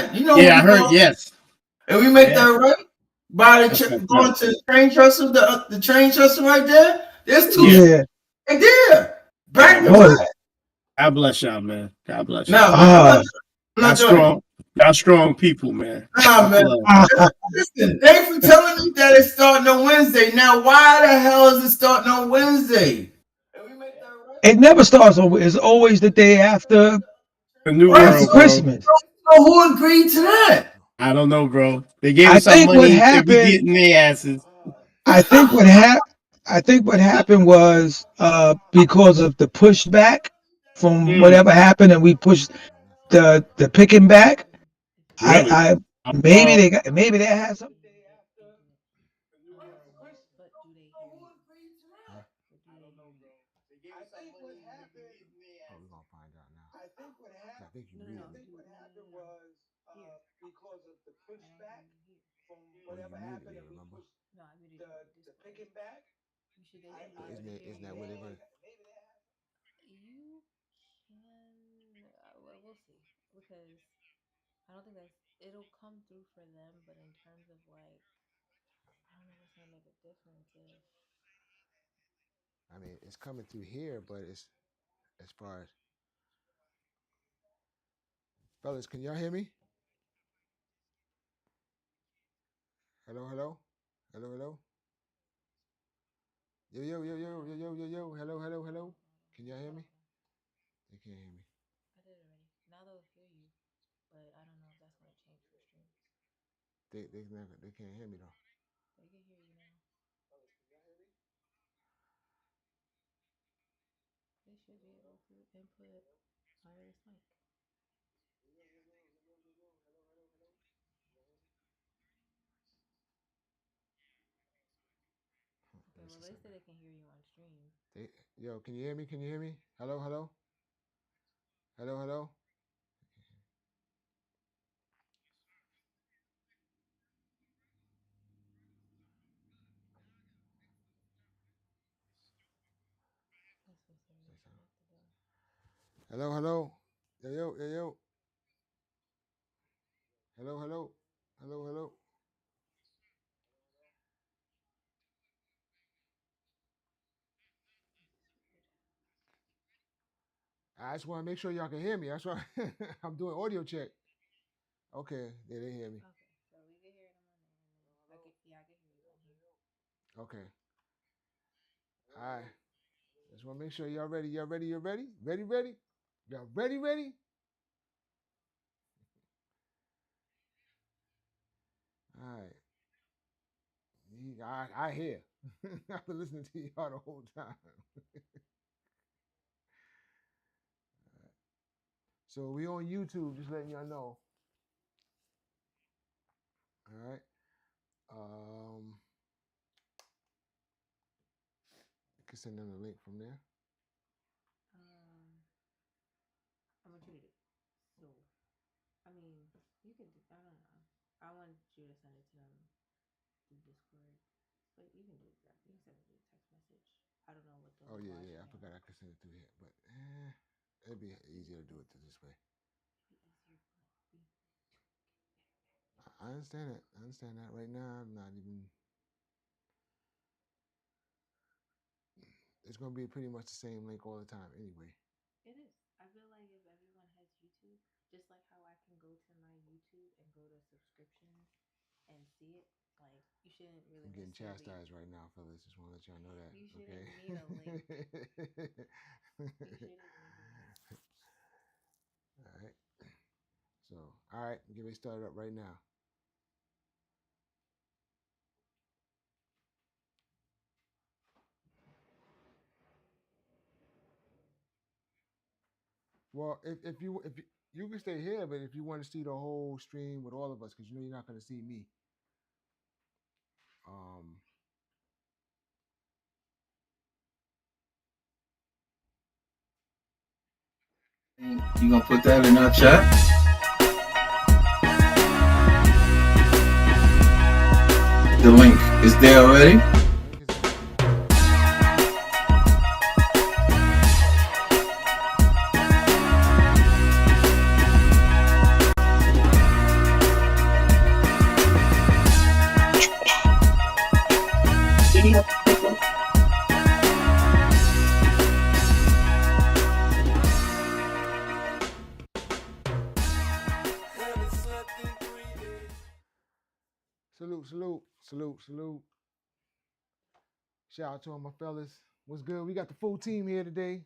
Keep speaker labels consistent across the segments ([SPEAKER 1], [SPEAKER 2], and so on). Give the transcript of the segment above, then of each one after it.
[SPEAKER 1] that. You know,
[SPEAKER 2] Yeah, I heard. Yes.
[SPEAKER 1] and we make
[SPEAKER 2] Yeah.
[SPEAKER 1] that right by
[SPEAKER 2] That's what's
[SPEAKER 1] going
[SPEAKER 2] up.
[SPEAKER 1] to the train trestle, the train trestle right there. There's two
[SPEAKER 2] Yeah.
[SPEAKER 3] Yeah.
[SPEAKER 1] right there, back
[SPEAKER 2] God
[SPEAKER 1] to
[SPEAKER 2] bless.
[SPEAKER 3] Oh.
[SPEAKER 1] back.
[SPEAKER 2] God bless y'all, man. God bless y'all.
[SPEAKER 1] Now, I'm
[SPEAKER 3] Ah.
[SPEAKER 1] not
[SPEAKER 2] Y'all
[SPEAKER 1] doing it.
[SPEAKER 2] strong. Y'all strong people, man.
[SPEAKER 1] Nah,
[SPEAKER 2] Much
[SPEAKER 1] man.
[SPEAKER 2] love.
[SPEAKER 1] Listen, thanks for telling me that it's starting on Wednesday. Now, why the hell is it starting on Wednesday? And we make that right.
[SPEAKER 3] It never starts on. It's always the day after
[SPEAKER 2] The new
[SPEAKER 1] Right,
[SPEAKER 3] after
[SPEAKER 2] world, bro.
[SPEAKER 3] Christmas.
[SPEAKER 1] so who agreed to that?
[SPEAKER 2] I don't know, bro. They gave
[SPEAKER 3] I
[SPEAKER 2] us some
[SPEAKER 3] think what
[SPEAKER 2] money and we
[SPEAKER 3] happened.
[SPEAKER 2] getting their asses.
[SPEAKER 3] I think what hap- I think what happened was because of the pushback from
[SPEAKER 2] Mm,
[SPEAKER 3] whatever happened, and we pushed the picking back.
[SPEAKER 2] really?
[SPEAKER 3] I maybe
[SPEAKER 2] Uh,
[SPEAKER 3] maybe they had something after Christmas.
[SPEAKER 1] Who agreed to that?
[SPEAKER 2] I don't know, bro. They gave
[SPEAKER 3] I
[SPEAKER 2] us some
[SPEAKER 3] think what
[SPEAKER 2] money and we
[SPEAKER 3] happened.
[SPEAKER 2] getting their
[SPEAKER 4] Oh, we're
[SPEAKER 2] asses.
[SPEAKER 4] gonna find out now.
[SPEAKER 3] I think what happened.
[SPEAKER 4] I think you
[SPEAKER 3] I
[SPEAKER 4] muted
[SPEAKER 3] think
[SPEAKER 4] me.
[SPEAKER 3] what happened was because of the pushback from
[SPEAKER 4] Oh, you
[SPEAKER 3] whatever
[SPEAKER 4] muted
[SPEAKER 3] happened,
[SPEAKER 4] me.
[SPEAKER 3] and we
[SPEAKER 4] Remember?
[SPEAKER 3] pushed the picking back.
[SPEAKER 4] But isn't that where they're gonna?
[SPEAKER 3] Maybe they had
[SPEAKER 4] I mean, it's coming through here, but it's as far as fellas, can y'all hear me? Hello, hello, hello, hello. Yo, yo, yo, yo, yo, yo, yo, yo. Hello, hello, hello. Can y'all hear me? They can't hear me. They can't hear me though. Let me see something. Yo, can you hear me? Can you hear me? Hello, hello, hello, hello. Say something. Hello, hello. Yo, yo, yo, yo. Hello, hello, hello, hello. I just want to make sure y'all can hear me. That's why I'm doing audio check. Okay, yeah, they hear me. Okay. All right. Just want to make sure y'all ready. Y'all ready? You ready? Ready? Ready? Y'all ready? Ready? All right. I hear. I've been listening to y'all the whole time. So we on YouTube, just letting y'all know. All right. You can send them the link from there. Oh yeah, yeah. I forgot I could send it through here, but it'd be easier to do it this way. I understand that. I understand that. Right now, I'm not even. It's gonna be pretty much the same link all the time, anyway. I'm getting chastised right now, fellas. Just want to let y'all know that. Okay. All right. So, all right, get me started up right now. Well, if you can stay here, but if you want to see the whole stream with all of us, because you know you're not going to see me. Um,
[SPEAKER 1] You gonna put that in our chat? The link is there already.
[SPEAKER 4] Salute. Shout out to all my fellas. What's good? We got the full team here today.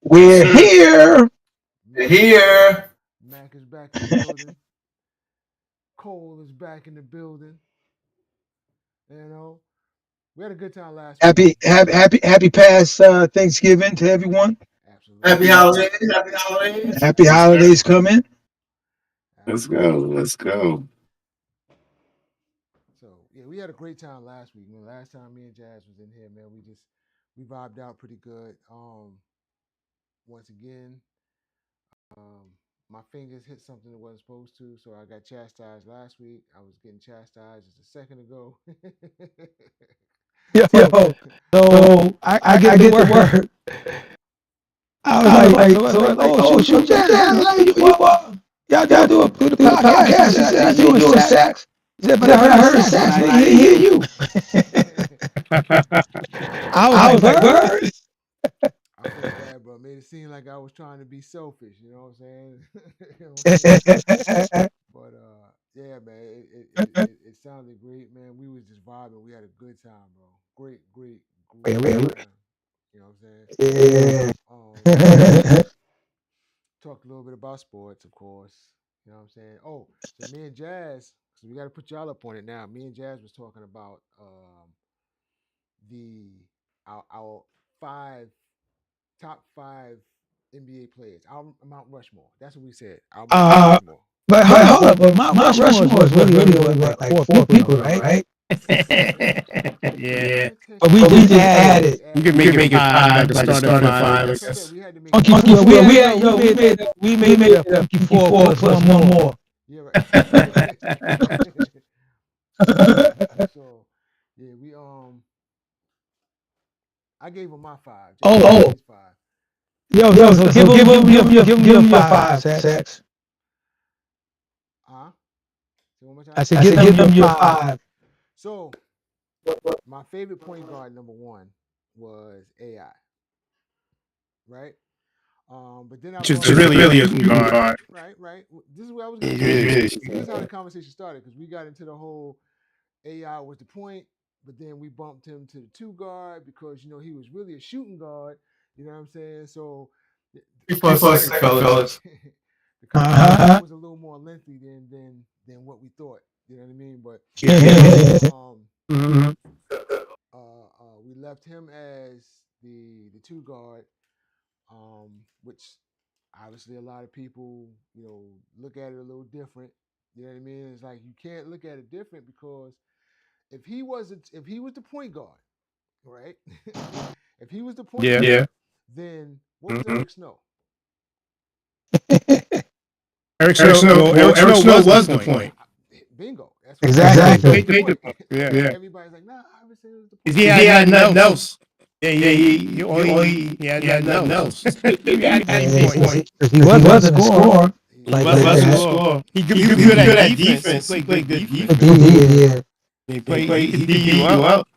[SPEAKER 3] We're here.
[SPEAKER 1] Here.
[SPEAKER 4] Mac is back in the building. Cole is back in the building. You know, we had a good time last week.
[SPEAKER 3] Happy past Thanksgiving to everyone.
[SPEAKER 4] Absolutely.
[SPEAKER 1] Happy holidays. Happy holidays.
[SPEAKER 3] Happy holidays coming.
[SPEAKER 2] Let's go.
[SPEAKER 4] So yeah, we had a great time last week. Last time me and Jazz was in here, man, we vibed out pretty good. Once again, my fingers hit something that wasn't supposed to, so I got chastised last week. I was getting chastised just a second ago.
[SPEAKER 3] Yo, so I get the word. I was like, shoot, Jazz, y'all do the podcast. He said, I doing sax. He said, but I heard sax, but I didn't hear you. I was like, word.
[SPEAKER 4] I feel bad, bro. Made it seem like I was trying to be selfish. You know what I'm saying? But yeah, man, it sounded great, man. We was just vibing. We had a good time, bro. Great time. You know what I'm saying?
[SPEAKER 3] Yeah.
[SPEAKER 4] Talked a little bit about sports, of course. You know what I'm saying? Oh, so me and Jazz, so we got to put y'all up on it now. Me and Jazz was talking about our top five NBA players. Our Mount Rushmore. That's what we said. Our Mount Rushmore.
[SPEAKER 3] But hold up, but Mount Rushmore is really like four people, right?
[SPEAKER 2] Yeah.
[SPEAKER 3] But we just added.
[SPEAKER 2] You can make it five, like a starting five.
[SPEAKER 4] That's what I said. We had to make
[SPEAKER 3] Funky Four. We made a Funky Four plus one more.
[SPEAKER 4] Yeah, right. So yeah, I gave him my five. His five.
[SPEAKER 3] Yo, so give him your five, Sex.
[SPEAKER 4] Huh? Say one more time.
[SPEAKER 3] I said give him your five.
[SPEAKER 4] So my favorite point guard number one was AI. Right? But then
[SPEAKER 2] Which is really a guard.
[SPEAKER 4] Right. This is what I was going to say. This is how the conversation started, because we got into the whole AI was the point, but then we bumped him to the two guard because he was really a shooting guard. You know what I'm saying? So
[SPEAKER 1] The conversation
[SPEAKER 4] was a little more lengthy than what we thought. You know what I mean? But we left him as the two guard, which obviously a lot of people look at it a little different. You know what I mean? It's like you can't look at it different, because if he was the point guard, right? If he was the point guard, then what was Eric Snow?
[SPEAKER 2] Eric Snow was the point.
[SPEAKER 4] Bingo. That's
[SPEAKER 3] what exactly.
[SPEAKER 4] Yeah. Everybody's like, nah, obviously it was the point.
[SPEAKER 2] He had nothing else. Yeah, he had nothing else. He
[SPEAKER 3] wasn't a scorer.
[SPEAKER 2] He could be good at defense. He played good defense. He could D you up.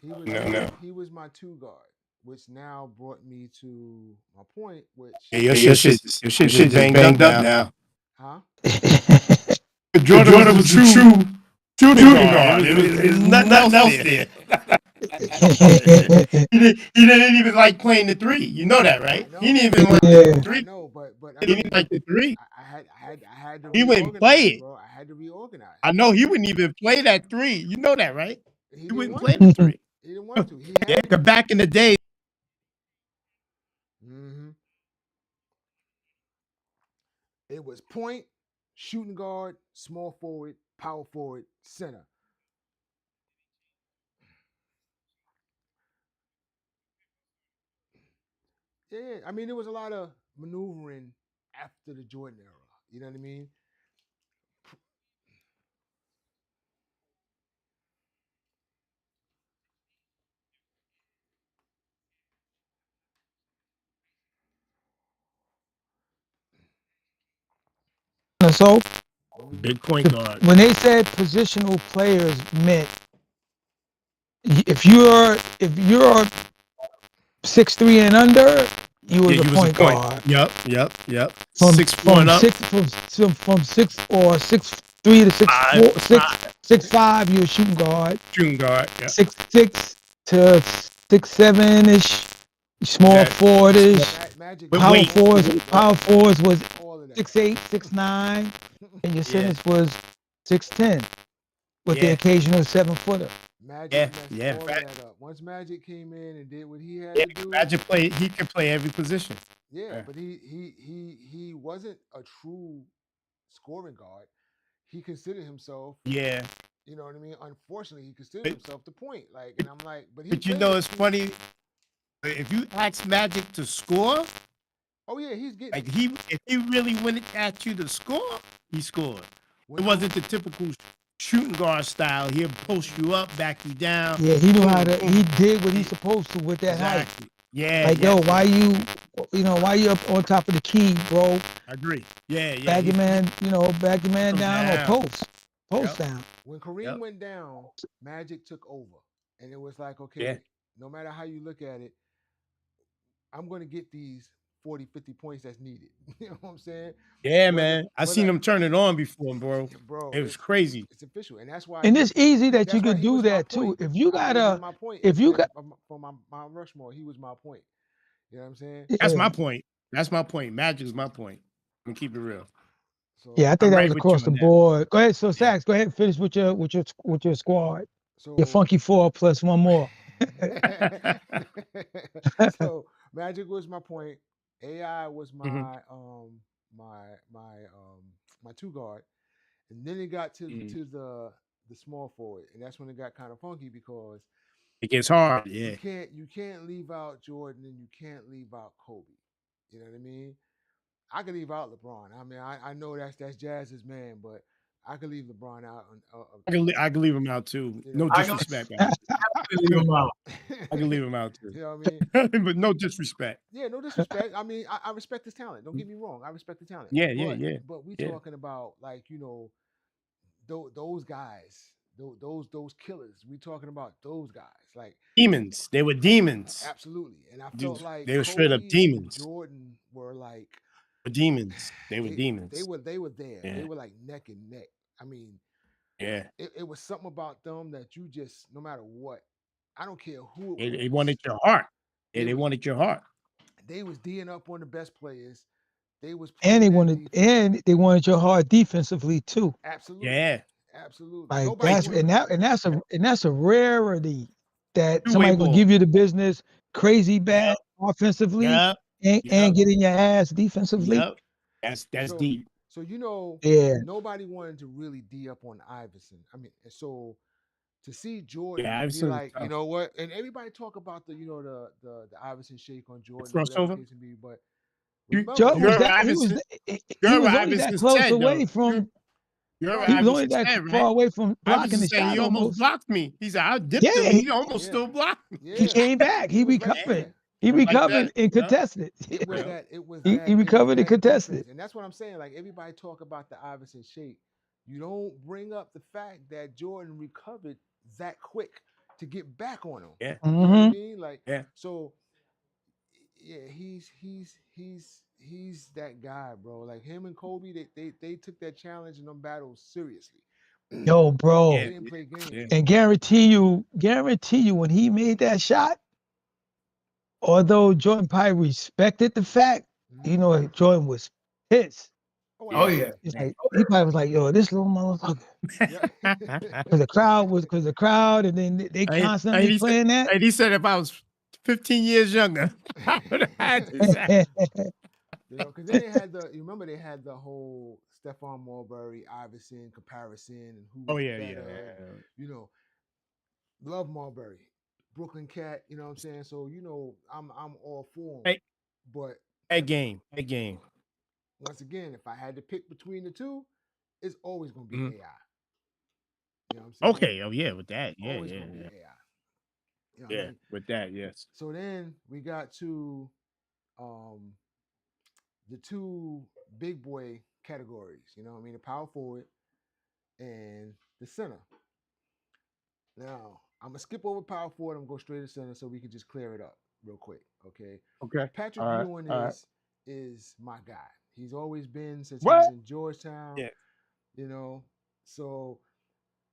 [SPEAKER 4] He was my two guard, which now brought me to my point, which
[SPEAKER 2] your shit banged up now.
[SPEAKER 4] Huh?
[SPEAKER 2] Jordan was a true shooting guard. There's nothing else there. He didn't even like playing the three. You know that, right? He didn't even like the three.
[SPEAKER 4] No, but
[SPEAKER 2] he didn't like the three.
[SPEAKER 4] I had to.
[SPEAKER 2] He wouldn't play it.
[SPEAKER 4] Bro. I had to reorganize.
[SPEAKER 2] I know he wouldn't even play that three. You know that, right? He wouldn't play the three.
[SPEAKER 4] He didn't want to. He had
[SPEAKER 2] because back in the day.
[SPEAKER 4] Mm-hmm. It was point, shooting guard, small forward, power forward, center. Yeah, I mean, there was a lot of maneuvering after the Jordan era. You know what I mean?
[SPEAKER 3] So
[SPEAKER 2] big point guard.
[SPEAKER 3] When they said positional players meant if you're 6'3" and under, you was a point guard.
[SPEAKER 2] Yep.
[SPEAKER 3] From
[SPEAKER 2] 6'4" and up.
[SPEAKER 3] From 6'3" to 6'4", 6'5", you're a shooting guard.
[SPEAKER 2] Shooting guard. Yeah.
[SPEAKER 3] 6'6" to 6'7" small
[SPEAKER 2] That-
[SPEAKER 3] forward-ish.
[SPEAKER 4] Magic
[SPEAKER 2] With
[SPEAKER 4] got
[SPEAKER 3] Power
[SPEAKER 2] weight.
[SPEAKER 4] all of
[SPEAKER 3] forwards,
[SPEAKER 4] that.
[SPEAKER 3] power forwards was
[SPEAKER 4] All of that.
[SPEAKER 3] 6'8", 6'9", and your
[SPEAKER 2] Yeah.
[SPEAKER 3] centers was 6'10", with the
[SPEAKER 2] Yeah.
[SPEAKER 3] occasional 7-footer.
[SPEAKER 4] Magic messed
[SPEAKER 2] Yeah.
[SPEAKER 4] all of that up. Once Magic came in and did what he had
[SPEAKER 2] Yeah.
[SPEAKER 4] to do,
[SPEAKER 2] Magic play. He can play every position.
[SPEAKER 4] yeah, but he wasn't a true scoring guard. He considered himself,
[SPEAKER 2] Yeah.
[SPEAKER 4] you know what I mean? Unfortunately, he considered
[SPEAKER 2] But-
[SPEAKER 4] himself the point. Like, and I'm like, but he.
[SPEAKER 2] But you
[SPEAKER 4] played
[SPEAKER 2] know,
[SPEAKER 4] it
[SPEAKER 2] it's
[SPEAKER 4] too.
[SPEAKER 2] funny. If you ask Magic to score,
[SPEAKER 4] Oh yeah, he's getting.
[SPEAKER 2] like if he really went at you to score, he scored.
[SPEAKER 4] When
[SPEAKER 2] It wasn't the typical shooting guard style. He'll post you up, back you down.
[SPEAKER 3] Yeah, he knew how to. He did what he's supposed to with that height.
[SPEAKER 2] Exactly. Yeah.
[SPEAKER 3] Like,
[SPEAKER 2] yeah.
[SPEAKER 3] yo, why you up on top of the key, bro?
[SPEAKER 2] I agree. Yeah. Yeah.
[SPEAKER 3] Bag your man, bag your man
[SPEAKER 2] Come
[SPEAKER 3] down or
[SPEAKER 2] down.
[SPEAKER 3] post
[SPEAKER 2] Yep.
[SPEAKER 3] down.
[SPEAKER 4] When Kareem
[SPEAKER 2] Yep.
[SPEAKER 4] went down, Magic took over, and it was like, okay,
[SPEAKER 2] Yeah.
[SPEAKER 4] no matter how you look at it, I'm going to get these 40, 50 points that's needed. You know what I'm saying?
[SPEAKER 2] Yeah,
[SPEAKER 4] Whether-
[SPEAKER 2] man. I seen
[SPEAKER 4] whether-
[SPEAKER 2] him turn it on before, bro.
[SPEAKER 4] Bro,
[SPEAKER 2] It was crazy.
[SPEAKER 4] It's official, and that's why.
[SPEAKER 3] And it's easy that you
[SPEAKER 4] that's why
[SPEAKER 3] could
[SPEAKER 4] he
[SPEAKER 3] do
[SPEAKER 4] was my
[SPEAKER 3] that too.
[SPEAKER 4] point.
[SPEAKER 3] If you
[SPEAKER 4] I gave
[SPEAKER 3] got
[SPEAKER 4] him my point.
[SPEAKER 3] if you got,
[SPEAKER 4] for my Rushmore, he was my point. You know what I'm saying?
[SPEAKER 2] That's
[SPEAKER 3] yeah.
[SPEAKER 2] my point. That's my point. Magic's my point. I'm gonna keep it real.
[SPEAKER 4] So
[SPEAKER 3] Yeah, I think
[SPEAKER 2] I'm
[SPEAKER 3] that
[SPEAKER 2] right
[SPEAKER 3] was
[SPEAKER 2] with
[SPEAKER 3] across
[SPEAKER 2] you
[SPEAKER 3] the
[SPEAKER 2] on that.
[SPEAKER 3] board. Go ahead, so
[SPEAKER 2] Yeah.
[SPEAKER 3] Sax, go ahead and finish with your squad.
[SPEAKER 4] so
[SPEAKER 3] Your funky four plus one more.
[SPEAKER 4] so Magic was my point. AI was my
[SPEAKER 2] Mhm.
[SPEAKER 4] my two guard, and then it got to
[SPEAKER 2] Mhm.
[SPEAKER 4] to the small forward, and that's when it got kind of funky because
[SPEAKER 2] It gets hard. Yeah.
[SPEAKER 4] you can't leave out Jordan and you can't leave out Kobe. You know what I mean? I could leave out LeBron. I mean, I know that's Jazz's man, but I could leave LeBron out.
[SPEAKER 2] I can leave him out too.
[SPEAKER 4] You know,
[SPEAKER 2] No
[SPEAKER 1] I know-
[SPEAKER 2] disrespect, man.
[SPEAKER 1] Leave him out.
[SPEAKER 2] I can leave him out too.
[SPEAKER 4] You know what I mean?
[SPEAKER 2] But no disrespect.
[SPEAKER 4] Yeah, no disrespect. I mean, I respect his talent. Don't get me wrong. I respect the talent.
[SPEAKER 2] Yeah,
[SPEAKER 4] but,
[SPEAKER 2] yeah.
[SPEAKER 4] But we
[SPEAKER 2] Yeah.
[SPEAKER 4] talking about like those guys, those killers. We talking about those guys, like
[SPEAKER 2] Demons. They were demons.
[SPEAKER 4] absolutely. And I
[SPEAKER 2] Dude,
[SPEAKER 4] felt like
[SPEAKER 2] they were straight up
[SPEAKER 4] Kobe and
[SPEAKER 2] demons.
[SPEAKER 4] Jordan were like
[SPEAKER 2] Demons. They were demons.
[SPEAKER 4] They were there.
[SPEAKER 2] Yeah.
[SPEAKER 4] They were like neck and neck. I mean,
[SPEAKER 2] Yeah.
[SPEAKER 4] it was something about them that you just, no matter what, I don't care who it was.
[SPEAKER 2] They wanted your heart. Yeah, they
[SPEAKER 4] was-
[SPEAKER 2] wanted your heart.
[SPEAKER 4] They was D'ing up on the best players. They was
[SPEAKER 3] And
[SPEAKER 4] playing that defense.
[SPEAKER 3] they wanted your heart defensively too.
[SPEAKER 4] Absolutely.
[SPEAKER 2] Yeah.
[SPEAKER 4] Absolutely.
[SPEAKER 3] Like
[SPEAKER 4] Nobody
[SPEAKER 3] that's a rarity that
[SPEAKER 2] Two-way
[SPEAKER 3] somebody gonna
[SPEAKER 2] ball.
[SPEAKER 3] give you the business crazy bad offensively
[SPEAKER 2] Yep.
[SPEAKER 3] and
[SPEAKER 2] Yep.
[SPEAKER 3] getting your ass defensively.
[SPEAKER 2] Yep. That's
[SPEAKER 4] So-
[SPEAKER 2] deep.
[SPEAKER 4] So
[SPEAKER 3] Yeah.
[SPEAKER 4] nobody wanted to really D up on Iverson. I mean, and so to see Jordan
[SPEAKER 2] Yeah,
[SPEAKER 4] be
[SPEAKER 2] Iverson was
[SPEAKER 4] like, you
[SPEAKER 2] tough.
[SPEAKER 4] know what, and everybody talk about the the Iverson shake on Jordan,
[SPEAKER 2] The
[SPEAKER 4] whatever the
[SPEAKER 2] crossover?
[SPEAKER 4] case may be, but
[SPEAKER 2] You-
[SPEAKER 4] remember,
[SPEAKER 3] Jordan was
[SPEAKER 2] You're
[SPEAKER 3] that he was
[SPEAKER 2] Iverson.
[SPEAKER 3] he
[SPEAKER 2] You're
[SPEAKER 3] was
[SPEAKER 2] what
[SPEAKER 3] only that
[SPEAKER 2] Iverson
[SPEAKER 3] close
[SPEAKER 2] said,
[SPEAKER 3] away
[SPEAKER 2] though.
[SPEAKER 3] from
[SPEAKER 2] You're what
[SPEAKER 3] he was only
[SPEAKER 2] Iverson
[SPEAKER 3] that
[SPEAKER 2] said,
[SPEAKER 3] far
[SPEAKER 2] right?
[SPEAKER 3] away from blocking
[SPEAKER 2] Iverson
[SPEAKER 3] the
[SPEAKER 2] saying
[SPEAKER 3] shot
[SPEAKER 2] he almost
[SPEAKER 3] almost.
[SPEAKER 2] blocked me. He said, I dipped
[SPEAKER 3] Yeah,
[SPEAKER 2] him.
[SPEAKER 3] he-
[SPEAKER 2] He almost
[SPEAKER 4] Yeah.
[SPEAKER 2] still blocked me.
[SPEAKER 4] yeah,
[SPEAKER 3] He came back. He
[SPEAKER 4] was right
[SPEAKER 3] recovered.
[SPEAKER 4] there.
[SPEAKER 3] He
[SPEAKER 2] Like
[SPEAKER 3] recovered
[SPEAKER 2] that.
[SPEAKER 3] and
[SPEAKER 2] Yeah.
[SPEAKER 3] contested.
[SPEAKER 4] It was
[SPEAKER 2] Yeah.
[SPEAKER 4] that. It was
[SPEAKER 3] He
[SPEAKER 4] that. it was
[SPEAKER 3] recovered and
[SPEAKER 4] that
[SPEAKER 3] contested.
[SPEAKER 4] defense. And that's what I'm saying. Like everybody talk about the Iverson shake, you don't bring up the fact that Jordan recovered that quick to get back on him.
[SPEAKER 2] Yeah.
[SPEAKER 4] You know what I
[SPEAKER 3] Mhm.
[SPEAKER 4] mean? Like
[SPEAKER 2] Yeah.
[SPEAKER 4] so. Yeah, he's that guy, bro. Like him and Kobe, they took that challenge and them battles seriously.
[SPEAKER 3] Yo, bro.
[SPEAKER 4] They
[SPEAKER 2] Yeah.
[SPEAKER 4] didn't play games.
[SPEAKER 2] Yeah.
[SPEAKER 3] And guarantee you when he made that shot, although Jordan probably respected the fact,
[SPEAKER 4] Mhm.
[SPEAKER 3] Jordan was pissed.
[SPEAKER 1] Oh yeah.
[SPEAKER 3] He's like, he probably was like, yo, this little motherfucker.
[SPEAKER 4] Yeah.
[SPEAKER 3] Because the crowd, and then they constantly
[SPEAKER 2] he
[SPEAKER 3] playing that.
[SPEAKER 2] And he said if I was 15 years younger, I would have had this.
[SPEAKER 4] You know, because then they had you remember they had the whole Stephon Marbury, Iverson comparison and who was
[SPEAKER 2] Oh, yeah,
[SPEAKER 4] better.
[SPEAKER 2] yeah.
[SPEAKER 4] You know, love Marbury, Brooklyn Cat. You know what I'm saying? So I'm all for him.
[SPEAKER 2] Hey.
[SPEAKER 4] But
[SPEAKER 2] That game.
[SPEAKER 4] once again, if I had to pick between the two, it's always going to be
[SPEAKER 2] Mhm.
[SPEAKER 4] AI. You know what I'm saying?
[SPEAKER 2] Okay. Oh, yeah, with that. Yeah,
[SPEAKER 4] Always
[SPEAKER 2] yeah,
[SPEAKER 4] going to be
[SPEAKER 2] yeah.
[SPEAKER 4] AI. You know what I
[SPEAKER 2] Yeah,
[SPEAKER 4] mean?
[SPEAKER 2] with that, yes.
[SPEAKER 4] So then we got to the two big boy categories, you know what I mean? The power forward and the center. Now, I'm gonna skip over power forward, I'm gonna go straight to center so we can just clear it up real quick. Okay.
[SPEAKER 2] Okay.
[SPEAKER 4] Patrick
[SPEAKER 2] All right,
[SPEAKER 4] Ewing
[SPEAKER 2] all right.
[SPEAKER 4] is my guy. He's always been since
[SPEAKER 2] What?
[SPEAKER 4] he was in Georgetown.
[SPEAKER 2] Yeah.
[SPEAKER 4] You know, so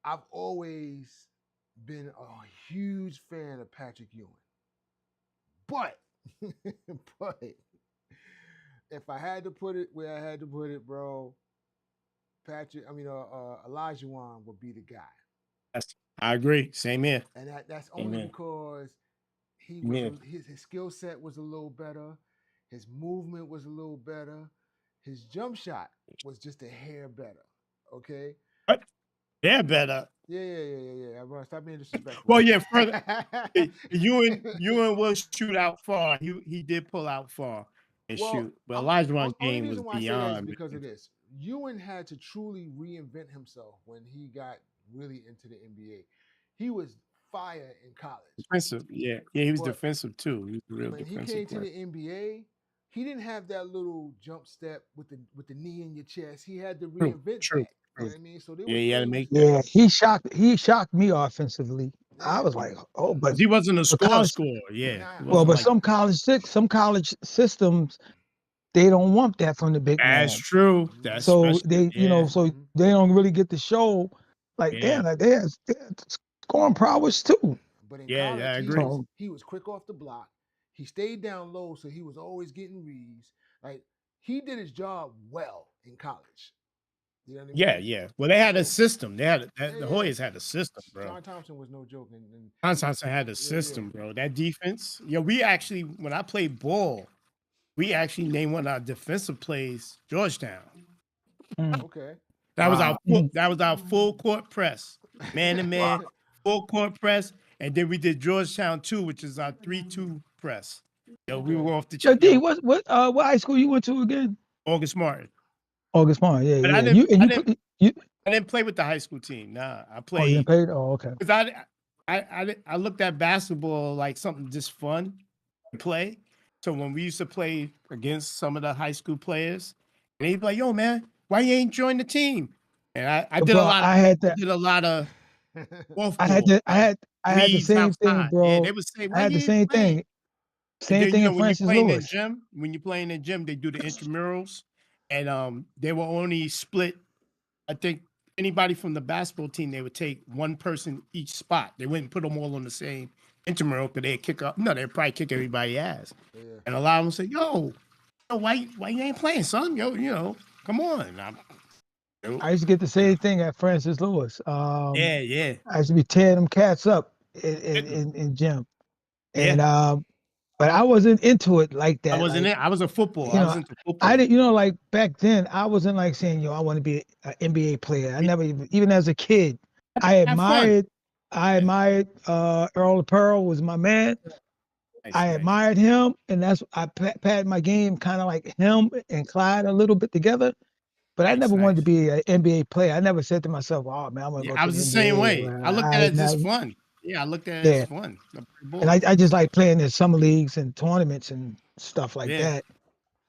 [SPEAKER 4] I've always been a huge fan of Patrick Ewing. But, but if I had to put it where I had to put it, bro, Elijah Wan would be the guy.
[SPEAKER 2] I agree. Same here.
[SPEAKER 4] And that's only because he was his skill set was a little better, his movement was a little better, his jump shot was just a hair better. Okay.
[SPEAKER 2] What? Yeah, better.
[SPEAKER 4] Yeah. Bro, stop being disrespectful.
[SPEAKER 2] Well, yeah, further. Ewing will shoot out far. He did pull out far and shoot. But Elijah Wan's game was beyond.
[SPEAKER 4] Because of this. Ewing had to truly reinvent himself when he got really into the NBA. He was fire in college.
[SPEAKER 2] Defensive, yeah, he was defensive too. He was a real
[SPEAKER 4] when
[SPEAKER 2] defensive.
[SPEAKER 4] When he came to the NBA, he didn't have that little jump step with the knee in your chest. He had to reinvent that. You know what I mean? So
[SPEAKER 2] he had to make
[SPEAKER 3] that. Yeah, he shocked me offensively. Yeah. I was like, oh, but
[SPEAKER 2] he wasn't a scorer. Yeah.
[SPEAKER 3] Well, but some college systems, they don't want that from the big man.
[SPEAKER 2] That's true. That's
[SPEAKER 3] so they, so they don't really get to show like they're scoring prowess too.
[SPEAKER 4] But in college, I agree. He was quick off the block. He stayed down low, so he was always getting reads. Like he did his job well in college. You know what I mean?
[SPEAKER 2] Yeah. Well, they had a system. They had the Hoyas had a system, bro.
[SPEAKER 4] John Thompson was no joke.
[SPEAKER 2] John Thompson had a system, bro. That defense. We actually, when I played ball, we actually named one of our defensive plays Georgetown.
[SPEAKER 4] Okay.
[SPEAKER 2] That was our full court press, man to man, full court press, and then we did Georgetown 2, which is our 3-2 press. We were off the.
[SPEAKER 3] Yo, D, what high school you went to again?
[SPEAKER 2] August Martin.
[SPEAKER 3] August Martin, yeah.
[SPEAKER 2] But
[SPEAKER 3] yeah.
[SPEAKER 2] I didn't play with the high school team. Nah, I played.
[SPEAKER 3] Oh, you didn't play? Oh, okay.
[SPEAKER 2] Because I looked at basketball like something just fun to play. So when we used to play against some of the high school players, and they'd be like, "Yo, man, why you ain't joined the team?" And I did a lot. I did a lot of.
[SPEAKER 3] I had the same thing, bro.
[SPEAKER 2] Yeah, they would say,
[SPEAKER 3] I had the same thing. Same thing in Francis Lewis.
[SPEAKER 2] When you're playing in gym, they do the intramurals, and they will only split. I think anybody from the basketball team, they would take one person each spot. They wouldn't put them all on the same intramural because they'd kick up. No, they'd probably kick everybody's ass. Yeah. And a lot of them say, "Yo, why you ain't playing, son? Yo, come on."
[SPEAKER 3] I used to get the same thing at Francis Lewis.
[SPEAKER 2] Yeah.
[SPEAKER 3] I used to be tearing them cats up in gym, and but I wasn't into it like that.
[SPEAKER 2] I wasn't. I was a football. I was into football.
[SPEAKER 3] I didn't. Like back then, I wasn't like saying, "Yo, I want to be an NBA player." I never even as a kid, I admired Earl Pearl was my man. I admired him, and I patted my game kind of like him and Clyde a little bit together. But I never wanted to be an NBA player. I never said to myself, "Oh man, I'm gonna go."
[SPEAKER 2] I was the same way. I looked at it as fun. Yeah, I looked at it as fun.
[SPEAKER 3] And I just like playing in summer leagues and tournaments and stuff like that.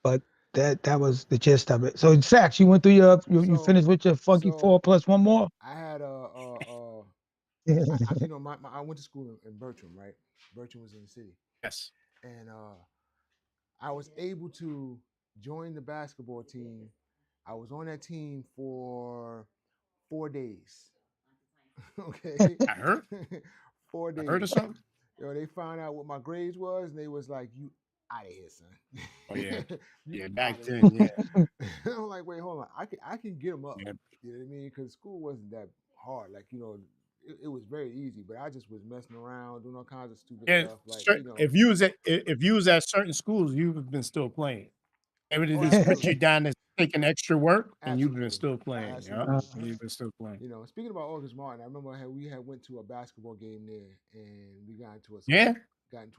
[SPEAKER 3] But that was the gist of it. So, Sax, you went through you finished with your funky 4 plus one more.
[SPEAKER 4] I had I went to school in Bertram, right? Bertram was in the city.
[SPEAKER 2] Yes.
[SPEAKER 4] And I was able to join the basketball team. I was on that team for 4 days. Okay.
[SPEAKER 2] I heard.
[SPEAKER 4] 4 days.
[SPEAKER 2] I heard of something.
[SPEAKER 4] They found out what my grades was, and they was like, "You out of here, son."
[SPEAKER 2] Oh yeah. Yeah, back then, yeah.
[SPEAKER 4] I'm like, wait, hold on. I can get them up. Yeah. You know what I mean? Because school wasn't that hard. Like, it was very easy, but I just was messing around, doing all kinds of stupid stuff. Like,
[SPEAKER 2] if you was at certain schools, you've been still playing. Everything just put you down as taking extra work, and you've been still playing. Yeah, you've been still playing.
[SPEAKER 4] Speaking about August Martin, I remember we went to a basketball game there, and we got into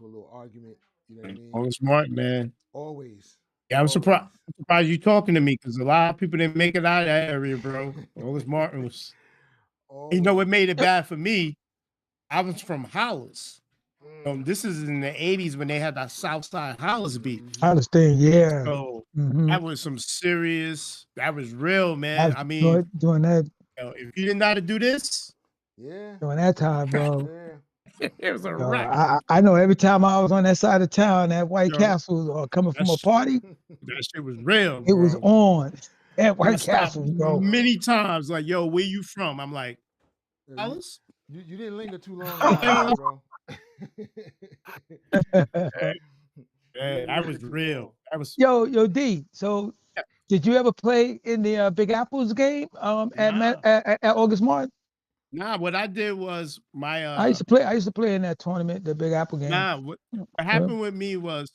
[SPEAKER 4] a little argument. You know what I mean?
[SPEAKER 2] August Martin, man.
[SPEAKER 4] Always.
[SPEAKER 2] Yeah, I'm surprised you talking to me because a lot of people didn't make it out of that area, bro. August Martin was. What made it bad for me? I was from Hollis. This is in the 80s when they had that Southside Hollis beat.
[SPEAKER 3] Hollis thing, yeah.
[SPEAKER 2] So that was some serious. That was real, man. I mean,
[SPEAKER 3] doing that.
[SPEAKER 2] If you didn't know how to do this,
[SPEAKER 3] during that time, bro.
[SPEAKER 2] It was a wreck.
[SPEAKER 3] I know every time I was on that side of town at White Castle or coming from a party,
[SPEAKER 2] that shit was real.
[SPEAKER 3] It was on at White Castle, bro.
[SPEAKER 2] Many times, like, "Yo, where you from?" I'm like,
[SPEAKER 4] You,
[SPEAKER 2] Alice.
[SPEAKER 4] you didn't linger too long in Miami, bro. You
[SPEAKER 2] Yeah,
[SPEAKER 4] didn't
[SPEAKER 2] that
[SPEAKER 4] linger
[SPEAKER 2] was
[SPEAKER 4] too long.
[SPEAKER 2] real. That was
[SPEAKER 3] Yo, D. So, did you ever play in the Big Apples game
[SPEAKER 2] nah,
[SPEAKER 3] at August Mart?
[SPEAKER 2] nah. What I did was my
[SPEAKER 3] I used to play in that tournament, the Big Apple game.
[SPEAKER 2] nah. What
[SPEAKER 3] Yeah.
[SPEAKER 2] happened with me was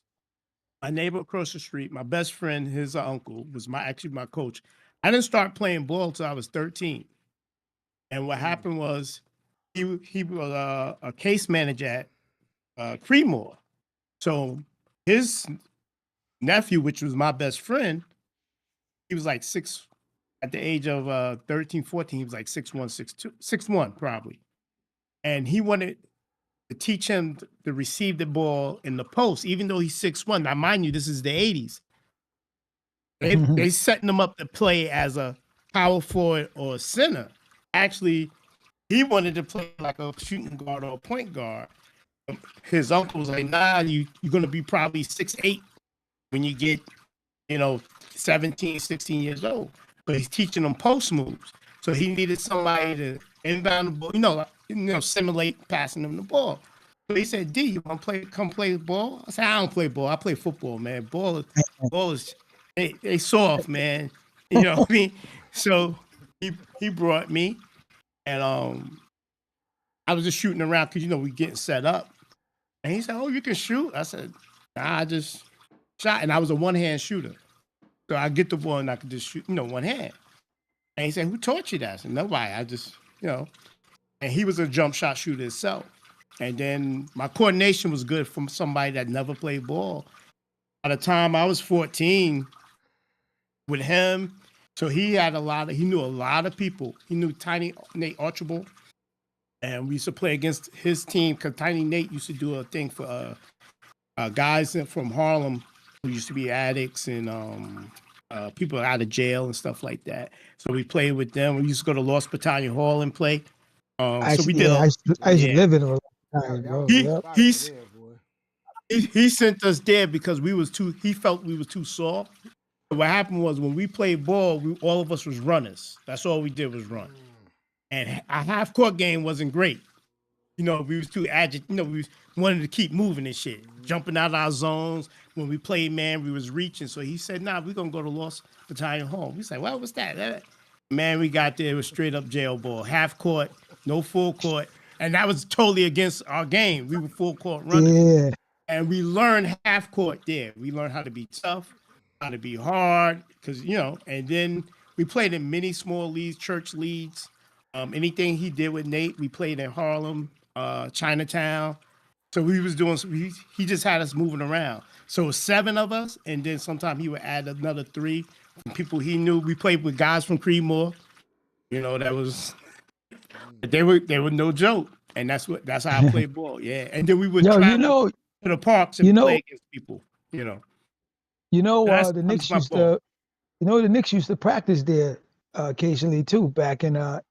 [SPEAKER 2] my neighbor across the street, my best friend, his uncle was actually my coach. I didn't start playing ball till I was 13, and what happened was he was a case manager at Creedmoor. So his nephew, which was my best friend, he was like six at the age of 13, 14, he was like 6'1", 6'2", 6'1" probably. And he wanted to teach him to receive the ball in the post, even though he's 6'1". Now, mind you, this is the 80s. They setting him up to play as a power forward or a center. Actually, he wanted to play like a shooting guard or a point guard. His uncle was like, nah, you're going to be probably 6'8" when you get, 17, 16 years old. But he's teaching them post moves. So he needed somebody to inbound the ball, simulate passing them the ball. So he said, D, you want to come play ball? I said, I don't play ball. I play football, man. Ball is, they soft, man. You know what I mean? So he brought me, and I was just shooting around because, we getting set up. And he said, oh, you can shoot? I said, nah, I just shot. And I was a one-hand shooter. So I get the ball and I could just shoot, one hand. And he said, who taught you that? I said, nobody. I just, And he was a jump shot shooter himself. And then my coordination was good from somebody that never played ball. By the time I was 14 with him, so he knew a lot of people. He knew Tiny Nate Archibald. And we used to play against his team because Tiny Nate used to do a thing for guys from Harlem who used to be addicts and people out of jail and stuff like that. So we played with them. We used to go to Lost Battalion Hall and play. So we did.
[SPEAKER 3] I used to
[SPEAKER 2] Yeah.
[SPEAKER 3] live in a
[SPEAKER 4] That,
[SPEAKER 3] time,
[SPEAKER 4] that was
[SPEAKER 3] bro.
[SPEAKER 4] a
[SPEAKER 2] He
[SPEAKER 4] good
[SPEAKER 3] Yep.
[SPEAKER 4] spot right
[SPEAKER 2] he's
[SPEAKER 4] there, boy.
[SPEAKER 2] he sent us there because he felt we was too soft. So what happened was when we played ball, all of us was runners. That's all we did was run. And our half court game wasn't great. We was too agitated. We wanted to keep moving and shit, jumping out of our zones. When we played man, we was reaching. So he said, nah, we're going to go to Lost Battalion Hall. We said, well, what's that? Man, we got there. It was straight up jail ball. Half court, no full court. And that was totally against our game. We were full court runners.
[SPEAKER 3] Yeah.
[SPEAKER 2] And we learned half court there. We learned how to be tough, how to be hard, because, and then we played in many small leagues, church leagues. Anything he did with Nate, we played in Harlem, Chinatown. So we was doing, he just had us moving around. So it was 7 of us, and then sometimes he would add another 3 from people he knew. We played with guys from Creedmoor. That was, they were no joke. And that's how I played ball. Yeah. And then we would
[SPEAKER 3] Yo,
[SPEAKER 2] travel to the parks and play against people, That's
[SPEAKER 3] the
[SPEAKER 2] that was
[SPEAKER 3] Knicks
[SPEAKER 2] my
[SPEAKER 3] used
[SPEAKER 2] ball.
[SPEAKER 3] to, the Knicks used to practice there occasionally too, back in the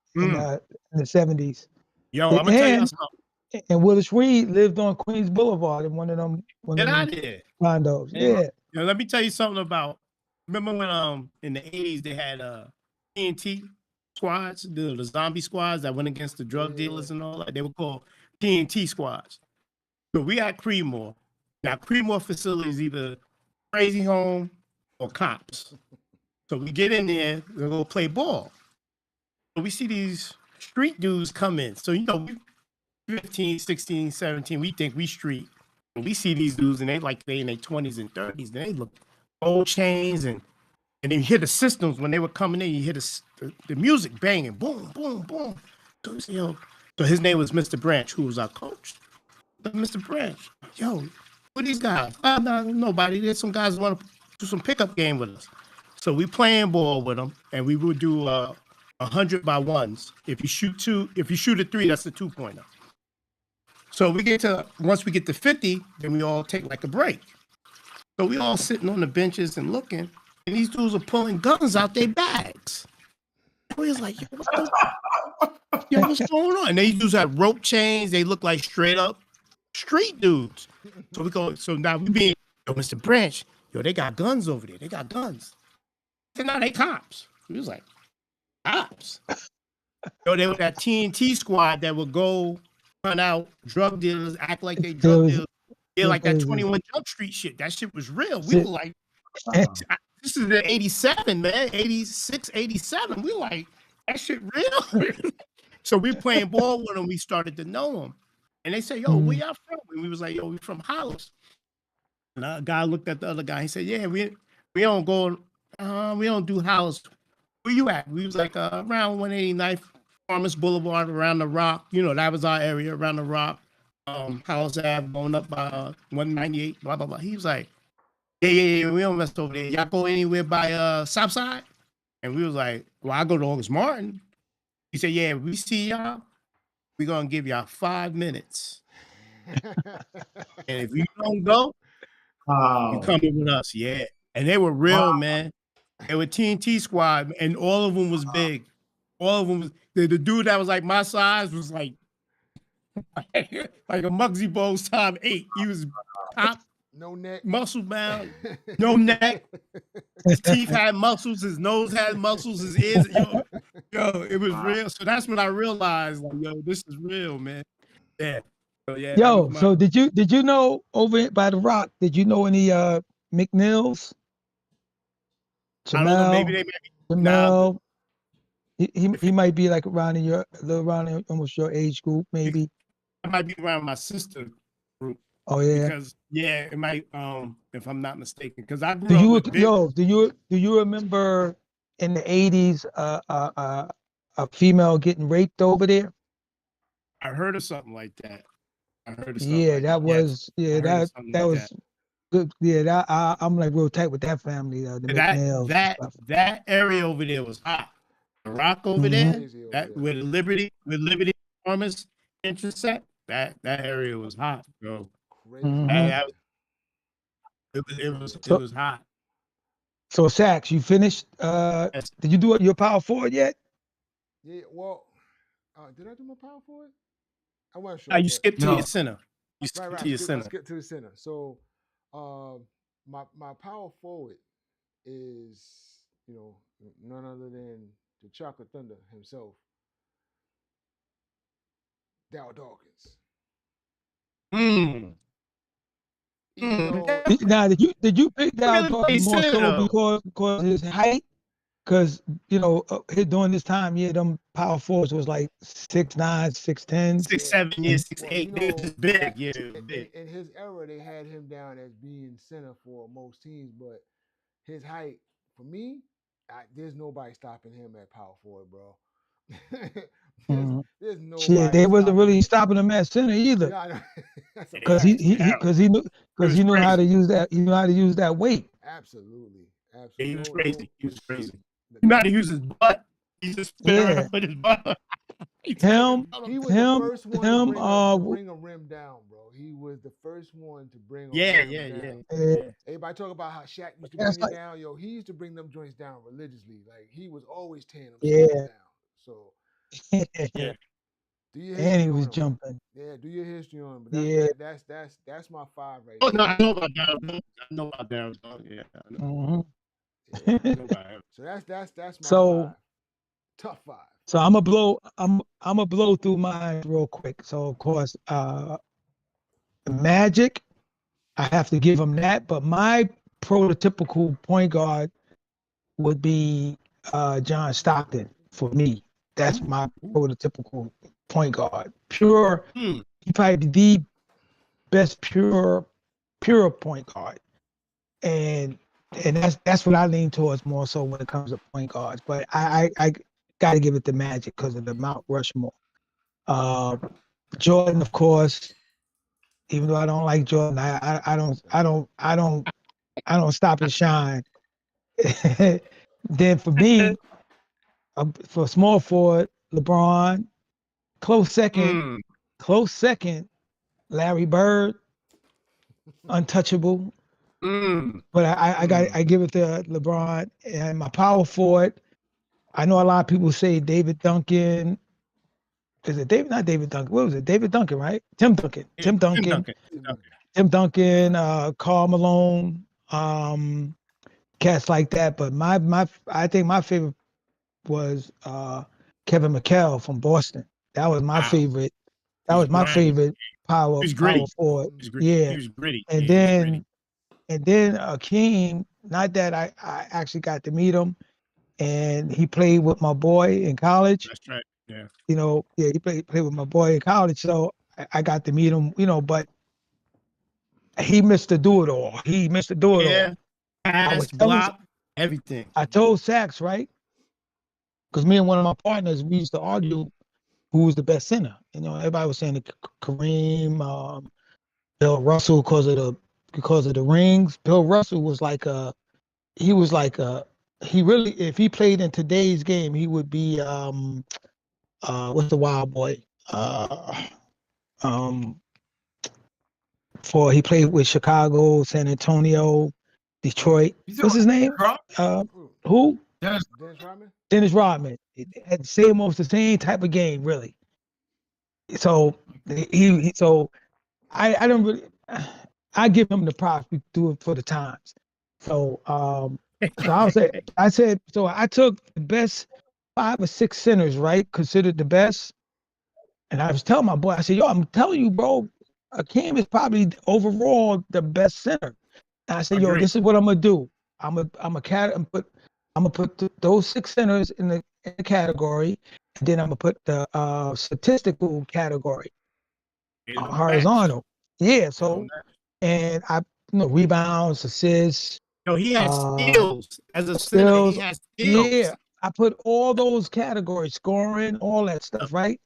[SPEAKER 3] 70s.
[SPEAKER 2] Yo, I'm gonna tell you something.
[SPEAKER 3] And Willis Reed lived on Queens Boulevard in one of them
[SPEAKER 2] Get out of here.
[SPEAKER 3] condos.
[SPEAKER 2] Hey,
[SPEAKER 3] Yeah.
[SPEAKER 2] let me tell you something about. Remember when in the 80s they had TNT squads, the zombie squads that went against the drug dealers and all that. They were called TNT squads. So we had Creedmoor. Now Creedmoor facility is either crazy home or cops. So we get in there, we go play ball. So we see these street dudes come in. So we 15, 16, 17, we think we street. And we see these dudes and they in their 20s and 30s. And they look gold chains and then you hear the systems when they were coming in, you hear the music banging, boom, boom, boom. So, so his name was Mr. Branch, who was our coach. But Mr. Branch, yo, what are these guys? No, nobody. There's some guys who want to do some pickup game with us. So we playing ball with them, and we would do 100 by ones. If you shoot a 3, that's a 2-pointer. So once we get to 50, then we all take like a break. So we all sitting on the benches and looking, and these dudes are pulling guns out their bags. We was like, what's going on? And these dudes had rope chains. They look like straight up street dudes. So now we being, Mr. Branch, they got guns over there. They got guns. I said, no, they cops. He was like, cops? Yo, they were that TNT squad that would go run out drug dealers, act like they drug
[SPEAKER 3] Those-
[SPEAKER 2] dealers. Yeah,
[SPEAKER 3] those
[SPEAKER 2] like that
[SPEAKER 3] crazy.
[SPEAKER 2] 21 Jump Street shit. That shit was real. We
[SPEAKER 3] Shit.
[SPEAKER 2] were like,
[SPEAKER 1] Uh,
[SPEAKER 2] this is the 87, man. 86, 87. We like, that shit real. So we playing ball with them. We started to know them. And they say, yo, where y'all from? And we was like, yo, we from Hollis. And a guy looked at the other guy. He said, yeah, we don't go, we don't do Hollis. Where you at? We was like around 189th Farmers Boulevard, around the Rock. You know, that was our area, around the Rock. Hollis Ave, going up by 198, blah, blah, blah. He was like, yeah, we don't mess over there. Y'all go anywhere by Southside? And we was like, well, I go to August Martin. He said, yeah, we see y'all. We're going to give y'all 5 minutes. And if you don't go, you coming with us. Yeah. And they were real, man. They were TNT squad, and all of them was big. All of them was, the dude that was like my size was like like a Muggsy Bogues time 8. He was top,
[SPEAKER 4] No neck.
[SPEAKER 2] muscle bound, no neck. His teeth had muscles, his nose had muscles, his ears. Yo, it was real. So that's when I realized, like, yo, this is real, man. Yeah. So yeah. that
[SPEAKER 3] Yo,
[SPEAKER 2] was my-
[SPEAKER 3] so did you know over by the Rock? Did you know any McNeils?
[SPEAKER 2] I don't know. Maybe
[SPEAKER 3] Jamel,
[SPEAKER 2] they maybe
[SPEAKER 3] Jamel. He might be like around in your almost your age group, maybe.
[SPEAKER 2] I might be around my sister group.
[SPEAKER 3] Oh yeah.
[SPEAKER 2] Because it might if I'm not mistaken. Because I grew
[SPEAKER 3] Do
[SPEAKER 2] up
[SPEAKER 3] you
[SPEAKER 2] with big,
[SPEAKER 3] do you remember in the 80s a female getting raped over there?
[SPEAKER 2] I heard of something like that. I heard of something
[SPEAKER 3] Yeah,
[SPEAKER 2] like
[SPEAKER 3] that was
[SPEAKER 2] I heard of something
[SPEAKER 3] that
[SPEAKER 2] like
[SPEAKER 3] was good. Yeah, I'm like real tight with that family, the McNeils and
[SPEAKER 2] that
[SPEAKER 3] stuff.
[SPEAKER 2] that area over there was hot. The Rock over
[SPEAKER 3] Mhm.
[SPEAKER 2] there,
[SPEAKER 4] Crazy over
[SPEAKER 2] that
[SPEAKER 4] there.
[SPEAKER 2] where Liberty Farmers intersect, that area was hot, bro.
[SPEAKER 4] Crazy.
[SPEAKER 3] Mhm.
[SPEAKER 2] That it was hot.
[SPEAKER 3] So Sax, you finished?
[SPEAKER 2] Yes.
[SPEAKER 3] Did you do your power forward yet?
[SPEAKER 4] Yeah, well, did I do my power forward? I wasn't sure.
[SPEAKER 2] You
[SPEAKER 4] but-
[SPEAKER 2] skip to
[SPEAKER 1] No.
[SPEAKER 2] your center. You skip
[SPEAKER 4] Right,
[SPEAKER 2] to your
[SPEAKER 4] skip,
[SPEAKER 2] center.
[SPEAKER 4] skip to the center. So, my power forward is none other than the Chocolate Thunder himself, Dow Dawkins.
[SPEAKER 2] Mm.
[SPEAKER 4] Even though
[SPEAKER 3] Now, did you pick Dow
[SPEAKER 2] really
[SPEAKER 3] Dawkins
[SPEAKER 2] play
[SPEAKER 3] more
[SPEAKER 2] center,
[SPEAKER 3] so
[SPEAKER 2] though.
[SPEAKER 3] because his height? Because during this time, yeah, them power forwards was like 6'9", 6'10".
[SPEAKER 2] 6, 7 years,
[SPEAKER 4] well,
[SPEAKER 2] 6, 8. They was just big. Yeah, they was big.
[SPEAKER 4] in his era, they had him down as being center for most teams, but his height, for me, there's nobody stopping him at power forward, bro. there's nobody.
[SPEAKER 3] Shit, they wasn't
[SPEAKER 4] stopping
[SPEAKER 3] really
[SPEAKER 4] him.
[SPEAKER 3] stopping him at center either.
[SPEAKER 4] Yeah, I know. That's a
[SPEAKER 3] Because
[SPEAKER 4] fact.
[SPEAKER 3] he knew how to use that. He knew how to use that weight.
[SPEAKER 4] Absolutely.
[SPEAKER 2] Yeah, he was crazy. He was crazy.
[SPEAKER 4] The-
[SPEAKER 2] He not to use his butt. He just spin
[SPEAKER 3] Yeah.
[SPEAKER 2] around with his butt.
[SPEAKER 4] He was the first one to bring a rim down, bro. He was the first one to bring a rim down. Everybody talk about how Shaq used to bring it down. Yo, he used to bring them joints down religiously. Like, he was always tearing them shit down. So,
[SPEAKER 2] Yeah.
[SPEAKER 4] do your
[SPEAKER 3] And
[SPEAKER 4] history
[SPEAKER 3] he was
[SPEAKER 4] on him.
[SPEAKER 3] jumping.
[SPEAKER 4] Yeah, do your history on him. But
[SPEAKER 3] Yeah.
[SPEAKER 4] that's my 5 right
[SPEAKER 2] Oh
[SPEAKER 4] there.
[SPEAKER 2] no, I know about Darryl. I know about Darryl. Yeah, I know.
[SPEAKER 3] Mhm.
[SPEAKER 2] I know about him.
[SPEAKER 4] So that's my
[SPEAKER 3] So-
[SPEAKER 4] 5. Tough 5.
[SPEAKER 3] So I'm gonna blow through mine real quick. So of course, Magic, I have to give him that. But my prototypical point guard would be John Stockton for me. That's my prototypical point guard. Pure,
[SPEAKER 2] Hmm.
[SPEAKER 3] he probably the best pure point guard, and that's what I lean towards more so when it comes to point guards. But I got to give it to Magic because of the Mount Rushmore. Jordan, of course. Even though I don't like Jordan, I don't stop his shine. Then for me, for small forward, LeBron. Close second, Larry Bird, untouchable. But I give it to LeBron. And my power forward, I know a lot of people say David Duncan. Is it David? Not David Duncan. What was it? David Duncan, right? Tim Duncan. Tim Duncan. Karl Malone. Cats like that. But I think my favorite was Kevin McHale from Boston. That was my
[SPEAKER 2] Wow.
[SPEAKER 3] favorite. That
[SPEAKER 2] He's
[SPEAKER 3] was my
[SPEAKER 2] grimy.
[SPEAKER 3] favorite power
[SPEAKER 2] He's gritty.
[SPEAKER 3] forward.
[SPEAKER 2] He was gritty.
[SPEAKER 3] Yeah.
[SPEAKER 2] He was gritty.
[SPEAKER 3] And
[SPEAKER 2] Yeah, he was gritty.
[SPEAKER 3] then Akeem, not that I actually got to meet him, and he played with my boy in college.
[SPEAKER 2] That's right. Yeah.
[SPEAKER 3] You know, yeah, he played with my boy in college, so I got to meet him. You know, but he missed to do it all. He missed to do it all.
[SPEAKER 2] Yeah.
[SPEAKER 3] I was
[SPEAKER 2] Pass,
[SPEAKER 3] telling,
[SPEAKER 2] block, everything.
[SPEAKER 3] I told Sax, right? Because me and one of my partners, we used to argue who was the best center. You know, everybody was saying Kareem, Bill Russell because of the rings. Bill Russell was like he really, if he played in today's game, he would be what's the wild boy? For he played with Chicago, San Antonio, Detroit. What's his name? Who?
[SPEAKER 4] Dennis Rodman.
[SPEAKER 3] Dennis Rodman. It had almost the same type of game, really. So I don't really, I give him the props. We do it for the times. So I took the best 5 or 6 centers, right? Considered the best. And I was telling my boy, I said, yo, I'm telling you, bro, Akeem is probably overall the best center. And I said, yo, this is what I'm gonna do. I'm gonna put those 6 centers in the category, and then I'm gonna put the statistical category horizontal. Yeah. So, and I, rebounds, assists.
[SPEAKER 2] No, he has skills as a center. He has skills.
[SPEAKER 3] Yeah, I put all those categories, scoring, all that stuff, right?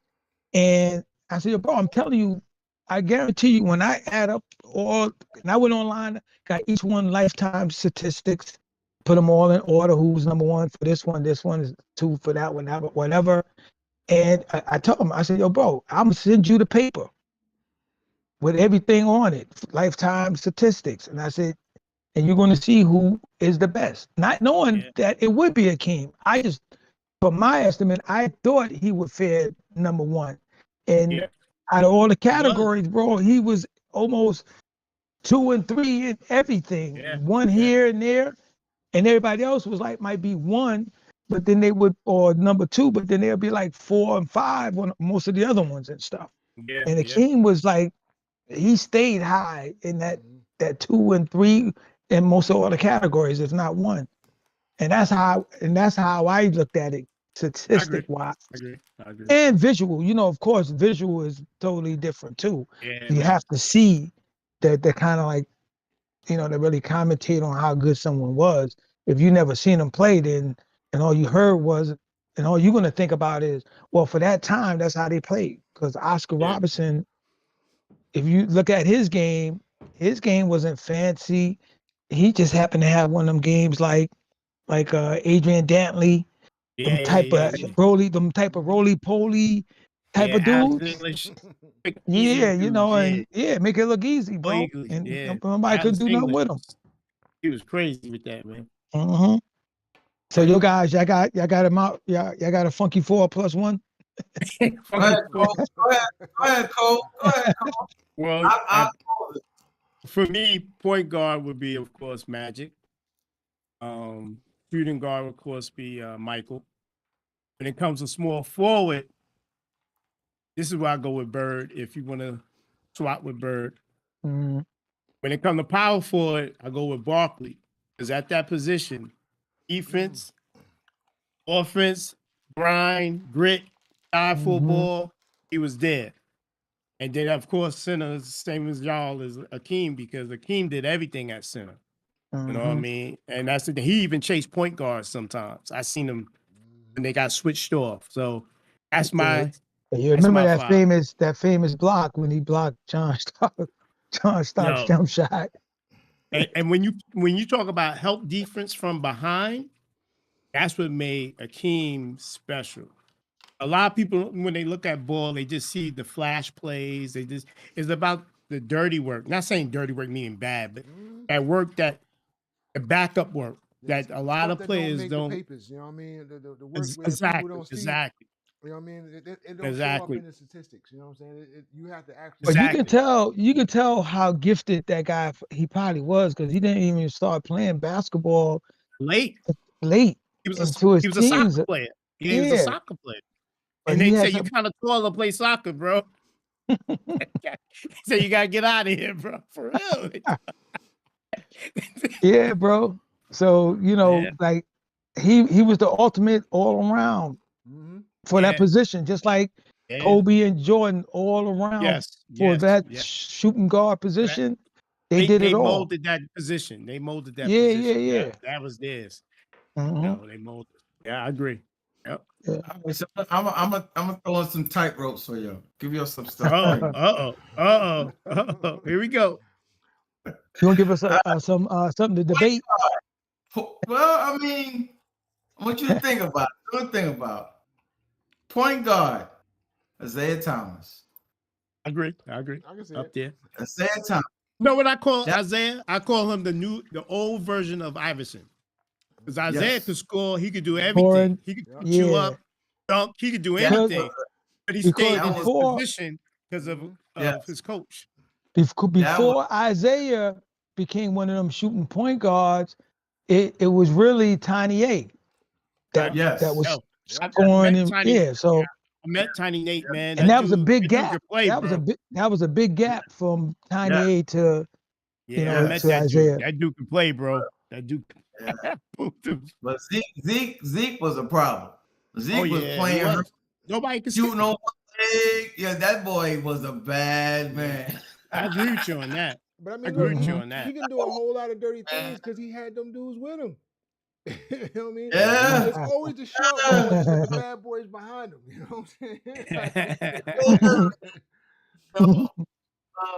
[SPEAKER 3] And I said, bro, I'm telling you, I guarantee you, when I add up all, and I went online, got each one lifetime statistics, put them all in order. Who's number 1 for this one is 2 for that one, whatever. And I told him, I said, yo, bro, I'm gonna send you the paper with everything on it, lifetime statistics. And I said, and you're going to see who is the best. Not knowing that it would be Akeem. I just, from my estimate, I thought he would fare number 1. And out of all the categories, bro, he was almost 2 and 3 in everything. 1 here and there. And everybody else was like, might be 1, but then they would, or number 2, but then they'll be like 4 and 5 on most of the other ones and stuff.
[SPEAKER 2] Yeah.
[SPEAKER 3] And Akeem was like, he stayed high in that 2 and 3 in most of all the categories, if not 1. And that's how I looked at it, statistic wise.
[SPEAKER 2] I agree.
[SPEAKER 3] And visual, of course, visual is totally different too.
[SPEAKER 2] Yeah,
[SPEAKER 3] you have to see that they're kind of like, they really commentate on how good someone was. If you never seen them play, then, and all you heard was, and all you're going to think about is, well, for that time, that's how they played. Because Oscar Robertson, if you look at his game wasn't fancy. He just happened to have one of them games like Adrian Dantley, them type of roly-poly type of dudes. Make it look easy, bro. And nobody could do nothing with him.
[SPEAKER 2] He was crazy with that, man.
[SPEAKER 3] Mm-hmm. So you guys, y'all got him out. Y'all got a funky 4 plus 1.
[SPEAKER 1] Go ahead, Cole.
[SPEAKER 2] Well, for me, point guard would be, of course, Magic. Shooting guard would, of course, be Michael. When it comes to small forward, this is where I go with Bird, if you want to swap with Bird.
[SPEAKER 3] Mm-hmm.
[SPEAKER 2] When it comes to power forward, I go with Barkley. Because at that position, defense, offense, grind, grit, eye football, he was there. And then, of course, center is the same as y'all as Akeem, because Akeem did everything at center. You know what I mean? And that's the thing. He even chased point guards sometimes. I seen him when they got switched off. So that's my.
[SPEAKER 3] You remember that famous block when he blocked John Stark's jump shot.
[SPEAKER 2] And when you talk about help defense from behind, that's what made Akeem special. A lot of people, when they look at ball, they just see the flash plays. It's about the dirty work. Not saying dirty work meaning bad, but that work, the backup work that a lot of players don't.
[SPEAKER 4] The papers, you know what I mean? The work
[SPEAKER 2] exactly.
[SPEAKER 4] Don't see.
[SPEAKER 2] Exactly.
[SPEAKER 4] You know what I mean? It don't show up in the statistics. You know what I'm saying? You have to actually.
[SPEAKER 3] But you can tell how gifted that guy he probably was, because he didn't even start playing basketball
[SPEAKER 2] late.
[SPEAKER 3] He was a soccer
[SPEAKER 2] player. He was a soccer player. And
[SPEAKER 3] he
[SPEAKER 2] they
[SPEAKER 3] had
[SPEAKER 2] say you
[SPEAKER 3] some-
[SPEAKER 2] kind of tall to play soccer, bro. So you gotta get out of here, bro. For real.
[SPEAKER 3] Yeah, bro. So,
[SPEAKER 2] Yeah.
[SPEAKER 3] like he was the ultimate all around
[SPEAKER 4] Mm-hmm.
[SPEAKER 3] for that
[SPEAKER 2] Yeah.
[SPEAKER 3] position, just like
[SPEAKER 2] Yeah.
[SPEAKER 3] Kobe and Jordan all around
[SPEAKER 2] Yes.
[SPEAKER 3] for
[SPEAKER 2] Yes.
[SPEAKER 3] that
[SPEAKER 2] Yeah.
[SPEAKER 3] shooting guard position. They did
[SPEAKER 2] They
[SPEAKER 3] it all.
[SPEAKER 2] molded that position. They molded that
[SPEAKER 3] Yeah,
[SPEAKER 2] position.
[SPEAKER 3] yeah.
[SPEAKER 2] That was theirs.
[SPEAKER 3] Mhm.
[SPEAKER 2] No, they molded. Yeah, I agree. Yep.
[SPEAKER 3] Yeah.
[SPEAKER 1] All right, so I'm throw in some tight ropes for you. Give you some stuff.
[SPEAKER 2] Here we go.
[SPEAKER 3] You want to give us something to debate?
[SPEAKER 1] Well, I mean, I want you to think about it. Don't think about it. Point guard, Isaiah Thomas.
[SPEAKER 2] I agree.
[SPEAKER 4] I can see
[SPEAKER 2] Up
[SPEAKER 4] it.
[SPEAKER 2] there.
[SPEAKER 1] Isaiah Thomas.
[SPEAKER 2] You know what I call
[SPEAKER 1] That-
[SPEAKER 2] Isaiah? I call him the old version of Iverson. Because Isaiah
[SPEAKER 1] Yes.
[SPEAKER 2] could score, he could do everything.
[SPEAKER 3] Scoring,
[SPEAKER 2] He could put
[SPEAKER 3] yeah.
[SPEAKER 2] you up, dunk, he could do
[SPEAKER 1] That
[SPEAKER 3] Because-
[SPEAKER 2] anything. But he
[SPEAKER 3] because
[SPEAKER 2] stayed in his
[SPEAKER 3] before-
[SPEAKER 2] position because of
[SPEAKER 1] Yes.
[SPEAKER 2] his coach.
[SPEAKER 3] Before Isaiah became one of them shooting point guards, it was really Tiny A that
[SPEAKER 1] Yes.
[SPEAKER 3] that was
[SPEAKER 2] Yo, I
[SPEAKER 3] scoring
[SPEAKER 2] met
[SPEAKER 3] him.
[SPEAKER 2] Tiny-
[SPEAKER 3] Yeah, so
[SPEAKER 2] I met Tiny Nate, man.
[SPEAKER 3] and that was a
[SPEAKER 2] dude-
[SPEAKER 3] big
[SPEAKER 2] dude
[SPEAKER 3] gap.
[SPEAKER 2] could play,
[SPEAKER 3] that was a big gap from Tiny
[SPEAKER 1] Yeah.
[SPEAKER 3] A to
[SPEAKER 2] Yeah,
[SPEAKER 3] you
[SPEAKER 2] I
[SPEAKER 3] know,
[SPEAKER 2] met
[SPEAKER 3] to
[SPEAKER 2] that
[SPEAKER 3] Isaiah.
[SPEAKER 2] dude. That dude can play, bro. That dude.
[SPEAKER 1] Yeah. But Zeke was a problem. Zeke was
[SPEAKER 2] he
[SPEAKER 1] playing
[SPEAKER 2] was. Nobody could
[SPEAKER 1] shooting
[SPEAKER 2] skip
[SPEAKER 1] on
[SPEAKER 2] him.
[SPEAKER 1] one leg. Yeah, that boy was a bad man.
[SPEAKER 2] I agree with you on that.
[SPEAKER 4] But I
[SPEAKER 2] I
[SPEAKER 4] mean,
[SPEAKER 2] agree
[SPEAKER 4] look,
[SPEAKER 2] with you on that.
[SPEAKER 4] he can do a whole lot of dirty things because he had them dudes with him. You know what I mean?
[SPEAKER 1] Yeah.
[SPEAKER 4] It's always the short boys with the bad boys behind them. You know what I'm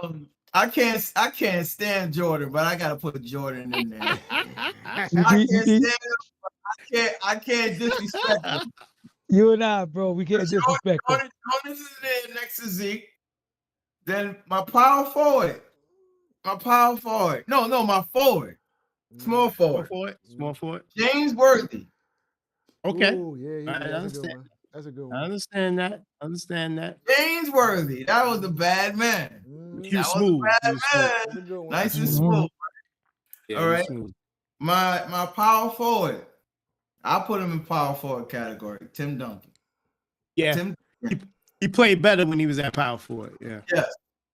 [SPEAKER 4] saying?
[SPEAKER 1] I can't stand Jordan, but I gotta put Jordan in there. I
[SPEAKER 3] You-
[SPEAKER 1] can't
[SPEAKER 3] you-
[SPEAKER 1] stand him. I can't disrespect him.
[SPEAKER 3] You and I, bro, we can't disrespect him.
[SPEAKER 1] Jordan is there next to Zeke. Then my power forward. No, my forward. Small forward.
[SPEAKER 2] Small forward.
[SPEAKER 1] James Worthy.
[SPEAKER 2] Okay.
[SPEAKER 4] Ooh, yeah,
[SPEAKER 2] I
[SPEAKER 4] that's a good
[SPEAKER 2] understand.
[SPEAKER 4] one. That's a good
[SPEAKER 2] I
[SPEAKER 4] one.
[SPEAKER 2] understand that.
[SPEAKER 1] James Worthy. That was a bad man.
[SPEAKER 2] He was
[SPEAKER 1] That
[SPEAKER 2] smooth.
[SPEAKER 1] a
[SPEAKER 2] He was smooth.
[SPEAKER 1] bad
[SPEAKER 4] That's a good one.
[SPEAKER 1] Nice and
[SPEAKER 3] Mhm.
[SPEAKER 1] smooth.
[SPEAKER 2] Yeah,
[SPEAKER 1] All
[SPEAKER 2] he was
[SPEAKER 1] right.
[SPEAKER 2] smooth.
[SPEAKER 1] My power forward. I put him in power forward category. Tim Duncan.
[SPEAKER 2] Yeah.
[SPEAKER 1] Tim
[SPEAKER 2] He played better when he was at power forward. Yeah.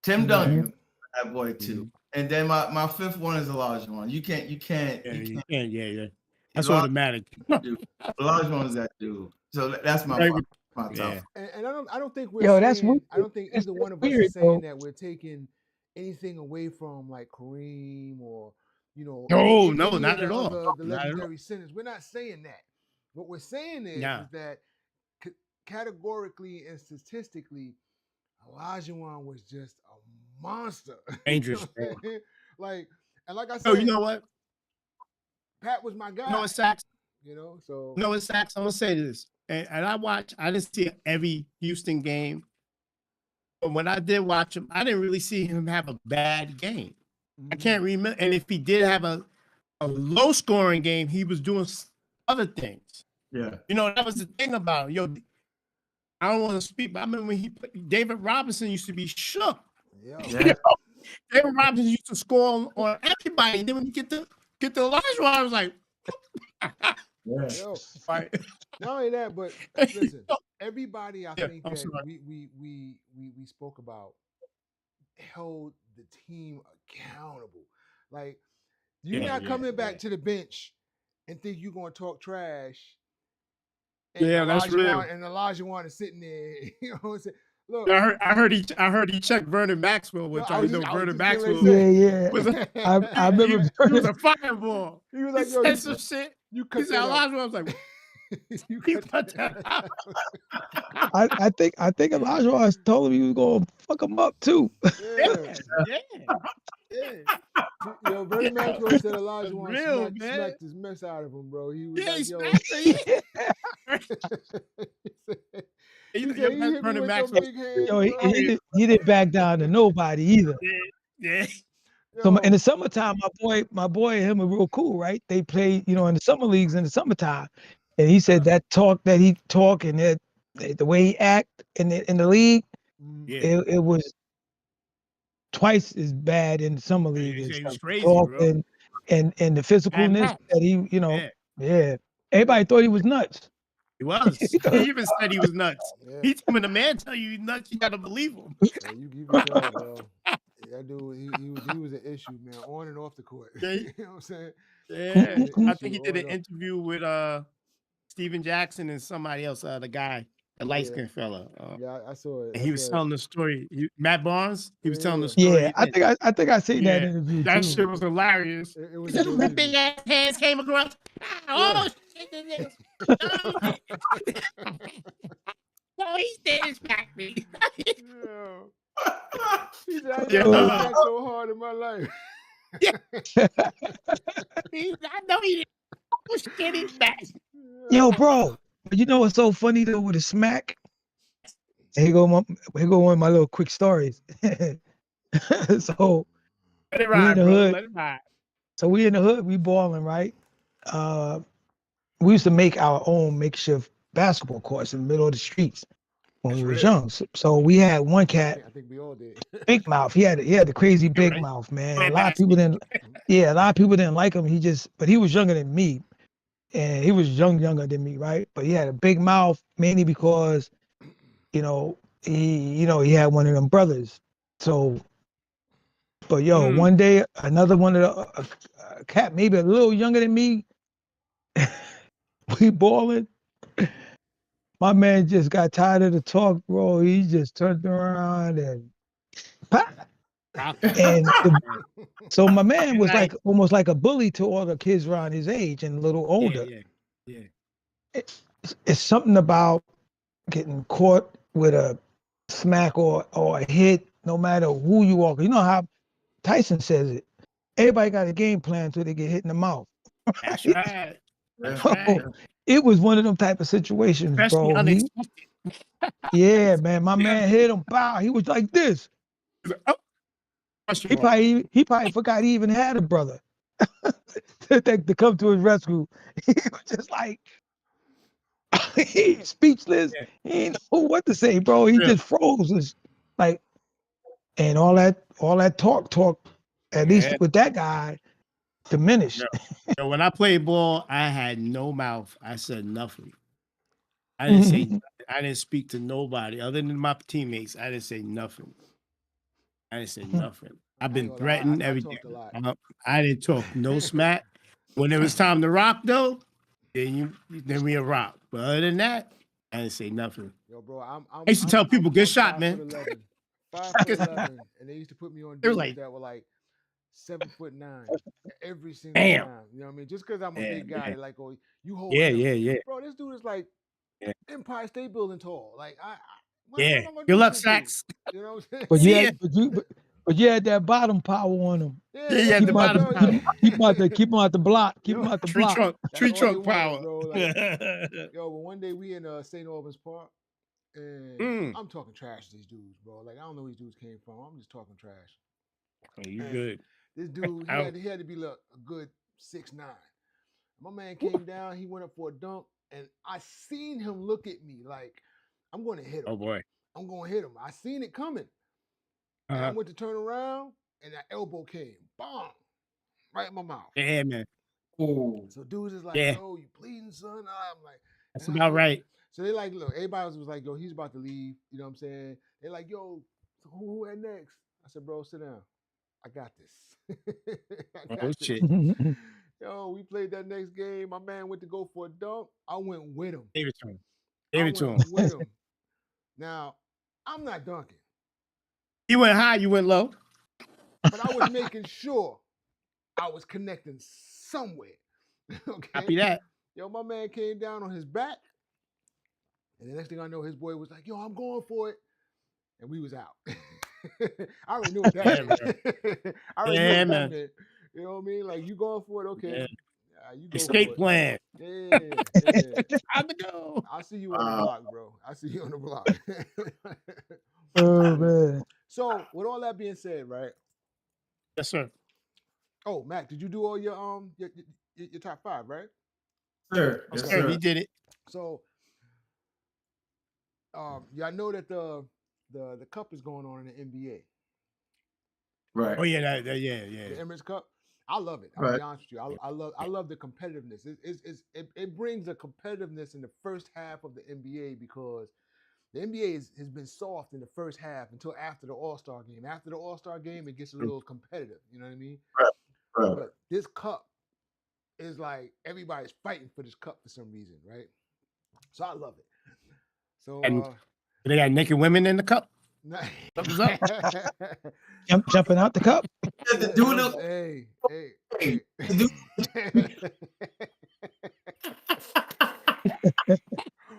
[SPEAKER 1] Tim
[SPEAKER 3] Mhm.
[SPEAKER 1] Duncan. That boy too. And then my fifth one is Olajuwon. You can't.
[SPEAKER 2] Yeah. That's
[SPEAKER 1] Olajuwon
[SPEAKER 2] automatic.
[SPEAKER 1] is that dude. So that's my
[SPEAKER 2] Right.
[SPEAKER 1] top.
[SPEAKER 2] Yeah.
[SPEAKER 4] And I don't think we're
[SPEAKER 3] Yo, that's
[SPEAKER 4] saying,
[SPEAKER 3] weird.
[SPEAKER 4] I don't think
[SPEAKER 3] That's
[SPEAKER 4] either one of us
[SPEAKER 3] weird,
[SPEAKER 4] is saying
[SPEAKER 3] bro.
[SPEAKER 4] that we're taking anything away from like Kareem or
[SPEAKER 2] No,
[SPEAKER 4] any
[SPEAKER 2] no,
[SPEAKER 4] of
[SPEAKER 2] not
[SPEAKER 4] the
[SPEAKER 2] at all.
[SPEAKER 4] other- the
[SPEAKER 2] Not at all.
[SPEAKER 4] legendary centers. We're not saying that. What we're saying is that categorically and statistically, Olajuwon was just a monster.
[SPEAKER 2] Dangerous,
[SPEAKER 4] You know what I'm saying? Like I said,
[SPEAKER 2] Oh, you know what?
[SPEAKER 4] Pat was my guy.
[SPEAKER 2] You know what, Sacks?
[SPEAKER 4] So
[SPEAKER 2] You know what, Sacks? I'm gonna say this. And I didn't see every Houston game. But when I did watch him, I didn't really see him have a bad game. I can't remember. And if he did have a low scoring game, he was doing other things.
[SPEAKER 1] Yeah.
[SPEAKER 2] That was the thing about him. Yo, I don't want to speak, but I remember when he played, David Robinson used to be shook.
[SPEAKER 4] Yeah.
[SPEAKER 2] David Robinson used to score on everybody. And then when you get the Olajuwon, I was like,
[SPEAKER 1] Yeah.
[SPEAKER 4] Yo,
[SPEAKER 2] right.
[SPEAKER 4] not only that, but listen, everybody I think
[SPEAKER 2] I'm
[SPEAKER 4] that
[SPEAKER 2] sorry.
[SPEAKER 4] we spoke about held the team accountable. Like you're not coming back to the bench and think you're gonna talk trash. And
[SPEAKER 2] Yeah, that's real.
[SPEAKER 4] And Olajuwon is sitting there. You know what I'm saying? Look,
[SPEAKER 2] I heard he checked Vernon Maxwell, which
[SPEAKER 4] No, I
[SPEAKER 2] I
[SPEAKER 4] was
[SPEAKER 2] know
[SPEAKER 4] just- I was
[SPEAKER 2] Vernon
[SPEAKER 4] just getting
[SPEAKER 2] Maxwell
[SPEAKER 4] ready to
[SPEAKER 3] Yeah,
[SPEAKER 2] was
[SPEAKER 3] yeah.
[SPEAKER 2] a,
[SPEAKER 3] I remember
[SPEAKER 2] he was a fireball.
[SPEAKER 4] he was
[SPEAKER 2] He
[SPEAKER 4] like, yo,
[SPEAKER 2] said some shit.
[SPEAKER 4] you
[SPEAKER 2] He
[SPEAKER 4] cut
[SPEAKER 2] said
[SPEAKER 4] that out.
[SPEAKER 2] Olajuwon. I was like,
[SPEAKER 4] You
[SPEAKER 2] he
[SPEAKER 4] cut
[SPEAKER 2] cut
[SPEAKER 4] that
[SPEAKER 2] that
[SPEAKER 4] out.
[SPEAKER 3] I think Elijah told him he was gonna fuck him up too.
[SPEAKER 4] Yeah.
[SPEAKER 2] yeah.
[SPEAKER 4] Yo, Vernon Maxwell said Elijah
[SPEAKER 2] real, man.
[SPEAKER 4] smacked his mess out of him, bro. He was
[SPEAKER 2] Yeah,
[SPEAKER 4] like,
[SPEAKER 2] he
[SPEAKER 4] yo,
[SPEAKER 2] smacked it.
[SPEAKER 4] he
[SPEAKER 2] You
[SPEAKER 4] said, he hit me
[SPEAKER 2] Vernon
[SPEAKER 4] with
[SPEAKER 2] Maxwell.
[SPEAKER 4] your big hand,
[SPEAKER 3] Yo,
[SPEAKER 4] bro.
[SPEAKER 3] he didn't back down to nobody either.
[SPEAKER 2] Yeah.
[SPEAKER 3] So
[SPEAKER 4] Yo,
[SPEAKER 3] in the summertime, my boy and him are real cool, right? They play, in the summer leagues in the summertime, and he said that talk that he talk and that the way he act in the league,
[SPEAKER 2] Yeah.
[SPEAKER 3] it was twice as bad in the summer
[SPEAKER 2] Yeah,
[SPEAKER 3] league
[SPEAKER 2] he
[SPEAKER 3] as
[SPEAKER 2] said he was
[SPEAKER 3] the
[SPEAKER 2] crazy,
[SPEAKER 3] talk
[SPEAKER 2] bro.
[SPEAKER 3] and the physicalness
[SPEAKER 2] Max.
[SPEAKER 3] that he,
[SPEAKER 2] Yeah.
[SPEAKER 3] yeah. Everybody thought he was nuts.
[SPEAKER 2] He was. He even said he was nuts.
[SPEAKER 4] Yeah.
[SPEAKER 2] When a man tell you he's nuts, you gotta believe him.
[SPEAKER 4] Yeah, you can tell, bro. That dude, he was an issue, man, on and off the court.
[SPEAKER 2] Yeah.
[SPEAKER 4] You know what I'm saying?
[SPEAKER 2] Yeah.
[SPEAKER 4] He was an
[SPEAKER 2] I think he
[SPEAKER 4] issue
[SPEAKER 2] did
[SPEAKER 4] on
[SPEAKER 2] an
[SPEAKER 4] and off.
[SPEAKER 2] interview with Steven Jackson and somebody else, the guy, the light skinned fella.
[SPEAKER 4] Yeah, I saw it.
[SPEAKER 2] And
[SPEAKER 4] I
[SPEAKER 2] he was
[SPEAKER 4] saw
[SPEAKER 2] telling the story. Matt Barnes, he was telling the
[SPEAKER 4] Yeah.
[SPEAKER 2] story.
[SPEAKER 3] Yeah, I think I seen that
[SPEAKER 2] Yeah,
[SPEAKER 3] interview
[SPEAKER 2] that
[SPEAKER 3] too.
[SPEAKER 2] shit was hilarious.
[SPEAKER 4] It was
[SPEAKER 2] He
[SPEAKER 4] a
[SPEAKER 2] said,
[SPEAKER 4] good
[SPEAKER 2] "My
[SPEAKER 4] interview.
[SPEAKER 2] big ass hands came across. Oh shit! No, he didn't smack me."
[SPEAKER 4] Yeah. He said, I
[SPEAKER 2] Yeah.
[SPEAKER 4] never been smacked so hard in my life.
[SPEAKER 2] I know he didn't. Oh shit! He smacked.
[SPEAKER 3] Yo, bro, but you know what's so funny though with a smack? Here go one of my little quick stories. So
[SPEAKER 2] Let it
[SPEAKER 3] we in
[SPEAKER 2] ride,
[SPEAKER 3] the
[SPEAKER 2] bro.
[SPEAKER 3] hood.
[SPEAKER 2] Let it ride.
[SPEAKER 3] So we in the hood, we balling, right? We used to make our own makeshift basketball courts in the middle of the streets when we was young. So we had one cat,
[SPEAKER 4] I think we all did.
[SPEAKER 3] big mouth. He had the crazy big
[SPEAKER 2] Right.
[SPEAKER 3] mouth, man.
[SPEAKER 2] Play
[SPEAKER 3] A lot of people didn't. Yeah, a lot of people didn't like him. But he was younger than me, and he was younger than me, right? But he had a big mouth mainly because, he had one of them brothers. So, but yo, one day another one of a cat maybe a little younger than me, we balling. My man just got tired of the talk, bro. He just turned around and pop. And so my man was like almost like a bully to all the kids around his age and a little older.
[SPEAKER 2] Yeah.
[SPEAKER 3] It's something about getting caught with a smack or a hit, no matter who you are. You know how Tyson says it. Everybody got a game plan until they get hit in the mouth.
[SPEAKER 2] That's right. That's
[SPEAKER 3] So,
[SPEAKER 2] right.
[SPEAKER 3] it was one of them type of situations,
[SPEAKER 2] Especially
[SPEAKER 3] bro.
[SPEAKER 2] unexpected.
[SPEAKER 3] Yeah, man. My man hit him. Bow. He was like this.
[SPEAKER 2] Oh,
[SPEAKER 3] He probably forgot he even had a brother to come to his rescue. He was just like speechless.
[SPEAKER 2] Yeah.
[SPEAKER 3] He didn't know what to say, bro. He just froze. It's like, and all that talk, at least with that guy, diminished.
[SPEAKER 2] Yo, when I played ball, I had no mouth. I said nothing. I didn't say nothing. I didn't speak to nobody other than my teammates. I didn't say nothing. I've been threatened every day.
[SPEAKER 4] Talked a lot.
[SPEAKER 2] I didn't talk no smack. When it was time to rock though, then we a rock. But other than that, I didn't say nothing.
[SPEAKER 4] Yo, bro,
[SPEAKER 2] I used to tell people, "Good shot, man."
[SPEAKER 4] 5'11", and they used to put me on dudes that were like 7'9" every single time. You know what I mean? Just because I'm a big guy, they're like, "Oh, you hold him."
[SPEAKER 2] Yeah.
[SPEAKER 4] Bro, this dude is like Empire State Building tall. Like
[SPEAKER 2] Good luck, Sacks.
[SPEAKER 4] You know what I'm saying?
[SPEAKER 3] But you had that bottom power on him.
[SPEAKER 2] Yeah, the bottom power.
[SPEAKER 3] Keep him out the block. Keep him out the block.
[SPEAKER 2] Tree trunk power,
[SPEAKER 4] bro. Like, yo, but one day we in St. Albans Park, and I'm talking trash to these dudes, bro. Like, I don't know where these dudes came from. I'm just talking trash.
[SPEAKER 2] Oh, you good?
[SPEAKER 4] This dude, he had to be like a good 6'9". My man came down. He went up for a dunk, and I seen him look at me like, I'm going to hit him.
[SPEAKER 2] Oh boy,
[SPEAKER 4] I'm going to hit him. I seen it coming. And I went to turn around, and that elbow came, bomb, right in my mouth.
[SPEAKER 2] Yeah, man.
[SPEAKER 1] Oh.
[SPEAKER 4] So dudes is like, yo, you bleeding, son? I'm like,
[SPEAKER 2] that's about right.
[SPEAKER 4] So they like, look, everybody was like, yo, he's about to leave. You know what I'm saying? They're like, yo, so who had next? I said, bro, sit down. I got this.
[SPEAKER 2] Shit.
[SPEAKER 4] Yo, we played that next game. My man went to go for a dunk. I went with him.
[SPEAKER 2] Gave it to him.
[SPEAKER 4] With him. Now, I'm not dunking.
[SPEAKER 2] You went high, you went low.
[SPEAKER 4] But I was making sure I was connecting somewhere. Okay.
[SPEAKER 2] Copy that.
[SPEAKER 4] Yo, my man came down on his back. And the next thing I know, his boy was like, yo, I'm going for it. And we was out. I already knew what that meant. I already knew what that meant. You know what I mean? Like, you going for it? Okay. You go
[SPEAKER 2] escape plan.
[SPEAKER 4] Yeah.
[SPEAKER 2] Time to go.
[SPEAKER 4] I'll see you on the block, bro. I'll see you on the block.
[SPEAKER 3] Oh, man.
[SPEAKER 4] So, with all that being said, right?
[SPEAKER 2] Yes, sir.
[SPEAKER 4] Oh, Mac, did you do all your top 5, right?
[SPEAKER 1] Sir. Yes, sir.
[SPEAKER 2] He did it.
[SPEAKER 4] So, y'all know that the cup is going on in the NBA.
[SPEAKER 1] Right.
[SPEAKER 2] Oh yeah, yeah.
[SPEAKER 4] The Emirates Cup. I love it. I'm gonna
[SPEAKER 1] Right.
[SPEAKER 4] be honest with you. I love the competitiveness. It brings a competitiveness in the first half of the NBA because the NBA has been soft in the first half until after the All Star game. After the All Star game, it gets a little competitive. You know what I mean?
[SPEAKER 1] Right. Right.
[SPEAKER 4] But this cup is like everybody's fighting for this cup for some reason, right? So I love it. So
[SPEAKER 2] And they got naked women in the cup. Thumbs up.
[SPEAKER 3] Jumping out the cup.
[SPEAKER 1] The dude,
[SPEAKER 4] hey.
[SPEAKER 1] the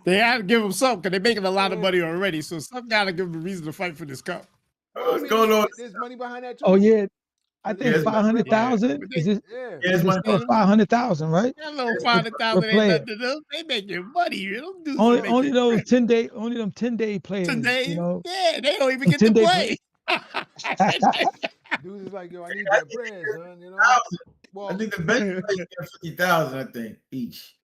[SPEAKER 2] They had to give them something because they're making a lot of money already. So some got to give them a reason to fight for this cup.
[SPEAKER 1] what's going on?
[SPEAKER 4] There's money behind that too.
[SPEAKER 3] Oh yeah, I
[SPEAKER 4] But
[SPEAKER 3] think
[SPEAKER 1] it's money.
[SPEAKER 3] 500,000.
[SPEAKER 2] Yeah.
[SPEAKER 3] Is it?
[SPEAKER 4] yeah.
[SPEAKER 1] Yeah, it's
[SPEAKER 3] Is
[SPEAKER 1] money.
[SPEAKER 3] it 500,000? Right?
[SPEAKER 2] That little
[SPEAKER 1] It's
[SPEAKER 2] 500,000 ain't
[SPEAKER 3] player.
[SPEAKER 2] nothing to them. They making money. You know, dudes
[SPEAKER 3] Only
[SPEAKER 2] are
[SPEAKER 3] only
[SPEAKER 2] making
[SPEAKER 3] those
[SPEAKER 2] bread.
[SPEAKER 3] 10-day only them 10-day players.
[SPEAKER 2] Today,
[SPEAKER 3] You know,
[SPEAKER 2] yeah, they don't even
[SPEAKER 3] them
[SPEAKER 2] get to
[SPEAKER 3] 10-day
[SPEAKER 2] play.
[SPEAKER 4] Dudes is like, yo, I need that bread, son. You know.
[SPEAKER 1] I
[SPEAKER 4] Well,
[SPEAKER 1] think the best players get 50,000. I think each.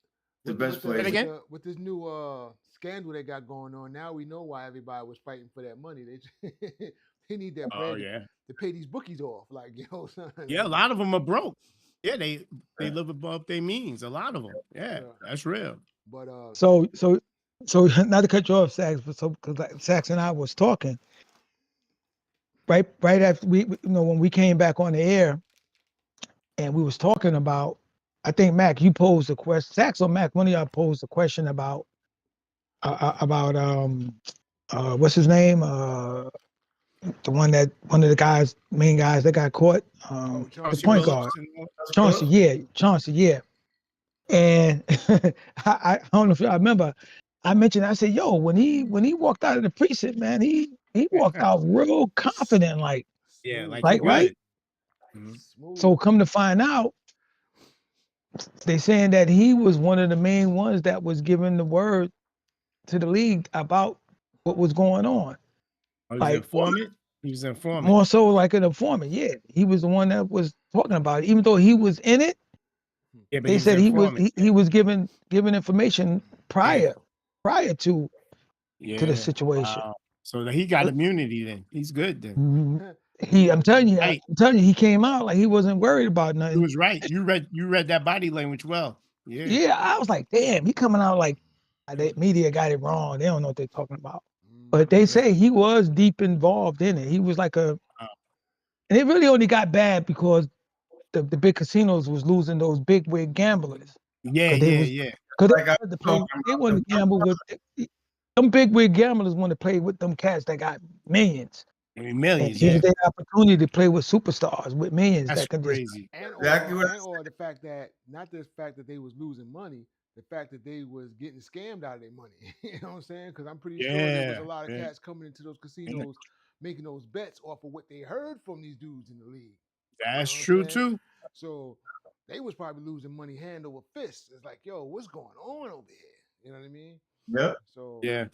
[SPEAKER 1] The best players.
[SPEAKER 2] again?
[SPEAKER 4] with this new scandal they got going on, now we know why everybody was fighting for that money. They need that bread
[SPEAKER 2] Oh yeah,
[SPEAKER 4] to pay these bookies off. Like, yo, son.
[SPEAKER 2] yeah. A lot of them are broke. Yeah, they live above their means. A lot of them. Yeah,
[SPEAKER 4] Yeah.
[SPEAKER 2] that's real.
[SPEAKER 4] But
[SPEAKER 3] so not to cut you off, Sax, but because like Sax and I was talking right after we when we came back on the air, and we was talking about. I think Mac, you posed a question. Sax or Mac, one of y'all posed a question about what's his name? One of the main guys that got caught. The
[SPEAKER 4] Chauncey
[SPEAKER 3] point
[SPEAKER 2] Billups
[SPEAKER 3] guard,
[SPEAKER 2] and all-
[SPEAKER 3] Chauncey, yeah. And I don't know if y'all remember, I mentioned, I said, yo, when he walked out of the precinct, man, he walked out real confident, like
[SPEAKER 2] Yeah, like
[SPEAKER 3] right.
[SPEAKER 2] Mhm.
[SPEAKER 4] Smooth.
[SPEAKER 3] So come to find out, they saying that he was one of the main ones that was giving the word to the league about what was going on.
[SPEAKER 2] Oh, he was
[SPEAKER 3] Like
[SPEAKER 2] informant. He was informant.
[SPEAKER 3] more so like an informant. Yeah, he was the one that was talking about it. Even though he was in it,
[SPEAKER 2] Yeah, but
[SPEAKER 3] they said
[SPEAKER 2] informant.
[SPEAKER 3] he was giving information prior to
[SPEAKER 2] Yeah.
[SPEAKER 3] the situation.
[SPEAKER 2] Wow. So he got immunity then. He's good then.
[SPEAKER 3] Mhm. I'm telling you,
[SPEAKER 2] Right.
[SPEAKER 3] he came out like he wasn't worried about
[SPEAKER 2] He
[SPEAKER 3] nothing.
[SPEAKER 2] was right. You read that body language well. Yeah.
[SPEAKER 3] Yeah, I was like, damn, he coming out like the media got it wrong. They don't know what they're talking about. But they say he was deep involved in it. He was like and it really only got bad because the big casinos was losing those big wig gamblers.
[SPEAKER 2] Yeah.
[SPEAKER 3] Because
[SPEAKER 1] Like I was talking
[SPEAKER 3] they
[SPEAKER 1] about
[SPEAKER 3] wanted to gamble with them big wig gamblers want to play with them cats that got millions.
[SPEAKER 2] I mean,
[SPEAKER 3] And
[SPEAKER 2] millions.
[SPEAKER 3] here's
[SPEAKER 2] Yeah.
[SPEAKER 3] their opportunity to play with superstars with millions
[SPEAKER 2] That's
[SPEAKER 3] that can just
[SPEAKER 2] crazy.
[SPEAKER 1] exactly what I
[SPEAKER 4] or the fact that not the fact that they was losing money, the fact that they was getting scammed out of their money. You know what I'm saying? Because I'm pretty sure there was a lot of cats coming into those casinos making those bets off of what they heard from these dudes in the league.
[SPEAKER 2] That's
[SPEAKER 4] You know
[SPEAKER 2] true
[SPEAKER 4] what I'm saying?
[SPEAKER 2] too.
[SPEAKER 4] So they was probably losing money hand over fist. It's like, yo, what's going on over here? You know what I mean?
[SPEAKER 1] Yep.
[SPEAKER 4] So
[SPEAKER 2] Yeah.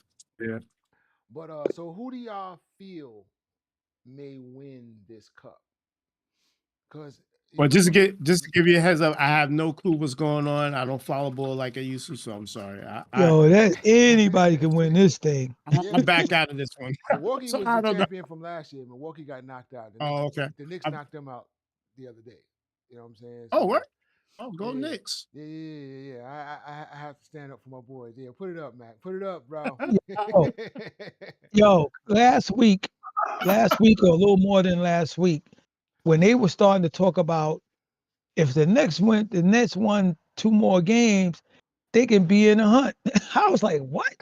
[SPEAKER 4] But so who do y'all feel may win this cup? Because
[SPEAKER 2] Well, just to give you a heads up, I have no clue what's going on. I don't follow ball like I used to, so I'm sorry.
[SPEAKER 3] yo, that anybody can win this thing.
[SPEAKER 2] I'm back out of this one.
[SPEAKER 4] Milwaukee
[SPEAKER 2] So
[SPEAKER 4] was
[SPEAKER 2] I
[SPEAKER 4] the
[SPEAKER 2] don't know.
[SPEAKER 4] champion from last year. Milwaukee got knocked out.
[SPEAKER 2] Oh, okay.
[SPEAKER 4] The Knicks knocked them out the other day. You know what I'm saying?
[SPEAKER 2] Oh,
[SPEAKER 4] So,
[SPEAKER 2] what? Oh, go
[SPEAKER 4] yeah.
[SPEAKER 2] Knicks.
[SPEAKER 4] Yeah. I have to stand up for my boys. Yeah, put it up, Mac. Put it up, bro.
[SPEAKER 3] Yo, last week or a little more than last week, when they were starting to talk about if the Nets won 2 more games, they can be in the hunt. I was like, what?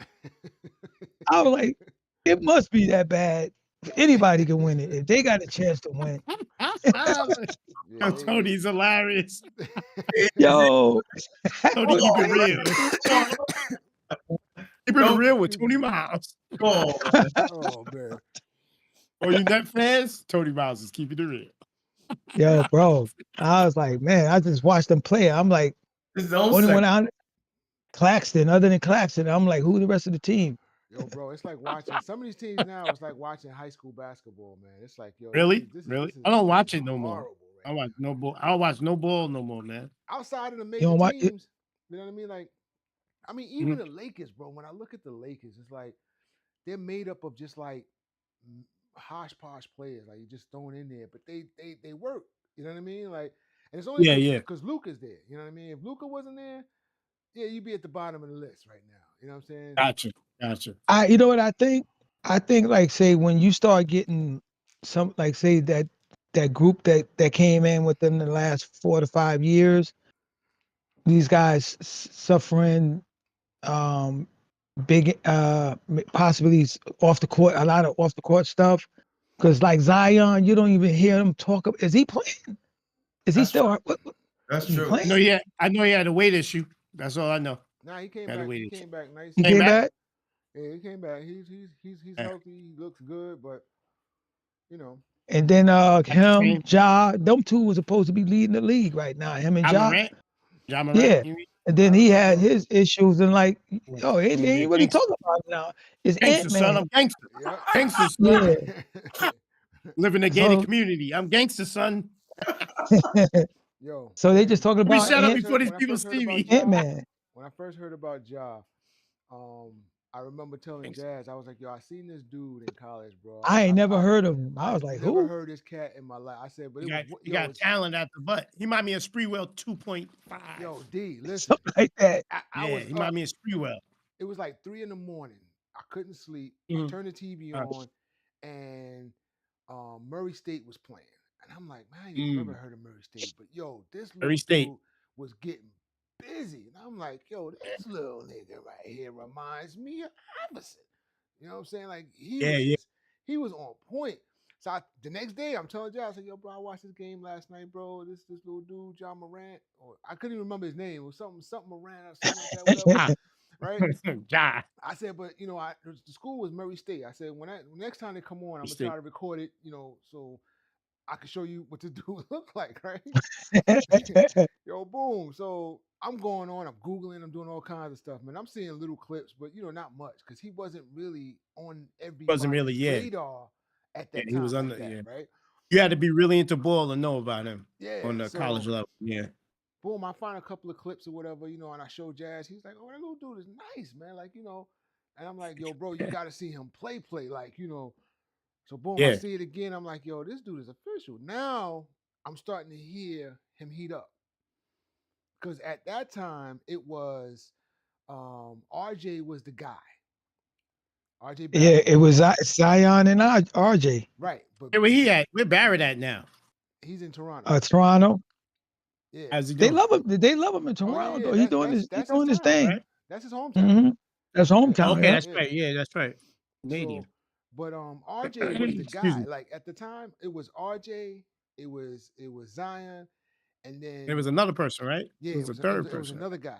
[SPEAKER 3] I was like, it must be that bad. Anybody can win it if they got a chance to win.
[SPEAKER 4] Yeah,
[SPEAKER 2] Tony's hilarious.
[SPEAKER 3] Yo,
[SPEAKER 2] Tony, keep it real. Keep it real with Tony Miles.
[SPEAKER 1] Oh,
[SPEAKER 4] oh man.
[SPEAKER 2] Or you Net fans? Tony Miles is keeping it real.
[SPEAKER 3] yo, bro, I was like, man, I just watched them play. I'm like,
[SPEAKER 1] his own
[SPEAKER 3] only
[SPEAKER 1] second.
[SPEAKER 3] when I Claxton, other than Claxton, I'm like, who the rest of the team?
[SPEAKER 4] Yo, bro, it's like watching some of these teams now. It's like watching high school basketball, man. It's like, yo,
[SPEAKER 2] Really?
[SPEAKER 4] this
[SPEAKER 2] Really?
[SPEAKER 4] is
[SPEAKER 2] I don't watch it no more.
[SPEAKER 4] horrible,
[SPEAKER 2] I
[SPEAKER 4] right?
[SPEAKER 2] watch no ball. I don't watch no ball no more, man.
[SPEAKER 4] Outside of the
[SPEAKER 3] You
[SPEAKER 4] major
[SPEAKER 3] don't watch it?
[SPEAKER 4] teams, you know what I mean? Like, I mean, even the Lakers, bro. When I look at the Lakers, it's like they're made up of just like hodgepodge players. Like you just thrown in there, but they work. You know what I mean? Like And it's only
[SPEAKER 2] Yeah.
[SPEAKER 4] because Luka's there. You know what I mean? If Luka wasn't there, yeah, you'd be at the bottom of the list right now. You know what I'm saying?
[SPEAKER 2] Gotcha.
[SPEAKER 3] You know what I think? I think like say when you start getting some like say that group that came in within the last 4 to 5 years, these guys suffering big possibly off the court, a lot of off the court stuff. Because like Zion, you don't even hear him talk. Is he playing? Is he
[SPEAKER 1] That's
[SPEAKER 3] still?
[SPEAKER 1] That's
[SPEAKER 3] Is he
[SPEAKER 1] true.
[SPEAKER 3] playing?
[SPEAKER 2] I know he had a weight issue. That's all I know.
[SPEAKER 4] Nah, he came
[SPEAKER 2] Had a
[SPEAKER 4] back.
[SPEAKER 2] weight
[SPEAKER 4] He
[SPEAKER 2] issue.
[SPEAKER 4] came back nice.
[SPEAKER 3] He
[SPEAKER 2] Came
[SPEAKER 3] came
[SPEAKER 2] back?
[SPEAKER 3] back.
[SPEAKER 4] Yeah, he came back. He's healthy. He looks good, but you know,
[SPEAKER 3] And then
[SPEAKER 2] That's the
[SPEAKER 3] him,
[SPEAKER 2] same.
[SPEAKER 3] Ja, them two was supposed to be leading the league right now. Him and
[SPEAKER 2] Ja
[SPEAKER 3] Ja.
[SPEAKER 2] Morant. Ja Morant.
[SPEAKER 3] Yeah.
[SPEAKER 2] You mean?
[SPEAKER 3] And then
[SPEAKER 4] I
[SPEAKER 3] he had
[SPEAKER 4] remember.
[SPEAKER 3] his issues and like, yo,
[SPEAKER 2] Yeah,
[SPEAKER 3] they ain't really
[SPEAKER 2] gangster.
[SPEAKER 3] talking about it now. It's
[SPEAKER 2] Gangster, son.
[SPEAKER 3] Ant-Man.
[SPEAKER 2] I'm gangster.
[SPEAKER 4] Yep.
[SPEAKER 2] Gangster, son.
[SPEAKER 3] Yeah.
[SPEAKER 2] Live in a gated
[SPEAKER 3] So
[SPEAKER 2] community. I'm gangster, son.
[SPEAKER 4] Yo,
[SPEAKER 3] so they
[SPEAKER 4] man.
[SPEAKER 3] just talking
[SPEAKER 2] Let me
[SPEAKER 3] about
[SPEAKER 2] shut up before these
[SPEAKER 4] When I
[SPEAKER 2] people
[SPEAKER 4] first heard
[SPEAKER 2] see
[SPEAKER 4] about
[SPEAKER 2] me.
[SPEAKER 4] Ja,
[SPEAKER 3] Ant-Man.
[SPEAKER 4] when I first heard about Ja, I remember telling
[SPEAKER 2] Gangster.
[SPEAKER 4] Jazz, I was like, yo, I seen this dude in college, bro.
[SPEAKER 3] I ain't never heard of him. I was
[SPEAKER 4] I've
[SPEAKER 3] like,
[SPEAKER 4] never
[SPEAKER 3] who?
[SPEAKER 4] heard this cat in my life. I said, but
[SPEAKER 2] You
[SPEAKER 4] it was
[SPEAKER 2] got, you got talent at the butt. He might me of Spreewell 2.5.
[SPEAKER 4] yo, D, listen.
[SPEAKER 3] Something like that.
[SPEAKER 4] I
[SPEAKER 2] Yeah,
[SPEAKER 4] was
[SPEAKER 2] he
[SPEAKER 4] up.
[SPEAKER 2] might me of Spreewell.
[SPEAKER 4] It was like 3 a.m. I couldn't sleep. I
[SPEAKER 2] Mhm.
[SPEAKER 4] turned the TV on, and Murray State was playing, and I'm like, man, I ain't never heard of Murray State, but yo, this
[SPEAKER 2] Murray
[SPEAKER 4] little
[SPEAKER 2] State.
[SPEAKER 4] dude was getting busy, and I'm like, yo, this little nigga right here reminds me of Iverson. You know what I'm saying? Like
[SPEAKER 2] Yeah.
[SPEAKER 4] he was on point. So the next day, I'm telling Josh, I said, yo, bro, I watched this game last night, bro. This little dude, John Morant, or I couldn't even remember his name. It was something Morant or something like that, whatever. Right?
[SPEAKER 2] Ja.
[SPEAKER 4] I said, but you know, the school was Murray State. I said, next time they come on, I'm gonna try to record it, you know, so I can show you what this dude look like, right? Yo, boom. So I'm going on, I'm Googling, I'm doing all kinds of stuff, man. I'm seeing little clips, but you know, not much, because he wasn't really on
[SPEAKER 2] Wasn't
[SPEAKER 4] everybody's
[SPEAKER 2] really, yeah.
[SPEAKER 4] radar at
[SPEAKER 2] Yeah,
[SPEAKER 4] that
[SPEAKER 2] he was
[SPEAKER 4] time,
[SPEAKER 2] on
[SPEAKER 4] like
[SPEAKER 2] the,
[SPEAKER 4] that,
[SPEAKER 2] yeah.
[SPEAKER 4] right?
[SPEAKER 2] You had to be really into ball to know about him
[SPEAKER 4] Yeah.
[SPEAKER 2] on the college
[SPEAKER 4] So
[SPEAKER 2] level. Yeah.
[SPEAKER 4] boom, I find a couple of clips or whatever, you know, and I show Jazz. He's like, oh, that little dude is nice, man. Like, you know, and I'm like, yo, bro, you got to see him play, like, you know. So boom, I
[SPEAKER 2] Yeah.
[SPEAKER 4] see it again. I'm like, yo, this dude is official. Now I'm starting to hear him heat up. Because at that time, it was RJ was the guy. RJ Barrett.
[SPEAKER 3] Yeah, it was Zion and RJ.
[SPEAKER 4] Right. But
[SPEAKER 2] Hey, where he at? Where Barrett at now?
[SPEAKER 4] he's in Toronto.
[SPEAKER 3] Toronto.
[SPEAKER 4] Yeah.
[SPEAKER 2] How's he
[SPEAKER 3] They
[SPEAKER 2] doing?
[SPEAKER 3] love him. They love him in
[SPEAKER 4] Oh,
[SPEAKER 3] Toronto.
[SPEAKER 4] yeah.
[SPEAKER 3] Though. He doing his
[SPEAKER 4] That's his town.
[SPEAKER 3] thing.
[SPEAKER 2] Right?
[SPEAKER 4] That's his hometown.
[SPEAKER 3] Mm-hmm. That's
[SPEAKER 4] Yeah.
[SPEAKER 3] hometown.
[SPEAKER 2] Okay,
[SPEAKER 3] Yeah.
[SPEAKER 2] that's right. Yeah, that's right. Canadian.
[SPEAKER 4] So, but RJ was the
[SPEAKER 2] Excuse
[SPEAKER 4] guy.
[SPEAKER 2] me.
[SPEAKER 4] Like at the time, it was RJ, it was Zion, and then
[SPEAKER 2] There was another person, right?
[SPEAKER 4] yeah,
[SPEAKER 2] It was a third
[SPEAKER 4] it was
[SPEAKER 2] person.
[SPEAKER 4] another guy.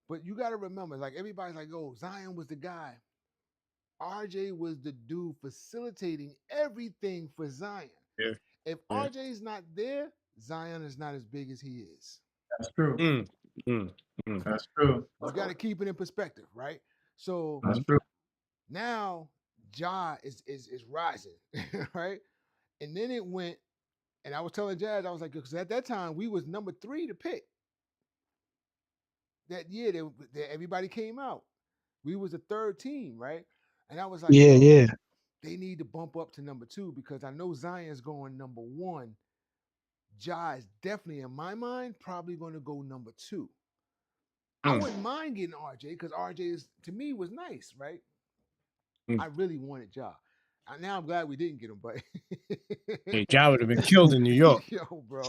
[SPEAKER 4] But you got to remember, like everybody's like, "Oh, Zion was the guy." RJ was the dude facilitating everything for Zion.
[SPEAKER 2] Yeah.
[SPEAKER 4] If
[SPEAKER 2] Yeah.
[SPEAKER 4] RJ's not there, Zion is not as big as he is.
[SPEAKER 1] That's true. That's true.
[SPEAKER 4] You got to keep it in perspective, right? So
[SPEAKER 1] That's true.
[SPEAKER 4] now Ja is rising, right? And then it went, and I was telling Jazz, I was like, because at that time we was number 3 to pick. That year that everybody came out. We was the 3rd team, right? And I was like,
[SPEAKER 3] Yeah,
[SPEAKER 4] yo,
[SPEAKER 3] yeah.
[SPEAKER 4] they need to bump up to number 2 because I know Zion's going number 1. Ja is definitely, in my mind, probably going to go number 2. I wouldn't mind getting RJ because RJ is, to me, was nice, right? I really wanted Ja. Now I'm glad we didn't get him, but
[SPEAKER 2] Hey, Ja would have been killed in New York.
[SPEAKER 4] yo, bro,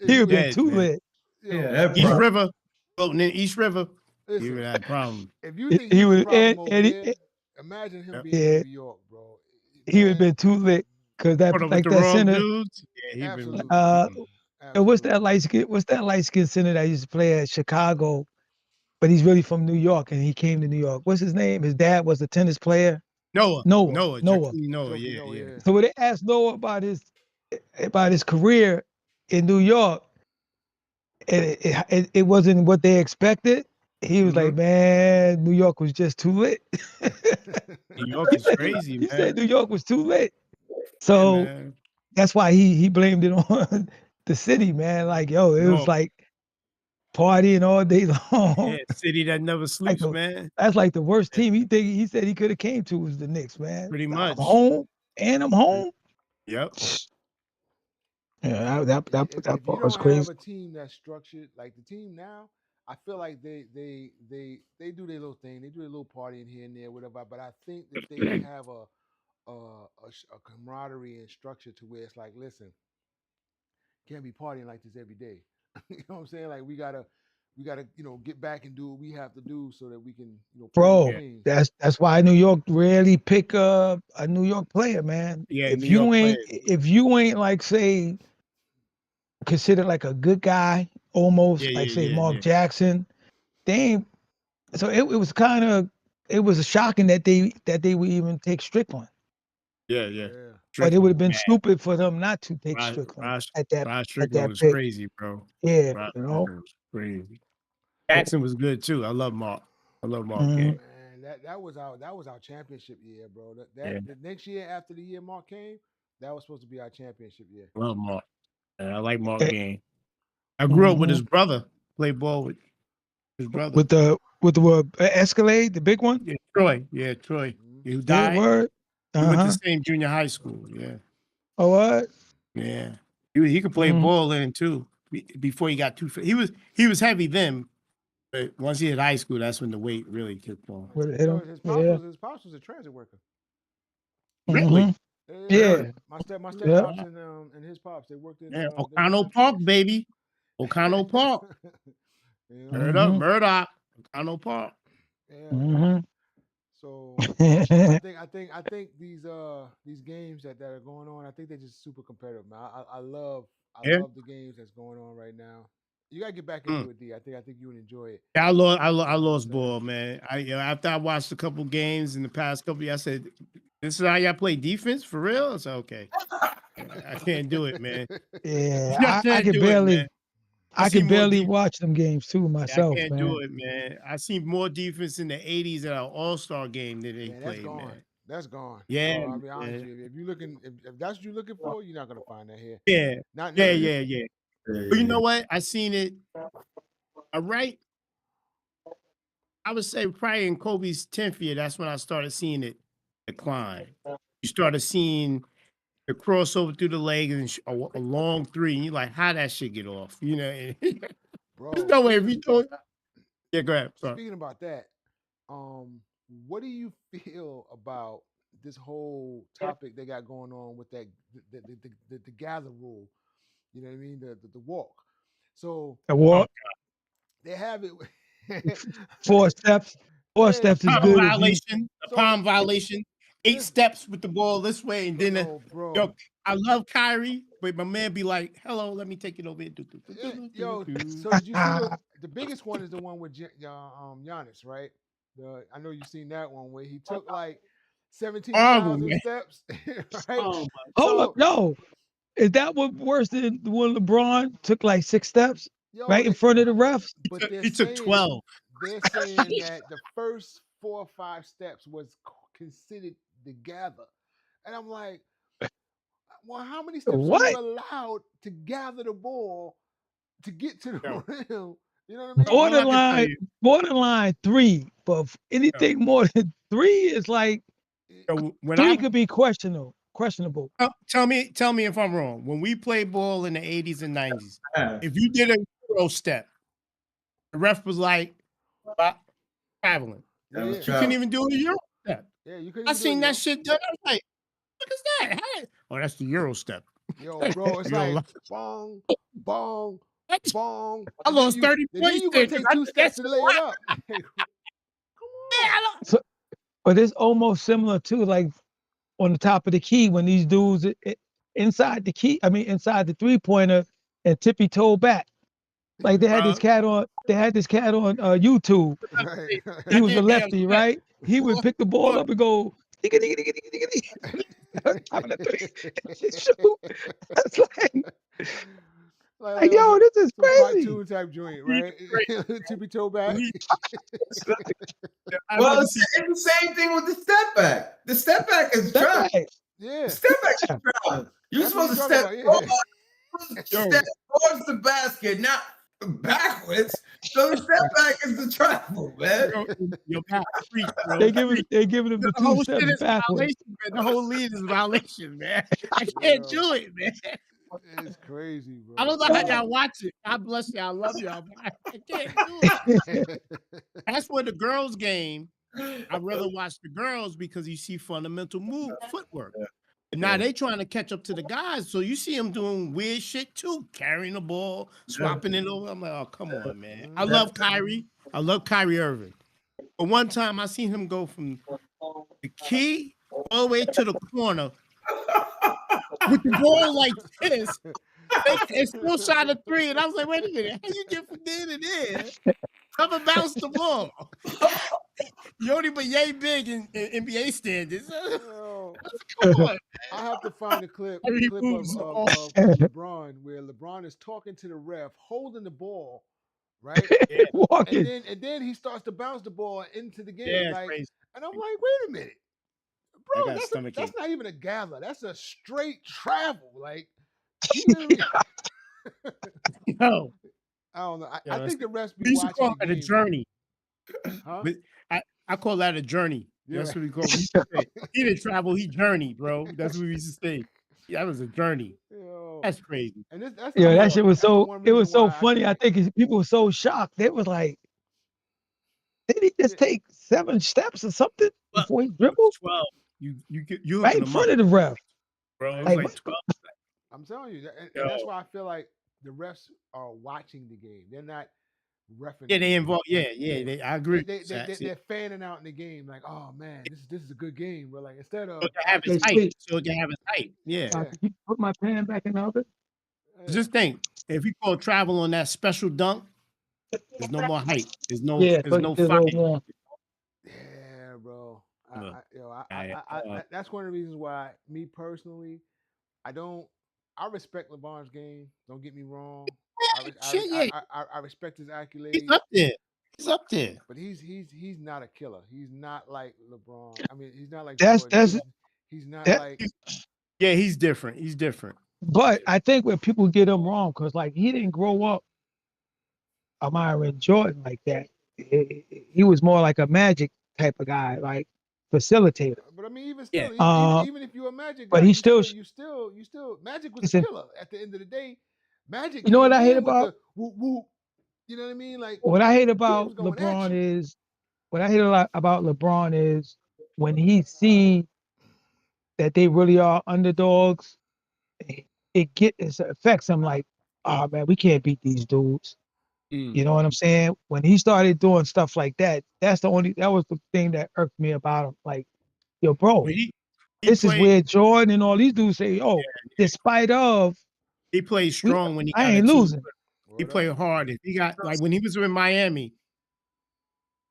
[SPEAKER 3] He would be
[SPEAKER 2] dead,
[SPEAKER 3] too
[SPEAKER 2] man.
[SPEAKER 3] lit.
[SPEAKER 4] yo,
[SPEAKER 1] Yeah, that
[SPEAKER 2] East
[SPEAKER 1] bro.
[SPEAKER 2] River, floating in East River. He
[SPEAKER 4] listen,
[SPEAKER 2] would have had a problem.
[SPEAKER 4] if you think
[SPEAKER 3] He
[SPEAKER 4] he was a
[SPEAKER 3] was
[SPEAKER 4] problem over
[SPEAKER 3] and
[SPEAKER 4] there, imagine him
[SPEAKER 2] Yep.
[SPEAKER 4] being
[SPEAKER 3] yeah,
[SPEAKER 4] in New York, bro.
[SPEAKER 3] he would have
[SPEAKER 4] Man,
[SPEAKER 3] been too lit because
[SPEAKER 2] Put
[SPEAKER 3] that
[SPEAKER 2] up with
[SPEAKER 3] like
[SPEAKER 2] the
[SPEAKER 3] that
[SPEAKER 2] wrong
[SPEAKER 3] center.
[SPEAKER 2] dudes. Yeah, he'd been.
[SPEAKER 4] absolutely,
[SPEAKER 3] And what's
[SPEAKER 4] absolutely.
[SPEAKER 3] that light skin? What's that light skin center that used to play at Chicago, but he's really from New York and he came to New York. What's his name? His dad was a tennis player.
[SPEAKER 2] Noah.
[SPEAKER 3] Noah.
[SPEAKER 2] Jakeem Noah.
[SPEAKER 4] Joking,
[SPEAKER 2] Yeah, yeah.
[SPEAKER 3] So when they asked Noah about his career in New York, and it wasn't what they expected. He was like, man, New York was just too lit.
[SPEAKER 2] New York is crazy,
[SPEAKER 3] He
[SPEAKER 2] man.
[SPEAKER 3] said New York was too lit.
[SPEAKER 2] Yeah,
[SPEAKER 3] So
[SPEAKER 2] man.
[SPEAKER 3] that's why he blamed it on the city, man. Like, yo, it was
[SPEAKER 2] No.
[SPEAKER 3] like partying all day long.
[SPEAKER 2] Yeah, city that never sleeps, man.
[SPEAKER 3] That's like the worst team he said he could have came to was the Knicks, man.
[SPEAKER 2] Pretty
[SPEAKER 3] I'm
[SPEAKER 2] much.
[SPEAKER 3] home and I'm home.
[SPEAKER 2] Yep.
[SPEAKER 3] Yeah, that
[SPEAKER 4] If you
[SPEAKER 3] part was
[SPEAKER 4] don't have
[SPEAKER 3] crazy.
[SPEAKER 4] a team that's structured like the team now, I feel like they do their little thing. They do their little party in here and there, whatever. But I think that they have a camaraderie and structure to where it's like, listen, can't be partying like this every day. You know what I'm saying? Like we gotta get back and do what we have to do so that we can play these
[SPEAKER 3] Bro,
[SPEAKER 2] Yeah,
[SPEAKER 4] games.
[SPEAKER 3] that's why New York rarely pick a New York player, man.
[SPEAKER 2] yeah. New York players.
[SPEAKER 3] If you ain't like say considered like a good guy,
[SPEAKER 2] Yeah,
[SPEAKER 3] almost like
[SPEAKER 2] yeah,
[SPEAKER 3] say
[SPEAKER 2] yeah,
[SPEAKER 3] Mark
[SPEAKER 2] yeah,
[SPEAKER 3] Jackson, they ain't. So it was kind of it was shocking that they would even take Strickland.
[SPEAKER 2] yeah, yeah.
[SPEAKER 4] Yeah.
[SPEAKER 3] But it would
[SPEAKER 2] Strickland
[SPEAKER 3] have
[SPEAKER 2] was
[SPEAKER 3] been
[SPEAKER 2] mad.
[SPEAKER 3] stupid for them not to take
[SPEAKER 2] Rod,
[SPEAKER 3] Strickland
[SPEAKER 2] Rod, Rod
[SPEAKER 3] at
[SPEAKER 2] Strickland
[SPEAKER 3] that
[SPEAKER 2] was
[SPEAKER 3] pick.
[SPEAKER 2] crazy, bro.
[SPEAKER 3] Yeah,
[SPEAKER 2] Rod
[SPEAKER 3] you know.
[SPEAKER 2] Strickland was crazy. Jackson was good too. I love Mark. I love Mark
[SPEAKER 3] Mhm.
[SPEAKER 2] game.
[SPEAKER 4] Man, that was our championship year, bro.
[SPEAKER 2] Yeah,
[SPEAKER 4] The next year after the year Mark came, that was supposed to be our championship year.
[SPEAKER 2] I love Mark. And I like Mark
[SPEAKER 3] Eh,
[SPEAKER 2] game. I grew up with
[SPEAKER 3] mhm.
[SPEAKER 2] his brother. Played ball with his brother.
[SPEAKER 3] With the Escalade, the big one.
[SPEAKER 2] Yeah, Troy. Yeah, Troy.
[SPEAKER 4] Mhm.
[SPEAKER 2] Who
[SPEAKER 3] Yeah,
[SPEAKER 2] died?
[SPEAKER 3] word.
[SPEAKER 2] We went to the
[SPEAKER 3] Uh-huh.
[SPEAKER 2] same junior high school. Yeah,
[SPEAKER 3] Oh what?
[SPEAKER 2] yeah. He could play
[SPEAKER 3] Mm.
[SPEAKER 2] ball in too. Before he got too fit. He was heavy then, but once he hit high school, that's when the weight really kicked on.
[SPEAKER 3] Would it
[SPEAKER 4] You
[SPEAKER 3] hit
[SPEAKER 4] know,
[SPEAKER 3] him? Yeah.
[SPEAKER 4] his pops was a transit worker.
[SPEAKER 2] Really?
[SPEAKER 3] Hmm.
[SPEAKER 4] Yeah,
[SPEAKER 2] Really?
[SPEAKER 3] Yeah.
[SPEAKER 4] my step
[SPEAKER 3] Yeah.
[SPEAKER 4] pops and his pops
[SPEAKER 2] Yeah,
[SPEAKER 4] they worked
[SPEAKER 2] O'Connell
[SPEAKER 4] in
[SPEAKER 2] Park,
[SPEAKER 4] trucks.
[SPEAKER 2] baby. O'Connell Park.
[SPEAKER 4] You know,
[SPEAKER 3] Hmm.
[SPEAKER 2] Murdoch. O'Connell Park.
[SPEAKER 4] yeah, man.
[SPEAKER 3] Hmm.
[SPEAKER 4] So I think these games that are going on, I think they're just super competitive, man. I
[SPEAKER 2] Yeah.
[SPEAKER 4] love the games that's going on right now. You gotta get back
[SPEAKER 2] Mm.
[SPEAKER 4] into it, D. I think you would enjoy it.
[SPEAKER 2] Yeah, I
[SPEAKER 4] You know what I'm
[SPEAKER 2] lost
[SPEAKER 4] saying?
[SPEAKER 2] ball, man. After I watched a couple games in the past couple years, I said, "This is how y'all play defense for real." I said, "Okay, I can't do it, man. I
[SPEAKER 3] Yeah.
[SPEAKER 2] can't do it, man. I
[SPEAKER 3] I
[SPEAKER 2] see
[SPEAKER 3] can
[SPEAKER 2] more
[SPEAKER 3] barely
[SPEAKER 2] defense.
[SPEAKER 3] watch them games too
[SPEAKER 2] I
[SPEAKER 3] myself,
[SPEAKER 2] can't do
[SPEAKER 3] man.
[SPEAKER 2] it, man. I see more defense in the '80s at our All-Star game than they
[SPEAKER 4] Man, that's
[SPEAKER 2] played,
[SPEAKER 4] gone.
[SPEAKER 2] man.
[SPEAKER 4] That's gone.
[SPEAKER 2] Yeah,
[SPEAKER 4] I'll be honest
[SPEAKER 2] man.
[SPEAKER 4] with you. If you looking, if that's what you're looking for, you're not gonna find that here.
[SPEAKER 2] Yeah,
[SPEAKER 4] Not
[SPEAKER 2] yeah,
[SPEAKER 4] near.
[SPEAKER 2] yeah, yeah. But you know what? I seen it. Right. I would say probably in Kobe's 10th year, that's when I started seeing it decline. You started seeing the crossover through the leg and a long three, and you're like, how that shit get off? You know, and there's
[SPEAKER 4] Bro,
[SPEAKER 2] no way if you don't. Yeah, go ahead. Sorry.
[SPEAKER 4] speaking about that, um, what do you feel about this whole topic they got going on with that the gather rule? You know what I mean? The walk. So
[SPEAKER 3] The
[SPEAKER 2] Oh,
[SPEAKER 3] walk,
[SPEAKER 4] they have it.
[SPEAKER 3] 4 steps. Four
[SPEAKER 4] Yeah.
[SPEAKER 3] steps is
[SPEAKER 2] palm
[SPEAKER 3] good if you.
[SPEAKER 2] violation, a
[SPEAKER 4] So
[SPEAKER 2] palm violation, 8
[SPEAKER 4] this,
[SPEAKER 2] steps with the ball this way, and then
[SPEAKER 4] yo, bro,
[SPEAKER 2] yo, I love Kyrie, but my man be like, "Hello, let me take it over here."
[SPEAKER 4] yo. So did you see the biggest one is the one with Giannis, right? I know you've seen that one where he took like
[SPEAKER 2] Horrible,
[SPEAKER 4] 17,000
[SPEAKER 2] man.
[SPEAKER 4] steps, right?
[SPEAKER 2] Oh my.
[SPEAKER 3] Hold up,
[SPEAKER 4] So
[SPEAKER 3] no. Is that what worse than the one LeBron took like 6 steps
[SPEAKER 4] yo,
[SPEAKER 3] right in front of the refs?
[SPEAKER 4] but
[SPEAKER 2] He took 12.
[SPEAKER 4] they're saying that the first 4 or 5 steps was considered the gather, and I'm like, well, how many steps are you
[SPEAKER 3] What?
[SPEAKER 4] allowed to gather the ball to get to the
[SPEAKER 2] Yo,
[SPEAKER 4] rim? You know what I
[SPEAKER 2] yo,
[SPEAKER 4] mean?
[SPEAKER 2] all I can tell
[SPEAKER 3] Borderline,
[SPEAKER 2] you,
[SPEAKER 3] borderline 3. But
[SPEAKER 2] yo,
[SPEAKER 3] anything more than 3 is like
[SPEAKER 2] when
[SPEAKER 3] 3
[SPEAKER 2] I
[SPEAKER 3] could be questionable. Questionable.
[SPEAKER 2] tell me if I'm wrong. When we played ball in the 80s and 90s,
[SPEAKER 1] Yeah.
[SPEAKER 2] if you did a Euro step, the ref was like, traveling.
[SPEAKER 1] That was
[SPEAKER 4] Yeah,
[SPEAKER 2] You couldn't
[SPEAKER 1] travel.
[SPEAKER 2] even do a Euro step.
[SPEAKER 4] yeah, you couldn't
[SPEAKER 2] I
[SPEAKER 4] even do it,
[SPEAKER 2] seen that
[SPEAKER 4] yo.
[SPEAKER 2] shit done. I was like, what is that? Oh, that's the Euro step.
[SPEAKER 4] Yo, bro, it's
[SPEAKER 2] You know,
[SPEAKER 4] like bong, bong,
[SPEAKER 2] what?
[SPEAKER 4] bong,
[SPEAKER 2] I
[SPEAKER 4] and then
[SPEAKER 2] lost
[SPEAKER 4] you
[SPEAKER 2] 30
[SPEAKER 4] and then
[SPEAKER 2] points
[SPEAKER 4] you gonna
[SPEAKER 2] there because
[SPEAKER 4] take
[SPEAKER 2] I
[SPEAKER 4] two
[SPEAKER 2] did that
[SPEAKER 4] steps to
[SPEAKER 2] shit
[SPEAKER 4] lay
[SPEAKER 2] a
[SPEAKER 4] it
[SPEAKER 2] lot.
[SPEAKER 4] up. Like, come on.
[SPEAKER 3] So, but it's almost similar to like on the top of the key when these dudes inside the key, I mean inside the 3-pointer and tippy toe back. Like
[SPEAKER 2] Uh,
[SPEAKER 3] they had this cat on YouTube.
[SPEAKER 4] Right.
[SPEAKER 3] He
[SPEAKER 2] I
[SPEAKER 3] was a
[SPEAKER 2] did pay him
[SPEAKER 3] lefty,
[SPEAKER 2] for that.
[SPEAKER 3] right? He would pick the ball
[SPEAKER 2] Look,
[SPEAKER 3] up and go digga digga digga digga digga digga. Top of the three. Shoot. It's like,
[SPEAKER 4] On
[SPEAKER 3] yo, this is
[SPEAKER 4] some
[SPEAKER 3] crazy.
[SPEAKER 4] cartoon type joint,
[SPEAKER 2] he's
[SPEAKER 4] right?
[SPEAKER 2] crazy.
[SPEAKER 4] Tippy toe
[SPEAKER 2] When
[SPEAKER 4] back.
[SPEAKER 2] he- I've
[SPEAKER 1] Well,
[SPEAKER 2] never
[SPEAKER 1] it's,
[SPEAKER 2] seen.
[SPEAKER 1] it's the same thing with the step back. The step back is
[SPEAKER 3] Step
[SPEAKER 1] travel.
[SPEAKER 3] back.
[SPEAKER 1] The
[SPEAKER 4] Yeah,
[SPEAKER 1] step back is
[SPEAKER 3] Yeah.
[SPEAKER 1] travel. You're
[SPEAKER 4] that's what
[SPEAKER 1] supposed
[SPEAKER 4] he's
[SPEAKER 1] to
[SPEAKER 4] talking
[SPEAKER 1] step
[SPEAKER 4] about. Yeah.
[SPEAKER 1] forward,
[SPEAKER 2] Yo,
[SPEAKER 1] step towards the basket, not backwards. So the step back is the travel, man.
[SPEAKER 2] yo, man, freak, bro. Freak.
[SPEAKER 3] They giving him the
[SPEAKER 2] The
[SPEAKER 3] 2
[SPEAKER 2] whole shit
[SPEAKER 3] steps
[SPEAKER 2] is
[SPEAKER 3] backwards.
[SPEAKER 2] violation, man. The whole lead is violation, man. I can't
[SPEAKER 4] Yo,
[SPEAKER 2] do it, man.
[SPEAKER 4] It's crazy, bro.
[SPEAKER 2] I don't know how y'all watch it. God bless y'all. I love y'all. But I can't do it. That's where the girls' game. I'd rather watch the girls because you see fundamental footwork. And now they trying to catch up to the guys. So you see them doing weird shit too, carrying the ball, swapping it over. I'm like, oh, come on, man. I love Kyrie. I love Kyrie Irving. But one time I seen him go from the key all the way to the corner with the ball like this. They still shot a 3. And I was like, wait a minute. How you get from there to there? Come and bounce the ball. You only but yay big in NBA standards.
[SPEAKER 4] Yo,
[SPEAKER 2] Come on.
[SPEAKER 4] I have to find a clip of
[SPEAKER 2] Kyrie moves
[SPEAKER 4] LeBron where LeBron is talking to the ref, holding the ball, right?
[SPEAKER 2] Yeah,
[SPEAKER 3] Walking.
[SPEAKER 4] And then he starts to bounce the ball into the game.
[SPEAKER 2] yeah,
[SPEAKER 4] Like,
[SPEAKER 2] crazy.
[SPEAKER 4] and I'm like, wait a minute,
[SPEAKER 2] I
[SPEAKER 4] bro,
[SPEAKER 2] got stomach
[SPEAKER 4] that's
[SPEAKER 2] ache.
[SPEAKER 4] not even a gather. That's a straight travel. Like, he literally,
[SPEAKER 2] Yo,
[SPEAKER 4] I don't know. I
[SPEAKER 2] yo,
[SPEAKER 4] think the refs be
[SPEAKER 2] we used to
[SPEAKER 4] watching
[SPEAKER 2] call
[SPEAKER 4] the
[SPEAKER 2] it a
[SPEAKER 4] game.
[SPEAKER 2] journey.
[SPEAKER 4] Huh?
[SPEAKER 2] But I call that a journey.
[SPEAKER 4] Yeah.
[SPEAKER 2] That's what we call it. We used to say, he didn't travel, he journeyed, bro. That's what we used to say. Yeah, that was a journey.
[SPEAKER 4] Yo.
[SPEAKER 2] That's crazy.
[SPEAKER 4] And that's
[SPEAKER 3] Yeah,
[SPEAKER 4] the
[SPEAKER 3] that
[SPEAKER 4] one-
[SPEAKER 3] shit was
[SPEAKER 4] that's the
[SPEAKER 3] so.
[SPEAKER 4] one
[SPEAKER 3] It was
[SPEAKER 4] reason
[SPEAKER 3] so
[SPEAKER 4] why
[SPEAKER 3] funny. I think people were so shocked. They was like, "Did he just take 7 steps or something
[SPEAKER 2] Well,
[SPEAKER 3] before he dribbled
[SPEAKER 2] 12. You
[SPEAKER 3] right
[SPEAKER 2] hooking
[SPEAKER 3] in
[SPEAKER 2] them
[SPEAKER 3] front
[SPEAKER 2] up,
[SPEAKER 3] of the ref?"
[SPEAKER 2] bro. It was
[SPEAKER 3] Like,
[SPEAKER 2] like
[SPEAKER 3] what?
[SPEAKER 2] 12.
[SPEAKER 4] I'm telling you, and
[SPEAKER 2] Yo.
[SPEAKER 4] that's why I feel like the refs are watching the game. They're not reffing.
[SPEAKER 2] Yeah,
[SPEAKER 4] the
[SPEAKER 2] they
[SPEAKER 4] game.
[SPEAKER 2] involved. Yeah. I agree.
[SPEAKER 4] They're fanning out in the game, like, oh man, this is a good game. But like instead
[SPEAKER 2] So
[SPEAKER 4] of
[SPEAKER 2] it can have its
[SPEAKER 3] Hey,
[SPEAKER 2] hype.
[SPEAKER 3] Steve,
[SPEAKER 2] So it can have its hype. Yeah.
[SPEAKER 4] Yeah.
[SPEAKER 3] could you put my pen back in the oven?
[SPEAKER 4] yeah.
[SPEAKER 2] Just think, if you call travel on that special dunk, there's no more hype. There's no
[SPEAKER 3] Yeah,
[SPEAKER 2] there's no
[SPEAKER 3] there's
[SPEAKER 2] fire.
[SPEAKER 3] no more.
[SPEAKER 4] Yeah, bro.
[SPEAKER 2] Look,
[SPEAKER 4] I that's one of the reasons why me personally, I don't. I respect LeBron's game. Don't get me wrong.
[SPEAKER 2] shit, yeah.
[SPEAKER 4] I respect his
[SPEAKER 2] He's
[SPEAKER 4] accolades,
[SPEAKER 2] up there. He's up there.
[SPEAKER 4] but he's not a killer. He's not like LeBron. I mean, he's not like
[SPEAKER 3] That's
[SPEAKER 4] Jordan. He's not
[SPEAKER 3] that.
[SPEAKER 4] like
[SPEAKER 2] Yeah, he's different. He's different.
[SPEAKER 3] But I think where people get him wrong, because like he didn't grow up admiring Jordan like that. He was more like a Magic type of guy, like facilitator.
[SPEAKER 4] But I mean, even
[SPEAKER 2] Yeah.
[SPEAKER 4] still,
[SPEAKER 3] Uh,
[SPEAKER 4] even if you're a Magic
[SPEAKER 3] but
[SPEAKER 4] guy,
[SPEAKER 3] he
[SPEAKER 4] you
[SPEAKER 3] still-
[SPEAKER 4] still Magic was a
[SPEAKER 3] Listen,
[SPEAKER 4] killer. At the end of the day, Magic
[SPEAKER 3] You know what
[SPEAKER 4] came
[SPEAKER 3] I hate
[SPEAKER 4] in with
[SPEAKER 3] about
[SPEAKER 4] the whoop whoop. You know what I mean? Like
[SPEAKER 3] what I hate
[SPEAKER 4] he
[SPEAKER 3] about
[SPEAKER 4] was going at
[SPEAKER 3] LeBron
[SPEAKER 4] you.
[SPEAKER 3] is what I hate a lot about LeBron is when he see that they really are underdogs, it affects him like, oh man, we can't beat these dudes. You know what I'm saying? When he started doing stuff like that, that was the thing that irked me about him. Like, yo, bro,
[SPEAKER 2] But he
[SPEAKER 3] this is
[SPEAKER 2] played.
[SPEAKER 3] where Jordan and all these dudes say, oh, despite of,
[SPEAKER 2] He played strong when he
[SPEAKER 3] I
[SPEAKER 2] got a
[SPEAKER 3] ain't
[SPEAKER 2] team.
[SPEAKER 3] losing.
[SPEAKER 2] He
[SPEAKER 4] Word
[SPEAKER 2] played
[SPEAKER 4] up.
[SPEAKER 2] hard. If he got like when he was in Miami,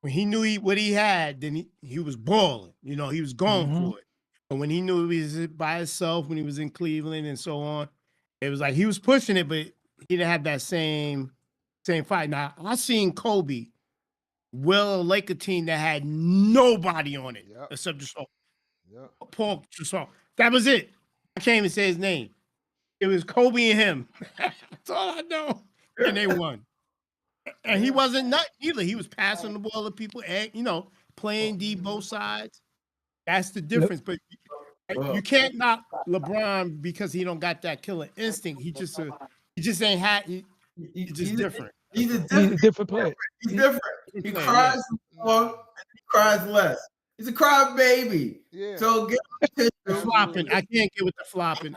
[SPEAKER 2] when he knew what he had, then he was balling. You know, he was going
[SPEAKER 3] Mhm.
[SPEAKER 2] for it. But when he knew he was by himself, when he was in Cleveland and so on, it was like he was pushing it, but he didn't have that same fight. Now I seen Kobe will a Laker team that had nobody on it
[SPEAKER 4] Yep.
[SPEAKER 2] except just
[SPEAKER 4] Yep.
[SPEAKER 2] Paul Gasol. That was it. I can't even say his name. It was Kobe and him. That's all I know. And they won. And he
[SPEAKER 4] Yeah.
[SPEAKER 2] wasn't nut either. He was passing the ball to people and playing D both sides. That's the difference. But you can't knock LeBron because he don't got that killer instinct. He just ain't had. He's just different.
[SPEAKER 1] He's a
[SPEAKER 3] He's a different player.
[SPEAKER 1] He's different. He
[SPEAKER 2] player,
[SPEAKER 1] cries more and he cries less. He's a cry baby.
[SPEAKER 4] Yeah.
[SPEAKER 1] So get
[SPEAKER 2] The
[SPEAKER 1] tissue.
[SPEAKER 2] flopping. I can't get with the flopping.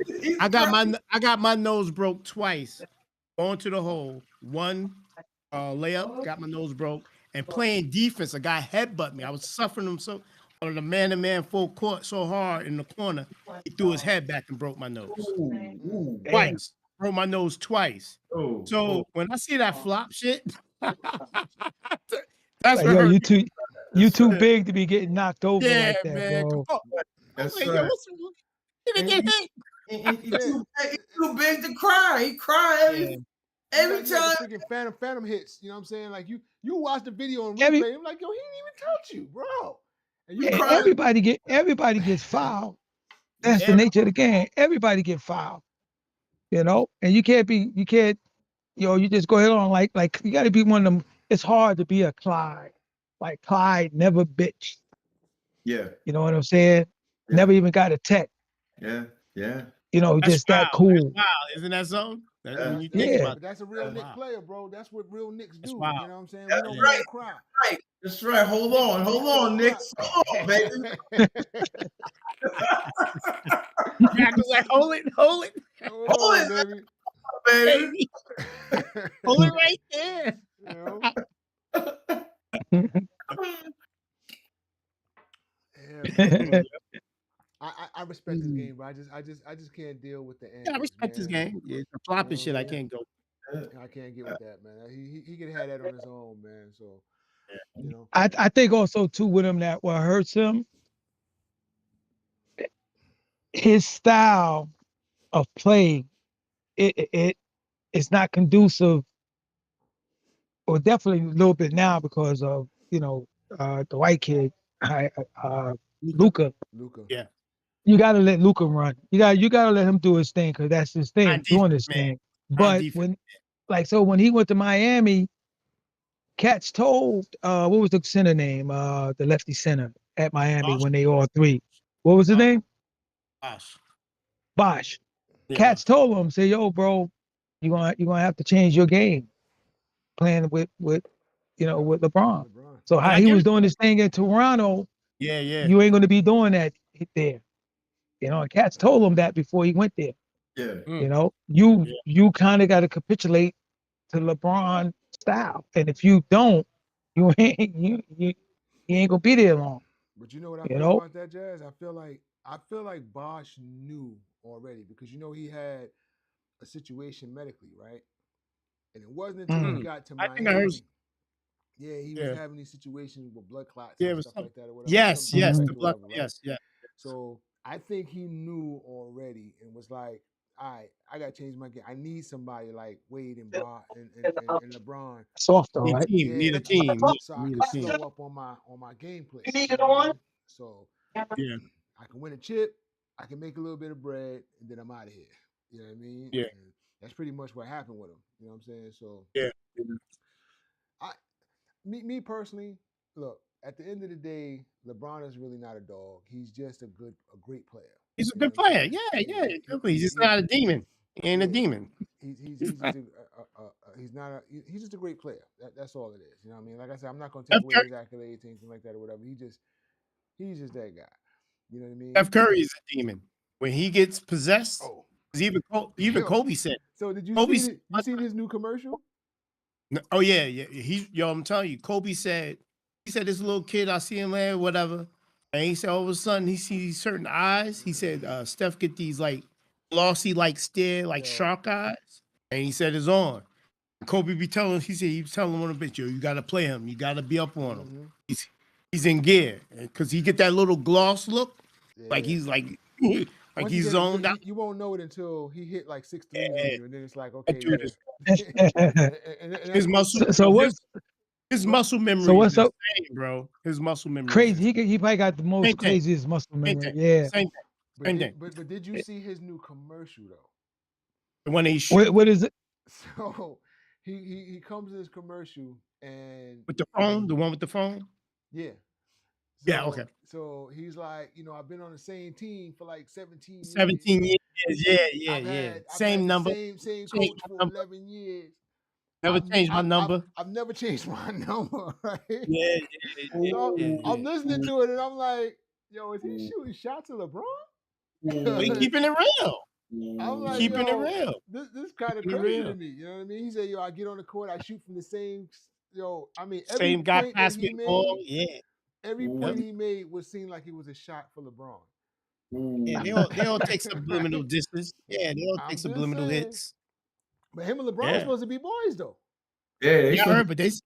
[SPEAKER 1] He's
[SPEAKER 2] I got my nose broke twice. Going to the hole. One layup, got my nose broke. And playing defense, a guy headbutt me. I was suffering him so on the man-to-man full court so hard in the corner. He threw his head back and broke my nose.
[SPEAKER 1] Ooh.
[SPEAKER 2] Twice. Broke my nose twice.
[SPEAKER 1] Ooh.
[SPEAKER 2] So when I see that flop shit, that's
[SPEAKER 3] Like,
[SPEAKER 2] what
[SPEAKER 3] yo,
[SPEAKER 2] hurt.
[SPEAKER 3] you too big to be getting knocked over
[SPEAKER 2] Yeah,
[SPEAKER 3] like that,
[SPEAKER 2] man.
[SPEAKER 3] bro.
[SPEAKER 2] Come on.
[SPEAKER 1] That's
[SPEAKER 2] Like, yo,
[SPEAKER 1] right.
[SPEAKER 2] he didn't get hit.
[SPEAKER 1] He's too big to cry. He cries every
[SPEAKER 4] Like, you had
[SPEAKER 1] time.
[SPEAKER 4] the freaking phantom hits. You know what I'm saying? Like you watch the video and
[SPEAKER 3] Every-
[SPEAKER 4] replay. I'm like, yo, he didn't even touch you, bro. And you
[SPEAKER 3] And
[SPEAKER 4] cry.
[SPEAKER 3] everybody gets fouled. That's the
[SPEAKER 2] Yeah.
[SPEAKER 3] nature of the game. Everybody get fouled. And you can't, you just go ahead on like you got to be one of them. It's hard to be a Clyde. Like Clyde never bitched.
[SPEAKER 1] Yeah.
[SPEAKER 3] You know what I'm saying?
[SPEAKER 1] Yeah.
[SPEAKER 3] Never even got a tech.
[SPEAKER 1] Yeah.
[SPEAKER 2] That's
[SPEAKER 3] just that
[SPEAKER 2] wild.
[SPEAKER 3] cool.
[SPEAKER 2] That's wild. Isn't that something? When you
[SPEAKER 4] That's,
[SPEAKER 2] think
[SPEAKER 3] Yeah.
[SPEAKER 2] about
[SPEAKER 4] but that's a real
[SPEAKER 2] That's
[SPEAKER 4] Nick
[SPEAKER 2] wild.
[SPEAKER 4] player, bro. That's what real Knicks
[SPEAKER 2] That's
[SPEAKER 4] do.
[SPEAKER 2] wild.
[SPEAKER 4] You know what I'm saying?
[SPEAKER 1] That's
[SPEAKER 4] We
[SPEAKER 1] right.
[SPEAKER 4] don't cry.
[SPEAKER 1] That's right. Hold on. Hold on, Nick. Hold on, baby.
[SPEAKER 2] Jack was like, hold it,
[SPEAKER 4] Hold
[SPEAKER 1] Hold
[SPEAKER 4] on,
[SPEAKER 1] it,
[SPEAKER 4] baby.
[SPEAKER 1] baby.
[SPEAKER 2] baby. Hold it right there.
[SPEAKER 4] You know? Yeah, man. I respect his game, but I just can't deal with the antics,
[SPEAKER 2] Yeah, I respect his
[SPEAKER 4] man.
[SPEAKER 2] game. Yeah, the flopping
[SPEAKER 4] You know
[SPEAKER 2] shit,
[SPEAKER 4] what
[SPEAKER 2] I
[SPEAKER 4] I mean?
[SPEAKER 2] can't go.
[SPEAKER 4] I can't get with that, man. He could have that on his own, man. So, you know.
[SPEAKER 3] I think also too with him that what hurts him, his style of play, it's not conducive, or definitely a little bit now because of the white kid, Luca.
[SPEAKER 4] Luca.
[SPEAKER 2] Yeah.
[SPEAKER 3] You gotta let Luca run. You gotta let him do his thing because that's his
[SPEAKER 2] On
[SPEAKER 3] thing, doing
[SPEAKER 2] defense,
[SPEAKER 3] his
[SPEAKER 2] man.
[SPEAKER 3] thing.
[SPEAKER 2] On
[SPEAKER 3] But
[SPEAKER 2] defense.
[SPEAKER 3] when he went to Miami, Cats told what was the center name? The lefty center at Miami
[SPEAKER 2] Bosh?
[SPEAKER 3] when they all three. What was his name?
[SPEAKER 2] Gosh.
[SPEAKER 3] Bosh.
[SPEAKER 2] Yeah,
[SPEAKER 3] Cats told him, say, yo, bro, you're gonna have to change your game playing with LeBron. So
[SPEAKER 2] And
[SPEAKER 3] how
[SPEAKER 2] I
[SPEAKER 3] he
[SPEAKER 2] give
[SPEAKER 3] was
[SPEAKER 2] it.
[SPEAKER 3] doing this thing in Toronto,
[SPEAKER 2] Yeah.
[SPEAKER 3] you ain't gonna be doing that there. And Cats told him that before he went there.
[SPEAKER 1] Yeah.
[SPEAKER 2] Mm.
[SPEAKER 3] You kind of got to capitulate to LeBron style, and if you don't, you ain't gonna be there long.
[SPEAKER 4] But you know what I
[SPEAKER 3] You
[SPEAKER 4] feel
[SPEAKER 3] know,
[SPEAKER 4] about that, Jazz? I feel like Bosch knew already because he had a situation medically, right? And it wasn't until he
[SPEAKER 3] Mm.
[SPEAKER 4] got to
[SPEAKER 2] I think I heard.
[SPEAKER 4] Miami. Yeah, he was
[SPEAKER 2] Yeah.
[SPEAKER 4] having these situations with blood clots
[SPEAKER 2] Yeah,
[SPEAKER 4] and
[SPEAKER 2] it was
[SPEAKER 4] stuff
[SPEAKER 2] something.
[SPEAKER 4] like that or whatever.
[SPEAKER 2] Yes,
[SPEAKER 4] Some
[SPEAKER 2] yes.
[SPEAKER 3] Mhm.
[SPEAKER 2] The
[SPEAKER 4] defect or
[SPEAKER 2] blood.
[SPEAKER 4] whatever, right?
[SPEAKER 2] Yes, yeah.
[SPEAKER 4] So I think he knew already and was like, all right, I gotta change my game. I need somebody like Wade and and LeBron.
[SPEAKER 3] Soft though,
[SPEAKER 2] Need
[SPEAKER 3] right?
[SPEAKER 2] team. Need
[SPEAKER 4] Yeah,
[SPEAKER 2] a team.
[SPEAKER 4] so I
[SPEAKER 2] Need
[SPEAKER 4] can
[SPEAKER 2] a team.
[SPEAKER 4] slow up on my gameplay. You know what I mean? So
[SPEAKER 2] Yeah.
[SPEAKER 4] I can win a chip, I can make a little bit of bread, and then I'm out of here. You know what I mean?
[SPEAKER 2] Yeah.
[SPEAKER 4] And that's pretty much what happened with him. You know what I'm saying? So
[SPEAKER 2] Yeah.
[SPEAKER 4] I me personally, look, at the end of the day, LeBron is really not a dog. He's just a great player.
[SPEAKER 2] He's a
[SPEAKER 4] You know
[SPEAKER 2] good
[SPEAKER 4] what I'm
[SPEAKER 2] player.
[SPEAKER 4] saying?
[SPEAKER 2] Yeah. He's just not a demon. He ain't a
[SPEAKER 4] yeah.
[SPEAKER 2] demon.
[SPEAKER 4] He's just he's not he's just a great player. That's all it is. You know what I mean? Like I said, I'm not gonna take
[SPEAKER 2] Steph
[SPEAKER 4] away
[SPEAKER 2] Curry,
[SPEAKER 4] his accolades, anything like that or whatever. He's just that guy. You know what I mean?
[SPEAKER 2] Steph Curry is a demon. When he gets possessed,
[SPEAKER 4] Oh,
[SPEAKER 2] 'cause even
[SPEAKER 4] yo.
[SPEAKER 2] Kobe said.
[SPEAKER 4] So did you
[SPEAKER 2] Kobe
[SPEAKER 4] see
[SPEAKER 2] said,
[SPEAKER 4] you seen his new commercial?
[SPEAKER 2] oh yeah. I'm telling you, Kobe said he said this little kid, I see him there, whatever. And he said all of a sudden he sees certain eyes. He said Steph get these like glossy, like stare, like
[SPEAKER 4] Yo.
[SPEAKER 2] shark eyes. And he said it's on. Kobe be telling, he said he was telling one of the bitch, yo, you gotta play him. You gotta be up on him. He's in gear. Cause he get that little gloss look. Like
[SPEAKER 4] Yeah.
[SPEAKER 2] he's like
[SPEAKER 4] Once
[SPEAKER 2] he's
[SPEAKER 4] you
[SPEAKER 2] zoned out.
[SPEAKER 4] you won't know it until he hit like 6 threes
[SPEAKER 2] Yeah,
[SPEAKER 4] on you, and then it's like,
[SPEAKER 2] that
[SPEAKER 4] okay,
[SPEAKER 2] dude is
[SPEAKER 4] and
[SPEAKER 2] his
[SPEAKER 4] that's
[SPEAKER 2] muscle.
[SPEAKER 3] so what's
[SPEAKER 2] His
[SPEAKER 4] what
[SPEAKER 2] muscle
[SPEAKER 3] so
[SPEAKER 2] memory is
[SPEAKER 3] what's up?
[SPEAKER 2] insane, bro. His muscle memory is
[SPEAKER 3] Crazy.
[SPEAKER 2] insane.
[SPEAKER 3] He probably got the most
[SPEAKER 2] Same thing.
[SPEAKER 3] craziest muscle
[SPEAKER 2] Same
[SPEAKER 3] memory.
[SPEAKER 2] thing.
[SPEAKER 3] Yeah.
[SPEAKER 2] Same thing. Same thing.
[SPEAKER 4] but did you see his new commercial though?
[SPEAKER 2] When they shoot
[SPEAKER 3] What is it?
[SPEAKER 4] So he comes in his commercial and
[SPEAKER 2] with the phone, the one with the phone.
[SPEAKER 4] yeah.
[SPEAKER 2] Yeah, okay.
[SPEAKER 4] So he's like, I've been on the same team for like 17 years.
[SPEAKER 2] 17 years. Yeah.
[SPEAKER 4] I've had
[SPEAKER 2] Same
[SPEAKER 4] the
[SPEAKER 2] number.
[SPEAKER 4] same
[SPEAKER 2] Change
[SPEAKER 4] coach
[SPEAKER 2] my
[SPEAKER 4] for
[SPEAKER 2] number.
[SPEAKER 4] 11 years.
[SPEAKER 2] Never changed my number.
[SPEAKER 4] I've never changed my number, right?
[SPEAKER 2] Yeah.
[SPEAKER 4] So I'm listening to it and I'm like, yo, is he shooting shots at LeBron?
[SPEAKER 2] We keeping it real.
[SPEAKER 4] I'm like,
[SPEAKER 2] Keeping it
[SPEAKER 4] yo,
[SPEAKER 2] real.
[SPEAKER 4] this kind of
[SPEAKER 2] Keeping it
[SPEAKER 4] crazy
[SPEAKER 2] real.
[SPEAKER 4] to me. You know what I mean? He said, yo, I get on the court, I shoot from the same, I mean, every
[SPEAKER 2] Same guy
[SPEAKER 4] point that
[SPEAKER 2] passed
[SPEAKER 4] he
[SPEAKER 2] me the ball.
[SPEAKER 4] made,
[SPEAKER 2] Yeah.
[SPEAKER 4] every
[SPEAKER 2] Yep.
[SPEAKER 4] point he made would seem like it was a shot for LeBron.
[SPEAKER 2] Yeah, they all take subliminal distance. Yeah, they all
[SPEAKER 4] I'm
[SPEAKER 2] take
[SPEAKER 4] just
[SPEAKER 2] subliminal
[SPEAKER 4] saying.
[SPEAKER 2] hits.
[SPEAKER 4] But him and LeBron
[SPEAKER 2] Yeah.
[SPEAKER 4] supposed to be boys though.
[SPEAKER 1] Yeah,
[SPEAKER 2] Yeah, I heard, but that's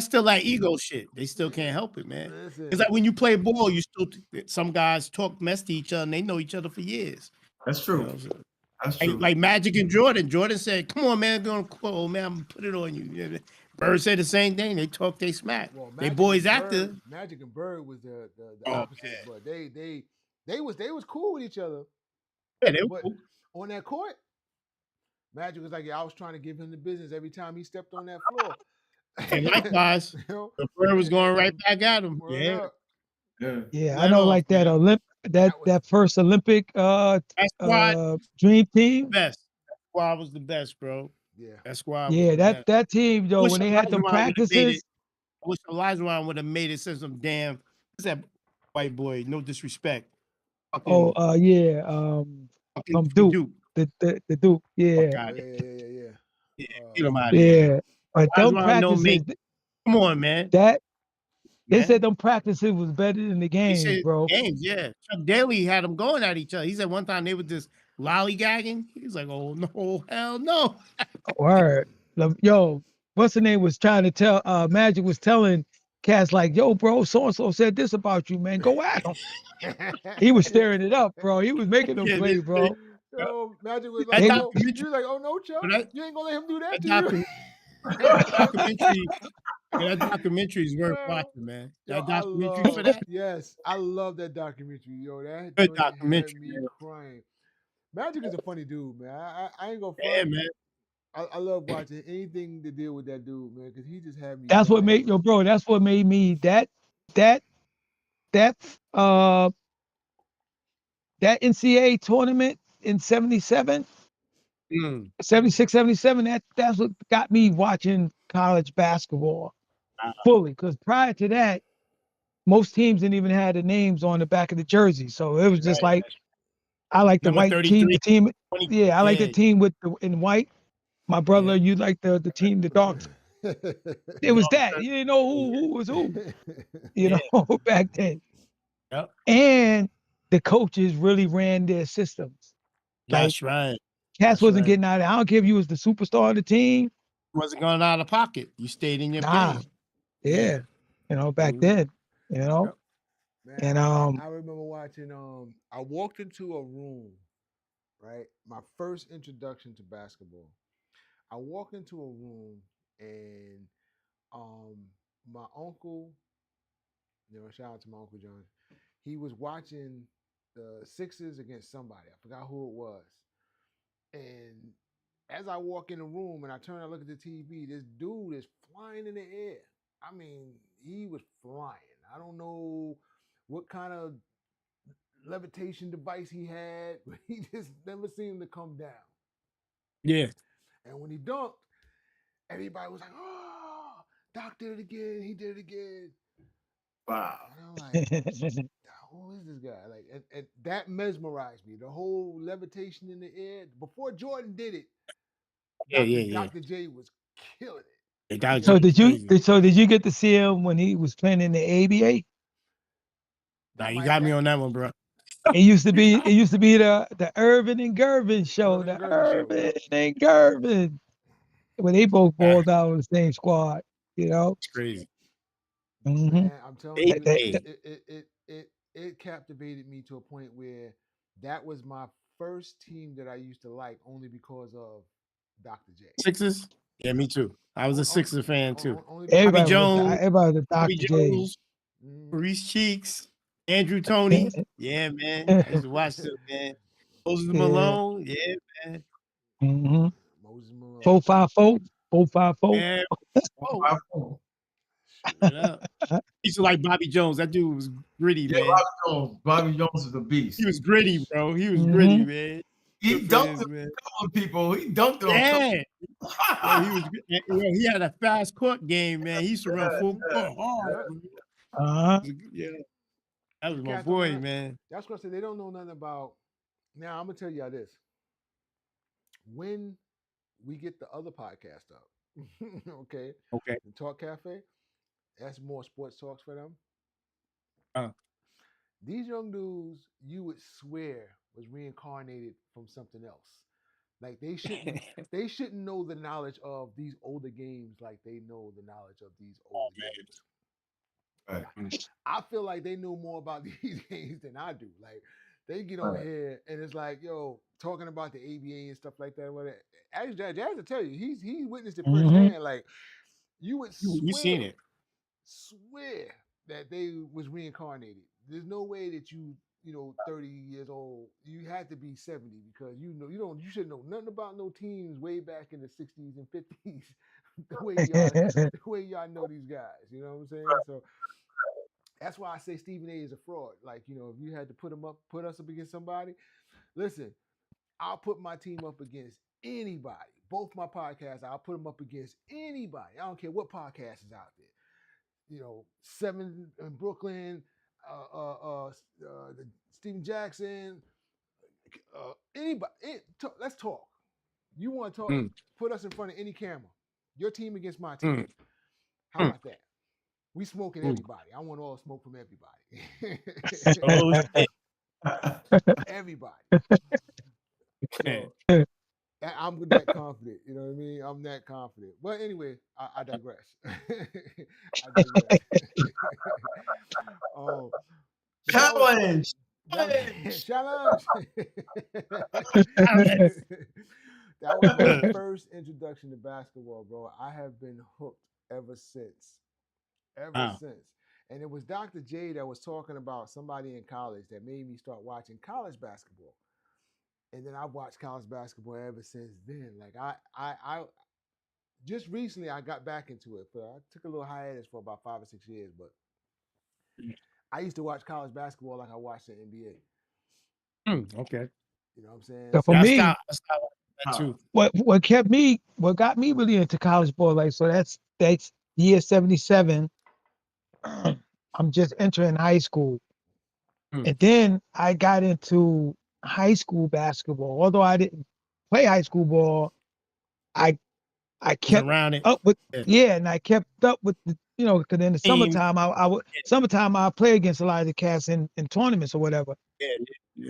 [SPEAKER 2] still like ego shit. They still can't help it, man.
[SPEAKER 4] Listen,
[SPEAKER 2] It's like when you play ball, you still some guys talk mess to each other and they know each other for years.
[SPEAKER 1] that's
[SPEAKER 2] You
[SPEAKER 1] true.
[SPEAKER 2] know what I'm saying?
[SPEAKER 1] That's true.
[SPEAKER 2] Like Magic and Jordan. Jordan said, "Come on, man, go on court, old man. I'm gonna put it on you." You know, Bird said the same thing. They talk, they smack.
[SPEAKER 4] well,
[SPEAKER 2] They
[SPEAKER 4] Magic
[SPEAKER 2] boys
[SPEAKER 4] and
[SPEAKER 2] after.
[SPEAKER 4] Bird, Magic and Bird was the
[SPEAKER 2] Oh,
[SPEAKER 4] opposite,
[SPEAKER 2] man.
[SPEAKER 4] but they was cool with each other.
[SPEAKER 2] Yeah, they were
[SPEAKER 4] But
[SPEAKER 2] cool.
[SPEAKER 4] on that court, Magic was like, yeah, I was trying to give him the business every time he stepped on that floor.
[SPEAKER 2] And likewise,
[SPEAKER 4] You know?
[SPEAKER 2] the Bird was going right back at him.
[SPEAKER 4] Word
[SPEAKER 2] Yeah,
[SPEAKER 4] up.
[SPEAKER 1] Yeah.
[SPEAKER 3] Yeah, I
[SPEAKER 2] let
[SPEAKER 3] know
[SPEAKER 2] off,
[SPEAKER 3] like that
[SPEAKER 2] man.
[SPEAKER 3] that
[SPEAKER 4] was
[SPEAKER 3] that first Olympic
[SPEAKER 2] That squad
[SPEAKER 3] dream team.
[SPEAKER 2] best. That squad was the best, bro.
[SPEAKER 4] yeah.
[SPEAKER 2] That squad was
[SPEAKER 3] Yeah,
[SPEAKER 2] the best.
[SPEAKER 3] that team,
[SPEAKER 2] I
[SPEAKER 3] yo,
[SPEAKER 2] wish
[SPEAKER 3] when they had them
[SPEAKER 2] Olajuwon would have made it.
[SPEAKER 3] practices.
[SPEAKER 2] I wish Olajuwon would have made it. Said some damn. What's that white boy? No disrespect.
[SPEAKER 3] Oh,
[SPEAKER 2] Fucking,
[SPEAKER 3] yeah,
[SPEAKER 2] fucking
[SPEAKER 3] from
[SPEAKER 2] from
[SPEAKER 3] Duke,
[SPEAKER 2] Duke.
[SPEAKER 3] the Duke,
[SPEAKER 2] Fuck
[SPEAKER 3] yeah,
[SPEAKER 2] out
[SPEAKER 4] Oh
[SPEAKER 2] of
[SPEAKER 4] yeah,
[SPEAKER 2] here.
[SPEAKER 4] yeah, yeah, yeah,
[SPEAKER 2] Yeah,
[SPEAKER 4] yeah.
[SPEAKER 2] get him out of here.
[SPEAKER 3] yeah. But them
[SPEAKER 2] Olajuwon don't
[SPEAKER 3] practices,
[SPEAKER 2] make. Come on, man.
[SPEAKER 3] that they said
[SPEAKER 2] Man.
[SPEAKER 3] them practices was better than the
[SPEAKER 2] He
[SPEAKER 3] games,
[SPEAKER 2] said
[SPEAKER 3] bro.
[SPEAKER 2] games, yeah. Chuck Daly had them going at each other. He said one time they were just lollygagging. He was like, "Oh no, hell no!"
[SPEAKER 3] Word. Yo, what's the name was trying to tell Magic was telling Cass like, yo, bro, so and so said this about you, man. Go at him. He was stirring it up, bro. He was making them
[SPEAKER 2] Yeah,
[SPEAKER 3] play, bro.
[SPEAKER 4] Yo, Magic was like,
[SPEAKER 2] that
[SPEAKER 3] They
[SPEAKER 4] oh, he
[SPEAKER 2] documentary,
[SPEAKER 4] was like, oh no, Chuck,
[SPEAKER 2] but that,
[SPEAKER 4] you ain't gonna let him do that
[SPEAKER 2] that,
[SPEAKER 4] to you.
[SPEAKER 2] that documentary, that documentary is worth
[SPEAKER 4] Yo,
[SPEAKER 2] watching, man.
[SPEAKER 4] yo,
[SPEAKER 2] That documentary for that,
[SPEAKER 4] I love that documentary. Yo, that
[SPEAKER 2] good
[SPEAKER 4] joint had
[SPEAKER 2] documentary,
[SPEAKER 4] me
[SPEAKER 2] man.
[SPEAKER 4] crying. Magic is a funny dude, man. I ain't gonna
[SPEAKER 2] Yeah,
[SPEAKER 4] front.
[SPEAKER 2] man.
[SPEAKER 4] I love watching anything to deal with that dude, man, because he just had me
[SPEAKER 3] that's what
[SPEAKER 4] crying.
[SPEAKER 3] made yo, bro. That's what made me that that uh that NCAA tournament in 77,
[SPEAKER 2] Mm.
[SPEAKER 3] 76, 77. That's what got me watching college basketball fully. Because prior to that, most teams didn't even have the names on the back of the jersey. So it was just
[SPEAKER 2] Right.
[SPEAKER 3] like I like the
[SPEAKER 2] Number
[SPEAKER 3] white team,
[SPEAKER 2] 33,
[SPEAKER 3] the team.
[SPEAKER 2] 20.
[SPEAKER 3] Yeah, I like the
[SPEAKER 2] Yeah,
[SPEAKER 3] team with the in white. My
[SPEAKER 2] yeah.
[SPEAKER 3] brother, you like the team, the dark. It was
[SPEAKER 2] Dog
[SPEAKER 3] that.
[SPEAKER 2] shirt.
[SPEAKER 3] You didn't know
[SPEAKER 2] Yeah,
[SPEAKER 3] who was who,
[SPEAKER 2] yeah.
[SPEAKER 3] back then.
[SPEAKER 2] Yep.
[SPEAKER 3] And the coaches really ran their systems. Like
[SPEAKER 2] That's right.
[SPEAKER 3] Cass
[SPEAKER 2] That's
[SPEAKER 3] wasn't
[SPEAKER 2] right.
[SPEAKER 3] getting out of it. I don't care if you was the superstar of the team.
[SPEAKER 2] Wasn't going out of pocket. You stayed in your
[SPEAKER 3] Nah,
[SPEAKER 2] game. Yeah.
[SPEAKER 3] yeah. Back
[SPEAKER 2] Mhm.
[SPEAKER 3] then,
[SPEAKER 2] Yep.
[SPEAKER 4] Man,
[SPEAKER 3] and
[SPEAKER 4] I remember watching. I walked into a room, right? My first introduction to basketball. I walked into a room and um my uncle, shout out to my uncle John. He was watching the Sixers against somebody. I forgot who it was. And as I walk in the room and I turn and look at the TV, this dude is flying in the air. I mean, he was flying. I don't know what kind of levitation device he had, but he just never seemed to come down.
[SPEAKER 2] Yeah.
[SPEAKER 4] And when he dunked, everybody was like, "Oh, Doc did it again. He did it again."
[SPEAKER 1] Wow.
[SPEAKER 4] And I'm like, "Who is this guy?" Like, and that mesmerized me. The whole levitation in the air. Before Jordan did it,
[SPEAKER 2] Yeah.
[SPEAKER 4] Doctor
[SPEAKER 2] Yeah. Yeah.
[SPEAKER 4] Doctor J was killing it.
[SPEAKER 2] Hey,
[SPEAKER 4] I
[SPEAKER 2] Dr.
[SPEAKER 3] so
[SPEAKER 2] J
[SPEAKER 4] mean,
[SPEAKER 3] did you?
[SPEAKER 2] crazy.
[SPEAKER 3] So did you get to see him when he was playing in the ABA?
[SPEAKER 2] Now
[SPEAKER 4] that
[SPEAKER 2] you
[SPEAKER 4] might
[SPEAKER 2] got me
[SPEAKER 4] that
[SPEAKER 2] on that one, bro.
[SPEAKER 3] It used to be the Irvin and Gervin show.
[SPEAKER 4] Irvin and
[SPEAKER 3] The
[SPEAKER 4] Gervin show.
[SPEAKER 3] Irvin
[SPEAKER 4] Yep.
[SPEAKER 3] and Gervin. When they both
[SPEAKER 2] Ah,
[SPEAKER 3] balled out on the same squad, you know.
[SPEAKER 2] it's crazy.
[SPEAKER 3] hmm
[SPEAKER 4] Man, I'm telling
[SPEAKER 2] Hey,
[SPEAKER 3] That,
[SPEAKER 4] you,
[SPEAKER 3] that,
[SPEAKER 2] hey.
[SPEAKER 3] that-
[SPEAKER 4] it captivated me to a point where that was my first team that I used to like only because of Dr. J.
[SPEAKER 2] Sixers? Yeah, me too. I was a Sixers fan too.
[SPEAKER 4] Only because
[SPEAKER 2] Bobby
[SPEAKER 3] everybody
[SPEAKER 4] of
[SPEAKER 3] was
[SPEAKER 2] Jones,
[SPEAKER 3] everybody was
[SPEAKER 2] Bobby
[SPEAKER 3] Dr. J.
[SPEAKER 2] Jones,
[SPEAKER 4] mm,
[SPEAKER 2] Maurice Cheeks, Andrew Tony. Yeah, man. I used to watch them, man. Moses
[SPEAKER 3] Yeah.
[SPEAKER 2] Malone. Yeah, man.
[SPEAKER 3] Mm-hmm.
[SPEAKER 4] Moses Malone.
[SPEAKER 3] 454, 454.
[SPEAKER 2] Man. Oh,
[SPEAKER 1] Wow.
[SPEAKER 2] straight up. I used to like Bobby Jones. That dude was gritty,
[SPEAKER 1] Yeah,
[SPEAKER 2] man.
[SPEAKER 1] Bobby Jones is a
[SPEAKER 2] He
[SPEAKER 1] beast.
[SPEAKER 2] was gritty, bro. He was gritty,
[SPEAKER 3] Mm-hmm.
[SPEAKER 2] man.
[SPEAKER 1] He
[SPEAKER 2] Good for
[SPEAKER 1] dunked on
[SPEAKER 2] his man.
[SPEAKER 1] a couple of people. He dunked on a couple.
[SPEAKER 2] Yeah. Yo, he was. Yo, he had a fast court game, man. He used to run full
[SPEAKER 4] Mm-hmm.
[SPEAKER 2] court hard.
[SPEAKER 4] Yep.
[SPEAKER 2] Bro.
[SPEAKER 3] Uh-huh.
[SPEAKER 2] Yeah, that was
[SPEAKER 4] The
[SPEAKER 2] my
[SPEAKER 4] cats don't know
[SPEAKER 2] boy,
[SPEAKER 4] that.
[SPEAKER 2] man.
[SPEAKER 4] That's because they don't know nothing about. Now I'm gonna tell y'all this. When we get the other podcast up, okay,
[SPEAKER 2] Okay.
[SPEAKER 4] the Talk Cafe, that's more sports talks for them.
[SPEAKER 2] Uh,
[SPEAKER 4] These young dudes, you would swear was reincarnated from something else. Like they shouldn't know the knowledge of these older games like they know the knowledge of these
[SPEAKER 2] oh
[SPEAKER 4] older games.
[SPEAKER 1] Right,
[SPEAKER 2] man.
[SPEAKER 4] I feel like they know more about these games than I do. Like they get on
[SPEAKER 1] right.
[SPEAKER 4] here and it's like, yo, talking about the ABA and stuff like that. Whatever. Actually, Jazz will tell you, he witnessed it
[SPEAKER 3] Mm-hmm.
[SPEAKER 4] firsthand. Like you would
[SPEAKER 2] You seen
[SPEAKER 4] swear,
[SPEAKER 2] it?
[SPEAKER 4] swear that they was reincarnated. There's no way that you know 30 years old. You had to be 70 because you should know nothing about no teams way back in the 60s and 50s. the way y'all know these guys. You know what I'm saying? So That's why I say Stephen A is a fraud. Like, if you had to put us up against somebody, listen, I'll put my team up against anybody. Both my podcasts, I'll put them up against anybody. I don't care what podcast is out there. Seven in Brooklyn, the Steven Jackson, anybody. Let's talk. You want to talk? Put us in front of any camera. Your team against my team. How about that? We smoking everybody. I want all smoke from everybody.
[SPEAKER 2] Oh, shit.
[SPEAKER 4] Everybody.
[SPEAKER 2] Okay.
[SPEAKER 4] So, I'm that confident. You know what I mean? I'm that confident. But anyway, I digress. I digress.
[SPEAKER 1] Challenge.
[SPEAKER 4] Challenge. That was my first introduction to basketball, bro. I have been hooked ever since. Since. And it was Dr. J that was talking about somebody in college that made me start watching college basketball. And then I've watched college basketball ever since then. Like I just recently I got back into it. I took a little hiatus for about 5 or 6 years, but I used to watch college basketball like I watched the NBA.
[SPEAKER 2] Okay.
[SPEAKER 4] You know what I'm saying?
[SPEAKER 3] So for me, what got me really into college ball, like, so that's year 77. I'm just entering high school. And then I got into high school basketball. Although I didn't play high school ball, I kept
[SPEAKER 2] around it.
[SPEAKER 3] up with and I kept up with the, because in the summertime I would I play against a lot of the cats in tournaments or whatever.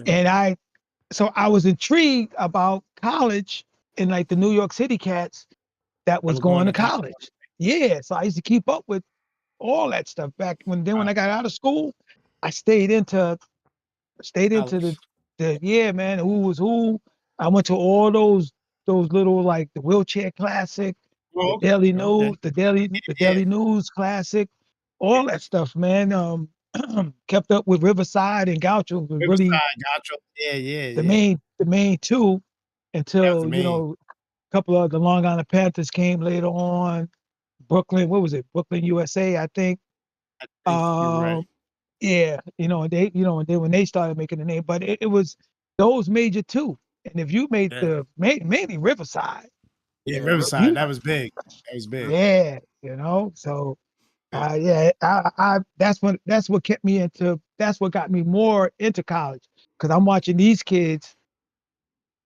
[SPEAKER 3] And I was intrigued about college and like the New York City cats that was going to college. Yeah, so I used to keep up with all that stuff back when I got out of school. I stayed into the man, who was who. I went to all those little, like, the wheelchair classic, the daily news, the daily news classic, all that stuff, man. Kept up with Riverside and Gaucho was really
[SPEAKER 2] Gaucho.
[SPEAKER 3] the main two until a couple of the Long Island Panthers came later on. Brooklyn, what was it? Brooklyn, USA, I think.
[SPEAKER 2] You're right.
[SPEAKER 3] Yeah, and they when they started making the name, but it was those major two. And if you made mainly Riverside.
[SPEAKER 2] Yeah, Riverside, that was big.
[SPEAKER 3] Yeah, so I that's what kept me into, that's what got me more into college, because I'm watching these kids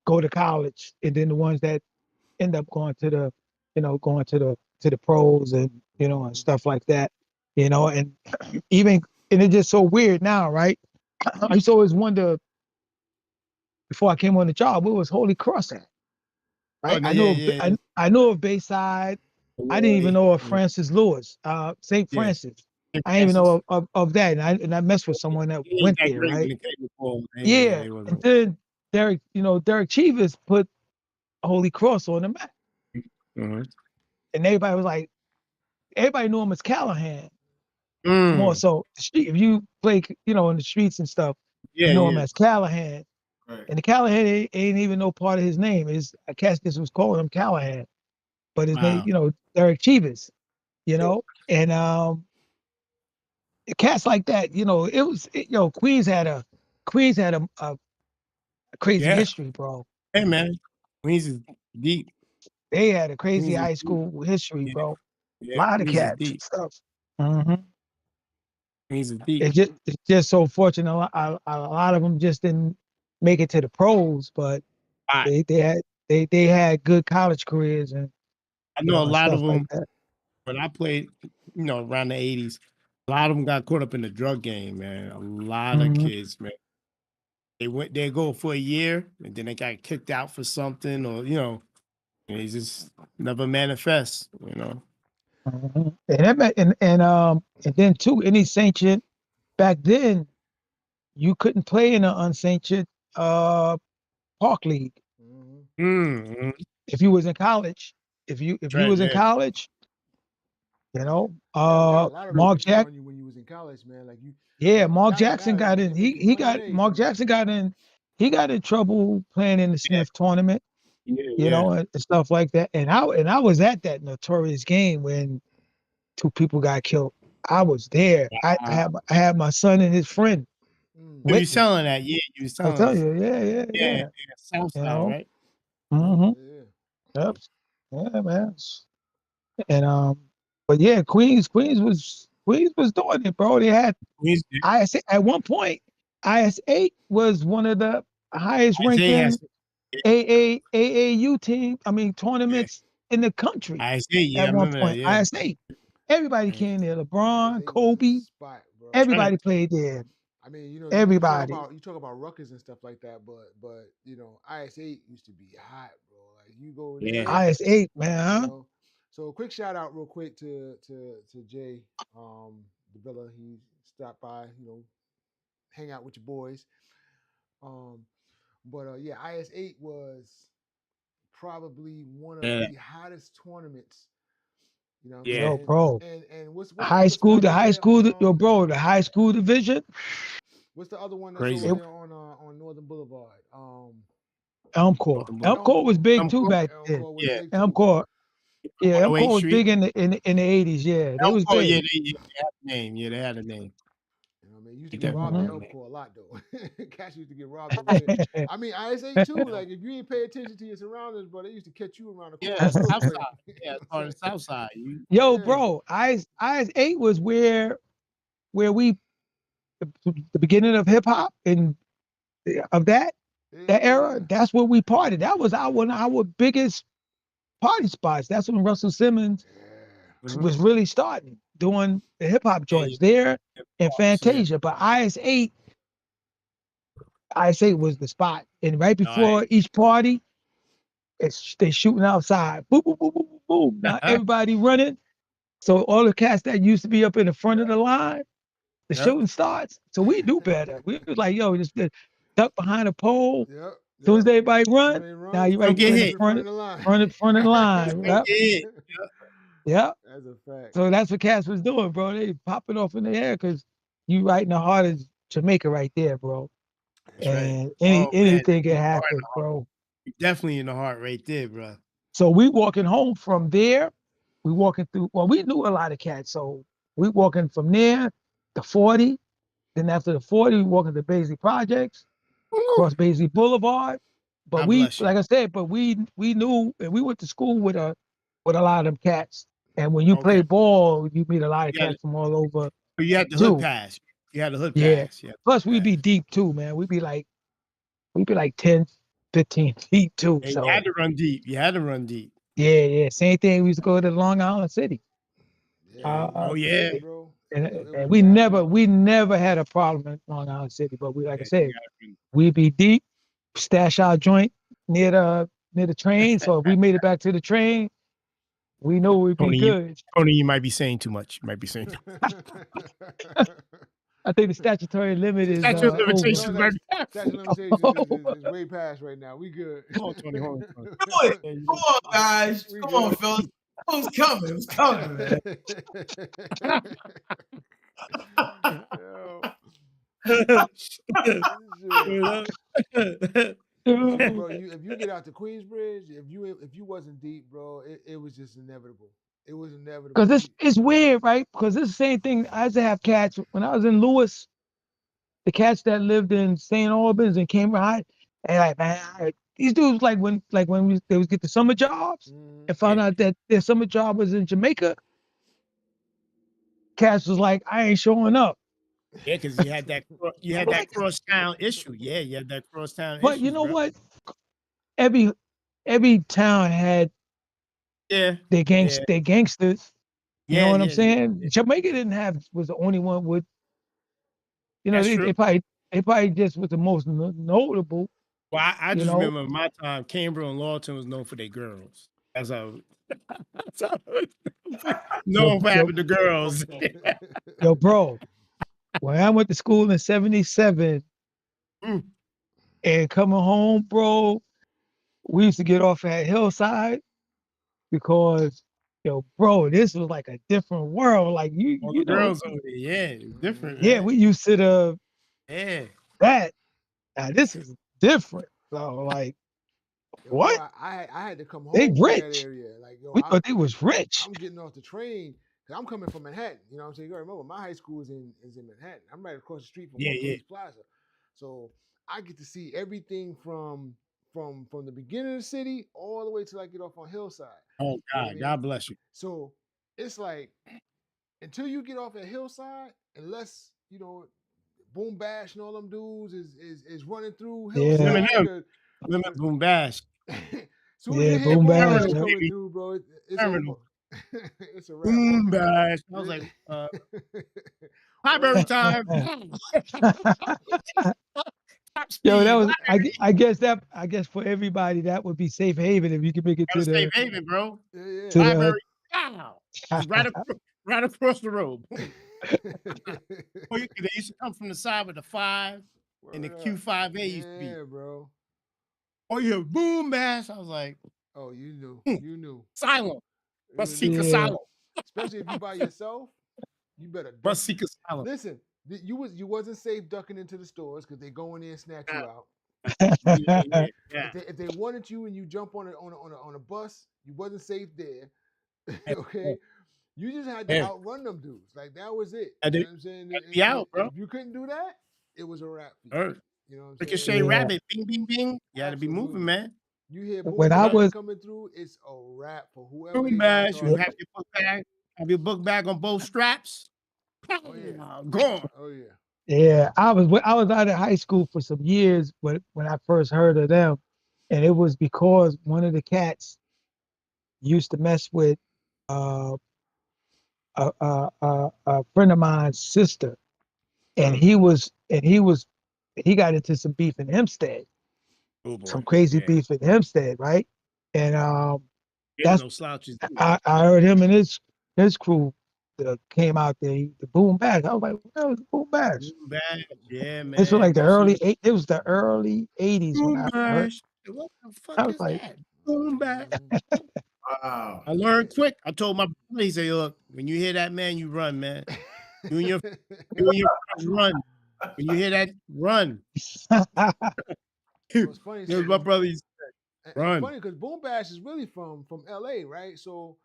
[SPEAKER 3] go to college, and then the ones that end up going to the pros and and stuff like that, and even, and it's just so weird now, right? I used to always wonder, before I came on the job, where was Holy Cross at? Right? I know of Bayside. I didn't even know of Francis Lewis, St. Francis. I didn't even know of that. And I messed with someone that went there, right? Yeah. And then Derek Chivas put Holy Cross on the map. And everybody was like, everybody knew him as Callahan. More so, if you play, in the streets and stuff, you know him as Callahan.
[SPEAKER 1] Right.
[SPEAKER 3] And the Callahan ain't even no part of his name. A cat just was calling him Callahan, but his name, Derek Chivas, and cats like that, it was, Queens had a crazy history, bro.
[SPEAKER 2] Hey, man, Queens is deep.
[SPEAKER 3] They had a crazy high school history, bro. A lot of cats and stuff. Mm-hmm.
[SPEAKER 2] Queens is deep.
[SPEAKER 3] It's just so fortunate. A lot of them just didn't make it to the pros, but they had good college careers, and
[SPEAKER 2] I know a lot of them.
[SPEAKER 3] Like,
[SPEAKER 2] when I played, around the 80s, a lot of them got caught up in the drug game, man. A lot of kids, man. They go for a year, and then they got kicked out for something, or and they just never manifest,
[SPEAKER 3] Mm-hmm. And then too, any sanctioned, back then, you couldn't play in an unsanctioned park league.
[SPEAKER 2] Mm-hmm.
[SPEAKER 3] If you was in college, if you was in college, Mark Jackson,
[SPEAKER 4] when you was in college, man, like you.
[SPEAKER 3] Yeah, Mark Jackson got in. Mark Jackson got in. He got in trouble playing in the Smith tournament, and stuff like that. And I was at that notorious game when 2 people got killed. I was there. I had my son and his friend
[SPEAKER 4] Mm.
[SPEAKER 2] You
[SPEAKER 3] with
[SPEAKER 2] was
[SPEAKER 3] me.
[SPEAKER 2] telling that, yeah. You was
[SPEAKER 3] I
[SPEAKER 2] telling
[SPEAKER 3] tell
[SPEAKER 2] us.
[SPEAKER 3] you, yeah.
[SPEAKER 2] Yeah, South
[SPEAKER 3] You
[SPEAKER 2] Side,
[SPEAKER 3] know,
[SPEAKER 2] right?
[SPEAKER 3] mm-hmm.
[SPEAKER 4] Yeah.
[SPEAKER 3] Yep. Yeah, man. And but yeah, Queens was doing it, bro. They had IS at one point. IS8 was one of the highest
[SPEAKER 2] Isaiah
[SPEAKER 3] ranking
[SPEAKER 2] has
[SPEAKER 3] AAU team. I mean tournaments in the country
[SPEAKER 2] Isaiah, yeah, I
[SPEAKER 3] at one
[SPEAKER 2] remember that,
[SPEAKER 3] point.
[SPEAKER 2] yeah.
[SPEAKER 3] IS8. Everybody
[SPEAKER 2] Yeah.
[SPEAKER 3] came there. LeBron,
[SPEAKER 4] ISA was the
[SPEAKER 3] Kobe,
[SPEAKER 4] spot, bro.
[SPEAKER 2] Trying
[SPEAKER 3] everybody played there.
[SPEAKER 4] I mean, you
[SPEAKER 3] Everybody.
[SPEAKER 4] talk about Rutgers and stuff like that, but IS8 used to be hot, bro. Like you go
[SPEAKER 2] Yeah.
[SPEAKER 4] there,
[SPEAKER 3] IS8, man,
[SPEAKER 4] you
[SPEAKER 3] huh?
[SPEAKER 4] know. So quick shout out real quick to Jay, the Villa. He stopped by, hang out with your boys. Um, but yeah, IS8 was probably one of
[SPEAKER 2] Yeah.
[SPEAKER 4] the hottest tournaments. You know what I'm
[SPEAKER 2] Yeah.
[SPEAKER 3] Yo,
[SPEAKER 4] saying?
[SPEAKER 3] bro.
[SPEAKER 4] And what's the
[SPEAKER 3] High
[SPEAKER 4] other
[SPEAKER 3] school,
[SPEAKER 4] spot
[SPEAKER 3] the
[SPEAKER 4] over
[SPEAKER 3] high
[SPEAKER 4] there
[SPEAKER 3] school,
[SPEAKER 4] on
[SPEAKER 3] yo, bro, the high school division.
[SPEAKER 4] what's the other one that's over
[SPEAKER 2] Crazy.
[SPEAKER 3] It,
[SPEAKER 4] there on Northern Boulevard?
[SPEAKER 3] Elmcore.
[SPEAKER 2] Northern Boulevard.
[SPEAKER 3] Elmcore was big too
[SPEAKER 2] Elmcore,
[SPEAKER 3] back then.
[SPEAKER 4] Elmcore was
[SPEAKER 2] yeah.
[SPEAKER 4] big too.
[SPEAKER 3] Elmcore. Yeah, Elmcore
[SPEAKER 2] 108th
[SPEAKER 3] was
[SPEAKER 2] Street.
[SPEAKER 3] big in the 80s. Yeah, they was
[SPEAKER 2] Elmcore, yeah,
[SPEAKER 3] big.
[SPEAKER 2] they had a name. Yeah, they had a name.
[SPEAKER 4] You know what I mean? You used to
[SPEAKER 2] They
[SPEAKER 4] get
[SPEAKER 2] definitely
[SPEAKER 4] robbed
[SPEAKER 2] had
[SPEAKER 4] at
[SPEAKER 2] a name.
[SPEAKER 4] Elmcore a lot though. Cats used to get robbed over there. I mean, IS8 too. Like if you ain't pay attention to your surroundings, bro, they used to catch you around the
[SPEAKER 2] Yeah,
[SPEAKER 4] corner real
[SPEAKER 2] South
[SPEAKER 4] quick.
[SPEAKER 2] Side. Yeah, as far as South Side.
[SPEAKER 3] Yo,
[SPEAKER 4] Yeah.
[SPEAKER 3] bro, IS8 was where we the beginning of hip hop and of that era.
[SPEAKER 4] Yeah.
[SPEAKER 3] That's where we partied. That was our biggest party spots. That's when Russell Simmons
[SPEAKER 4] Yeah.
[SPEAKER 2] Mhm.
[SPEAKER 3] was really starting doing the hip hop
[SPEAKER 2] Yeah,
[SPEAKER 3] joints there
[SPEAKER 2] yeah.
[SPEAKER 3] and
[SPEAKER 2] Yeah.
[SPEAKER 3] Fantasia. But IS8 was the spot. And right
[SPEAKER 2] All right.
[SPEAKER 3] before each party, they shooting outside. Boom, boom, boom, boom, boom, boom. Now everybody running. So all the cats that used to be up in the front of the line, the
[SPEAKER 2] Yep.
[SPEAKER 3] shooting starts. So we knew better. We was like, yo, just duck behind a pole.
[SPEAKER 4] Yep.
[SPEAKER 3] As soon as everybody
[SPEAKER 4] So
[SPEAKER 3] run,
[SPEAKER 4] they
[SPEAKER 3] now
[SPEAKER 4] run,
[SPEAKER 3] you
[SPEAKER 2] Don't
[SPEAKER 3] right
[SPEAKER 2] get
[SPEAKER 3] in
[SPEAKER 4] run
[SPEAKER 3] the
[SPEAKER 4] to
[SPEAKER 2] hit.
[SPEAKER 4] the
[SPEAKER 3] front
[SPEAKER 4] front
[SPEAKER 3] of
[SPEAKER 4] of the line.
[SPEAKER 3] front of the line.
[SPEAKER 2] Don't
[SPEAKER 3] Yep.
[SPEAKER 2] get hit.
[SPEAKER 3] Yep.
[SPEAKER 4] That's a fact.
[SPEAKER 3] So that's what cats was doing, bro. They popping off in the air because you right in the heart of Jamaica right there, bro.
[SPEAKER 2] That's right.
[SPEAKER 3] And
[SPEAKER 2] Oh man,
[SPEAKER 3] anything can
[SPEAKER 2] you are
[SPEAKER 3] happen, bro.
[SPEAKER 2] definitely in the heart right there, bro.
[SPEAKER 3] So we walking home from there. We walking through. Well, we knew a lot of cats, so we walking from there to 40. Then after the 40, we walking to Baisley Projects,
[SPEAKER 2] Woo.
[SPEAKER 3] across Baisley Boulevard. But
[SPEAKER 2] God
[SPEAKER 3] we,
[SPEAKER 2] bless you.
[SPEAKER 3] like I said, but we knew, and we went to school with a lot of them cats. And when you play
[SPEAKER 2] Okay.
[SPEAKER 3] ball, you meet a lot of
[SPEAKER 2] You got
[SPEAKER 3] cats from all over
[SPEAKER 2] you had the hood
[SPEAKER 3] too.
[SPEAKER 2] pass. You had the hood
[SPEAKER 3] Yeah.
[SPEAKER 2] pass. Yeah.
[SPEAKER 3] Plus we be deep too, man. We be like 10, 15 feet too.
[SPEAKER 2] And you
[SPEAKER 3] So
[SPEAKER 2] had to run deep. You had to run deep.
[SPEAKER 3] yeah. Same thing. We used to go to Long Island City.
[SPEAKER 4] Yeah,
[SPEAKER 2] Yeah.
[SPEAKER 4] it was
[SPEAKER 3] Uh,
[SPEAKER 2] Oh
[SPEAKER 4] back
[SPEAKER 2] yeah.
[SPEAKER 4] then, bro. It
[SPEAKER 3] and
[SPEAKER 4] was
[SPEAKER 3] we
[SPEAKER 4] back
[SPEAKER 3] never
[SPEAKER 4] then.
[SPEAKER 3] we never had a problem in Long Island City. But we, like I
[SPEAKER 2] Yeah, you
[SPEAKER 3] said,
[SPEAKER 2] gotta run.
[SPEAKER 3] we be deep, stash our joint near the train. So if we made it back to the train, we know we'd be
[SPEAKER 2] Tony,
[SPEAKER 3] good.
[SPEAKER 2] you might be saying too much. You might be saying too
[SPEAKER 3] I think the statutory limit is
[SPEAKER 2] Statute of
[SPEAKER 3] over.
[SPEAKER 4] No,
[SPEAKER 2] limitations might
[SPEAKER 4] that's
[SPEAKER 2] be
[SPEAKER 4] statute of limitations is way past right now. We good.
[SPEAKER 2] Hold on, Tony. Hold on, Tony.
[SPEAKER 1] Do it.
[SPEAKER 2] Yeah, you
[SPEAKER 1] Come on, guys.
[SPEAKER 4] we
[SPEAKER 1] Come on,
[SPEAKER 4] good.
[SPEAKER 1] fellas. Who's coming? Who's coming, man?
[SPEAKER 4] Yo,
[SPEAKER 2] good.
[SPEAKER 4] bro, if you get out to Queensbridge, if you wasn't deep, bro, it was just inevitable. It was inevitable.
[SPEAKER 3] Because it's weird, right? Because it's the same thing. I used to have cats when I was in Lewis. The cats that lived in St. Albans and Cambridge High, and like, man, these dudes they would get the summer jobs
[SPEAKER 4] Mhm.
[SPEAKER 3] and found out that their summer job was in Jamaica. Cats was like, I ain't showing up.
[SPEAKER 2] Yeah, because you had
[SPEAKER 3] I'm
[SPEAKER 2] that
[SPEAKER 3] like,
[SPEAKER 2] cross-town issue. Yeah, you had that cross-town
[SPEAKER 3] but you
[SPEAKER 2] issues,
[SPEAKER 3] know
[SPEAKER 2] bro.
[SPEAKER 3] what? Every town had
[SPEAKER 2] Yeah.
[SPEAKER 3] their
[SPEAKER 2] Yeah.
[SPEAKER 3] gangsters. You know
[SPEAKER 2] Yeah,
[SPEAKER 3] what I'm
[SPEAKER 2] yeah,
[SPEAKER 3] saying?
[SPEAKER 2] yeah.
[SPEAKER 3] Jamaica was the only one with,
[SPEAKER 2] That's
[SPEAKER 3] they
[SPEAKER 2] true.
[SPEAKER 3] probably just was the most notable,
[SPEAKER 2] Well, I
[SPEAKER 3] you
[SPEAKER 2] just
[SPEAKER 3] know.
[SPEAKER 2] remember my time, Cambridge and Lawton was known for their girls. That's how
[SPEAKER 3] Yo,
[SPEAKER 2] known for
[SPEAKER 3] yo,
[SPEAKER 2] having the girls.
[SPEAKER 3] yo, bro, when I went to school in 77
[SPEAKER 2] Mm.
[SPEAKER 3] and coming home, bro, we used to get off at Hillside because, yo, bro, this was like a different world. Like
[SPEAKER 2] All
[SPEAKER 3] you
[SPEAKER 2] the
[SPEAKER 3] know,
[SPEAKER 2] girls over there. Yeah, it's different,
[SPEAKER 3] yeah,
[SPEAKER 2] man.
[SPEAKER 3] we used to
[SPEAKER 2] Yeah.
[SPEAKER 3] that. Now this is different. So like,
[SPEAKER 4] Yo, bro,
[SPEAKER 3] what?
[SPEAKER 4] I had to come
[SPEAKER 3] They
[SPEAKER 4] home to that
[SPEAKER 3] rich.
[SPEAKER 4] area. Like, yo,
[SPEAKER 3] We thought they was rich.
[SPEAKER 4] I'm getting off the train I'm coming from Manhattan. You know what I'm saying? You gotta remember, my high school is in Manhattan. I'm right across the street from
[SPEAKER 2] Yeah, yeah.
[SPEAKER 4] Police Plaza. So I get to see everything from the beginning of the city all the way till I get off on Hillside.
[SPEAKER 2] Oh
[SPEAKER 4] You know what I
[SPEAKER 2] God,
[SPEAKER 4] mean?
[SPEAKER 2] God bless you.
[SPEAKER 4] So it's like until you get off at Hillside, unless Boom Bash and all them dudes is running through
[SPEAKER 3] Yeah.
[SPEAKER 2] Remember
[SPEAKER 4] Hillside.
[SPEAKER 2] them? Remember Boom Bash?
[SPEAKER 4] Soon as you hear
[SPEAKER 3] Boom
[SPEAKER 4] Boom
[SPEAKER 3] Bash.
[SPEAKER 4] Bash
[SPEAKER 3] Yeah.
[SPEAKER 4] coming
[SPEAKER 2] Baby.
[SPEAKER 4] through, bro, it's over.
[SPEAKER 2] Terminal.
[SPEAKER 4] It's a wrap, bro.
[SPEAKER 2] Boom Bash. I was like, library time. Top
[SPEAKER 3] Yo, that
[SPEAKER 2] speed.
[SPEAKER 3] was I guess for everybody that would be safe haven if you could make it
[SPEAKER 2] That was
[SPEAKER 3] to
[SPEAKER 2] Safe
[SPEAKER 3] the
[SPEAKER 2] Haven, bro.
[SPEAKER 4] Yeah,
[SPEAKER 3] to
[SPEAKER 2] Library. Wow. Just right across the road.
[SPEAKER 4] yeah.
[SPEAKER 2] They used to come from the side with the 5 and the
[SPEAKER 4] Word up.
[SPEAKER 2] Q5A used to be.
[SPEAKER 4] Yeah, bro.
[SPEAKER 2] Oh, yeah, Boom Bash. I was like,
[SPEAKER 4] Oh, you knew. You knew.
[SPEAKER 2] silent. Must
[SPEAKER 4] You
[SPEAKER 2] seek
[SPEAKER 4] knew.
[SPEAKER 3] Yeah.
[SPEAKER 2] asylum.
[SPEAKER 4] Especially if you by yourself, you better duck.
[SPEAKER 2] Must seek asylum.
[SPEAKER 4] Listen, you wasn't safe ducking into the stores because they go in there and snatch you out.
[SPEAKER 2] Yeah.
[SPEAKER 4] If they wanted you and you jump on a bus, you wasn't safe there. Okay, you just had to
[SPEAKER 2] Yeah.
[SPEAKER 4] outrun them dudes. Like that was it.
[SPEAKER 2] I
[SPEAKER 4] You
[SPEAKER 2] did-
[SPEAKER 4] know what I'm saying?
[SPEAKER 2] be out, bro.
[SPEAKER 4] If you couldn't do that, it was a wrap for you.
[SPEAKER 2] Earth.
[SPEAKER 4] You know what I'm
[SPEAKER 2] Ricochet
[SPEAKER 4] saying?
[SPEAKER 3] Yeah.
[SPEAKER 2] Rabbit. Bing, bing, bing. You had to be moving,
[SPEAKER 4] Absolutely.
[SPEAKER 2] man.
[SPEAKER 4] You hear
[SPEAKER 3] When
[SPEAKER 4] Boom
[SPEAKER 3] I
[SPEAKER 4] Bash
[SPEAKER 3] was
[SPEAKER 4] coming through, it's a wrap for whoever
[SPEAKER 2] Boom
[SPEAKER 4] they got
[SPEAKER 2] Bash. You
[SPEAKER 4] targeted.
[SPEAKER 2] have your book bag. Have your book bag on both straps.
[SPEAKER 4] Oh yeah.
[SPEAKER 2] Gone.
[SPEAKER 4] Oh yeah.
[SPEAKER 3] Yeah, I was out of high school for some years when I first heard of them, and it was because one of the cats used to mess with uh, a friend of mine's sister, and he got into some beef in Hempstead,
[SPEAKER 2] Oh boy.
[SPEAKER 3] some crazy
[SPEAKER 2] Yeah.
[SPEAKER 3] beef in Hempstead, right? And
[SPEAKER 2] Yeah,
[SPEAKER 3] that's
[SPEAKER 2] no slouches.
[SPEAKER 3] I heard him and his crew came out there, the Boom Bash. I was like, what was Boom Bash?
[SPEAKER 2] Boom Bash. Yeah, man.
[SPEAKER 3] This was like the
[SPEAKER 2] You see
[SPEAKER 3] it was the early 80s when
[SPEAKER 2] Boom
[SPEAKER 3] I heard.
[SPEAKER 2] Bash. What the
[SPEAKER 3] I
[SPEAKER 2] fuck
[SPEAKER 3] was
[SPEAKER 2] is
[SPEAKER 3] like,
[SPEAKER 2] that? Boom Bash.
[SPEAKER 1] Wow.
[SPEAKER 2] I learned quick. I told my brother, he said, look, when you hear that, man, you run, man. You and your friends run. When you hear that, run.
[SPEAKER 4] It's funny.
[SPEAKER 2] That was my brother. He said,
[SPEAKER 4] It's
[SPEAKER 2] run.
[SPEAKER 4] funny because Boom Bash is really from LA, right? So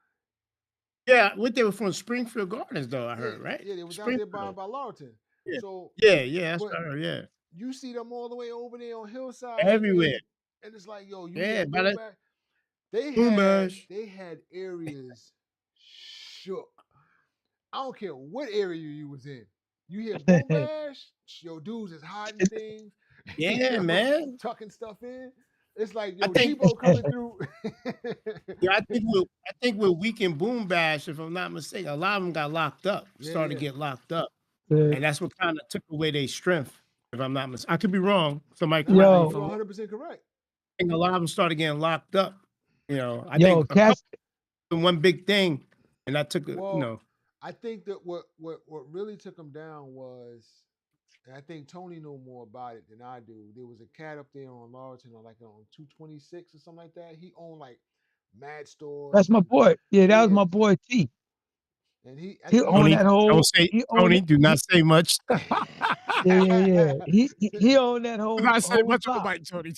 [SPEAKER 2] Yeah, what they were from Springfield Gardens, though, I heard, right?
[SPEAKER 4] Yeah, they was out there by Lawton.
[SPEAKER 2] Yeah.
[SPEAKER 4] So
[SPEAKER 2] Yeah, that's
[SPEAKER 4] but
[SPEAKER 2] what I heard, yeah.
[SPEAKER 4] you see them all the way over there on Hillside,
[SPEAKER 2] Everywhere.
[SPEAKER 4] and it's like, yo, you
[SPEAKER 2] Yeah,
[SPEAKER 4] hear
[SPEAKER 2] by
[SPEAKER 4] Boom
[SPEAKER 2] that
[SPEAKER 4] Bash. They
[SPEAKER 2] Boom
[SPEAKER 4] had
[SPEAKER 2] Bash.
[SPEAKER 4] areas shook. I don't care what area you was in. You hear Boom Bash, yo, dudes is hiding things.
[SPEAKER 2] Yeah, man.
[SPEAKER 4] Tucking stuff in. It's like,
[SPEAKER 2] I
[SPEAKER 4] yo,
[SPEAKER 2] think
[SPEAKER 4] Debo coming through.
[SPEAKER 2] I think with Weekend Boom Bash, if I'm not mistaken, a lot of them got locked up, started to get locked up. And that's what kind of took away their strength, if I'm not mistaken. I could be wrong. Somebody correct me
[SPEAKER 4] You're
[SPEAKER 2] if I'm wrong.
[SPEAKER 4] 100% correct.
[SPEAKER 2] I think a lot of them started getting locked up. You know, I
[SPEAKER 3] yo,
[SPEAKER 2] think a couple one big thing, and that took
[SPEAKER 4] I think that what really took them down was, and I think Tony know more about it than I do. There was a cat up there on Lawton, on 226 or something like that. He owned like mad stores.
[SPEAKER 3] that's my boy. Yeah, that was my boy T.
[SPEAKER 4] And he
[SPEAKER 3] owned that whole.
[SPEAKER 2] Don't say Tony. Do not say much.
[SPEAKER 3] Yeah. He owned that whole.
[SPEAKER 2] Do not say much
[SPEAKER 3] block.
[SPEAKER 2] about Tony.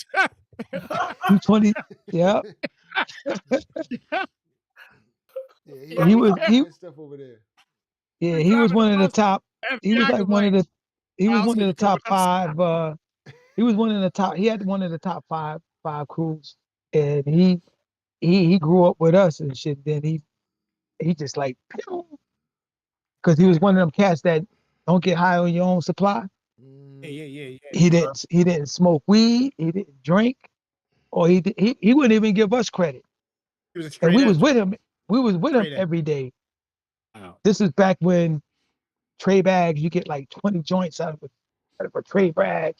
[SPEAKER 3] 220. Yeah.
[SPEAKER 4] Yeah,
[SPEAKER 3] he was
[SPEAKER 4] stuff over there.
[SPEAKER 3] Yeah, he was one of the top. He was like one of the. He was one of the top 5. He was one of the top. He had one of the top five crews, and he grew up with us and shit. Then he just like, because he was one of them cats that don't get high on your own supply.
[SPEAKER 2] Yeah.
[SPEAKER 3] He didn't smoke weed. He didn't drink, or he wouldn't even give us credit. And we was with him. We was with him every day. Wow. This is back when tray bags, you get like 20 joints out of a tray bag.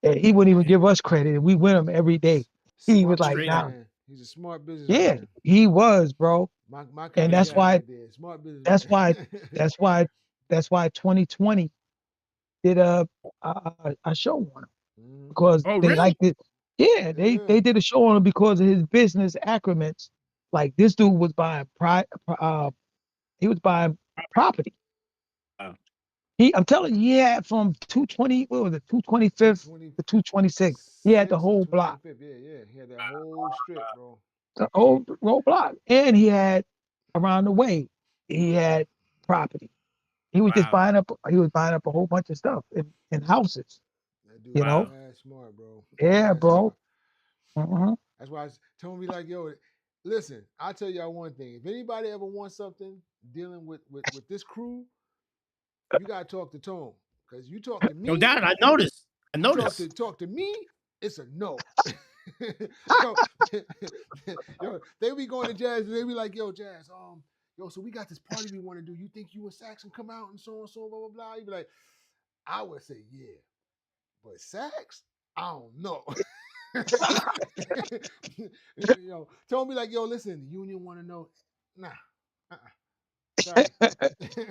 [SPEAKER 3] And he wouldn't even give us credit. And we with him every day. He was like, nah.
[SPEAKER 4] He's a smart businessman.
[SPEAKER 3] Yeah, he was, bro.
[SPEAKER 4] My
[SPEAKER 3] and that's why
[SPEAKER 4] smart businessman.
[SPEAKER 3] that's why 2020 did a show on him. Because they liked it. Yeah, they did a show on him because of his business acromens. Like this dude was buying he was buying property. I'm telling you, he had from 220, what was it, 225th to 226. He had the whole block.
[SPEAKER 4] Yeah. He had that whole strip, bro.
[SPEAKER 3] The whole block. And he had around the way he had property. He was just
[SPEAKER 2] Wow.
[SPEAKER 3] buying up. He was buying up a whole bunch of stuff in houses.
[SPEAKER 4] That dude
[SPEAKER 3] You
[SPEAKER 4] is
[SPEAKER 3] know.
[SPEAKER 2] Wow.
[SPEAKER 4] mad smart, bro.
[SPEAKER 3] Yeah,
[SPEAKER 4] Mad
[SPEAKER 3] bro.
[SPEAKER 4] smart.
[SPEAKER 3] Uh-huh.
[SPEAKER 4] That's why I told me like, yo, listen, I'll tell y'all one thing. If anybody ever wants something dealing with this crew, you gotta talk to Tone. Cause you talk to
[SPEAKER 2] No
[SPEAKER 4] me,
[SPEAKER 2] doubt. I noticed. I
[SPEAKER 4] you talk
[SPEAKER 2] noticed.
[SPEAKER 4] to talk to me, it's a no. yo, yo, they be going to Jazz and they be like, yo, Jazz, yo, so we got this party we want to do. You think you and Sax can come out and so, blah, blah, blah. You be like, I would say, yeah. But Sax, I don't know. Told me like, yo, listen, the union want to know. Nah, sorry.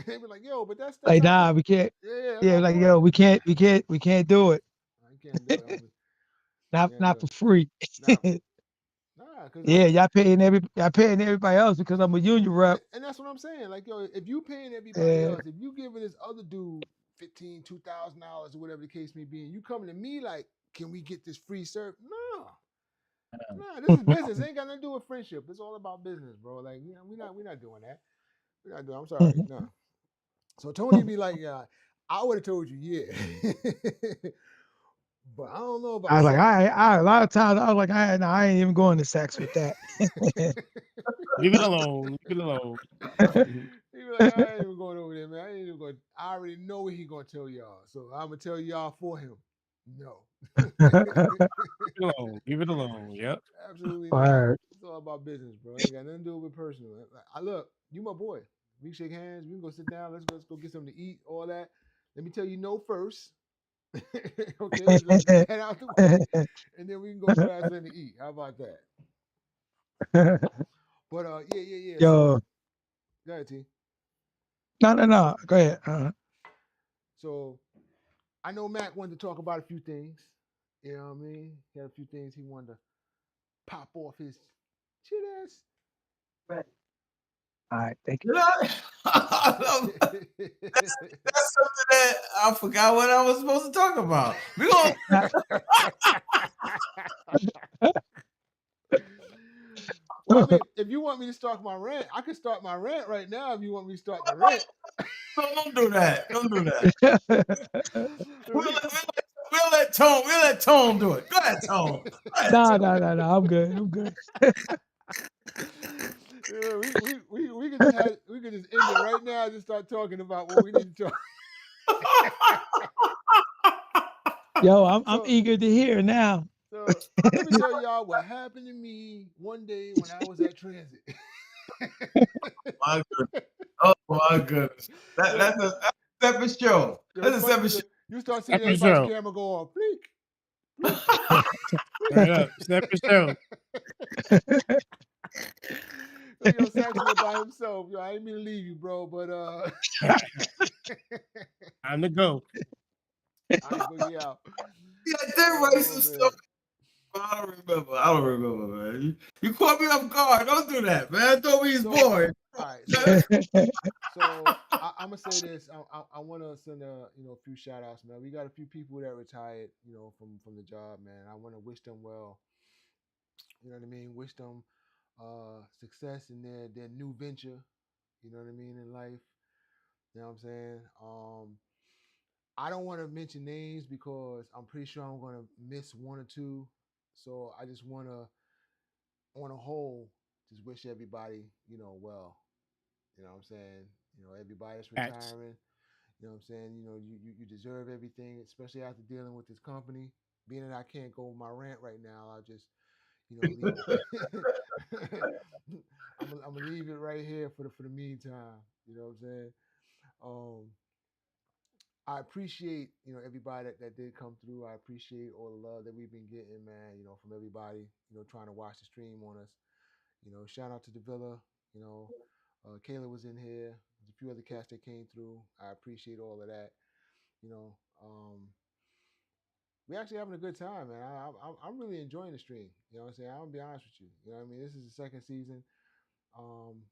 [SPEAKER 4] They be like, yo, but that's
[SPEAKER 3] Like,
[SPEAKER 4] our,
[SPEAKER 3] nah, we can't.
[SPEAKER 4] yeah, that's
[SPEAKER 3] Yeah,
[SPEAKER 4] our
[SPEAKER 3] like, yo,
[SPEAKER 4] party.
[SPEAKER 3] we can't do it.
[SPEAKER 4] I can't do it, homie. Can't
[SPEAKER 3] Not
[SPEAKER 4] do
[SPEAKER 3] for
[SPEAKER 4] it.
[SPEAKER 3] free.
[SPEAKER 4] Nah, cause
[SPEAKER 3] Yeah, y'all paying everybody else because I'm a union rep.
[SPEAKER 4] and that's what I'm saying. Like, yo, if you paying everybody
[SPEAKER 3] Yeah.
[SPEAKER 4] else, if you giving this other dude $2,000 or whatever the case may be, and you coming to me like, can we get this free serve? No. Nah, this is business. It ain't got nothing to do with friendship. It's all about business, bro. Like, we're not doing that. We're not doing. I'm sorry. No. So Tony be like, yeah, I would have told you, yeah, but I don't know
[SPEAKER 3] I
[SPEAKER 4] about
[SPEAKER 3] was like,
[SPEAKER 4] sex.
[SPEAKER 3] a lot of times I was like, I ain't even going to sex with that.
[SPEAKER 2] Leave it alone. Leave it alone.
[SPEAKER 4] He be like, I ain't even going over there, man. I ain't even going. I already know what he gonna tell y'all, so I'm gonna tell y'all for him. No,
[SPEAKER 2] Leave it alone. Leave it alone. Yep.
[SPEAKER 4] absolutely not.
[SPEAKER 3] Word.
[SPEAKER 4] It's all about business, bro. Ain't got nothing to do with personal. I look, you my boy. We shake hands. We can go sit down. Let's go get something to eat. All that. Let me tell you no first. Okay, let's get that out the way, and then we can go grab something to eat. How about that? But yeah. So
[SPEAKER 3] Yo,
[SPEAKER 4] go ahead, T.
[SPEAKER 3] no. Go ahead.
[SPEAKER 4] So I know Mac wanted to talk about a few things. You know what I mean? He had a few things he wanted to pop off his shit ass.
[SPEAKER 3] All right, thank
[SPEAKER 1] You know, that's something that I forgot what I was supposed to talk about. We gonna
[SPEAKER 4] Well, I
[SPEAKER 3] you.
[SPEAKER 4] mean, if you want me to start my rant, I can start my rant right now. If you want me to start the rant,
[SPEAKER 1] don't do that. Don't do that. We'll,
[SPEAKER 4] we,
[SPEAKER 1] we'll let Tone do it. Go ahead, Tone. Go ahead,
[SPEAKER 3] No,
[SPEAKER 1] Tone.
[SPEAKER 3] I'm good. I'm good.
[SPEAKER 4] we could just end it right now and just start talking about what we need to talk.
[SPEAKER 3] Yo, I'm
[SPEAKER 4] So
[SPEAKER 3] eager to hear now.
[SPEAKER 4] so let me tell y'all what happened to me one day when I was at Transit.
[SPEAKER 1] My goodness. Oh my goodness.
[SPEAKER 4] Yo,
[SPEAKER 1] That's a separate show.
[SPEAKER 4] yo,
[SPEAKER 1] That's
[SPEAKER 4] it's
[SPEAKER 1] a
[SPEAKER 4] funny.
[SPEAKER 1] separate show.
[SPEAKER 4] You start seeing
[SPEAKER 2] Separate
[SPEAKER 4] everybody's
[SPEAKER 2] show.
[SPEAKER 4] camera go off. Bleak, bleak,
[SPEAKER 2] Right up. Separate show.
[SPEAKER 4] so, yo, Saxon there by himself. Yo, I didn't mean to leave you, bro, but
[SPEAKER 2] Time to go.
[SPEAKER 4] all right, boogie out.
[SPEAKER 1] Yeah, I did write
[SPEAKER 4] Oh
[SPEAKER 1] some
[SPEAKER 4] man.
[SPEAKER 1] stuff. But I don't remember, man. You caught me off guard. Don't do that, man. I thought we was
[SPEAKER 4] So,
[SPEAKER 1] bored.
[SPEAKER 4] all right, so I'm gonna say this. I want to send a few shout outs, man. We got a few people that retired, from the job, man. I want to wish them well. You know what I mean? Wish them success in their new venture. You know what I mean in life. You know what I'm saying? I don't want to mention names because I'm pretty sure I'm gonna miss one or two. So I just wanna, on a whole, just wish everybody, well. You know what I'm saying? Everybody that's
[SPEAKER 2] Facts.
[SPEAKER 4] retiring. You know what I'm saying? You deserve everything, especially after dealing with this company. Being that I can't go on my rant right now, I'll just, leave it. I'm gonna leave it right here for the meantime. You know what I'm saying? Um, I appreciate, everybody that did come through. I appreciate all the love that we've been getting, man. From everybody, trying to watch the stream on us. Shout out to Davilla. You know, Kayla was in here. There's a few other cats that came through. I appreciate all of that. You know, we actually having a good time, man. I'm really enjoying the stream. You know what I'm saying? I'm gonna be honest with you. You know what I mean? This is the second season. Um,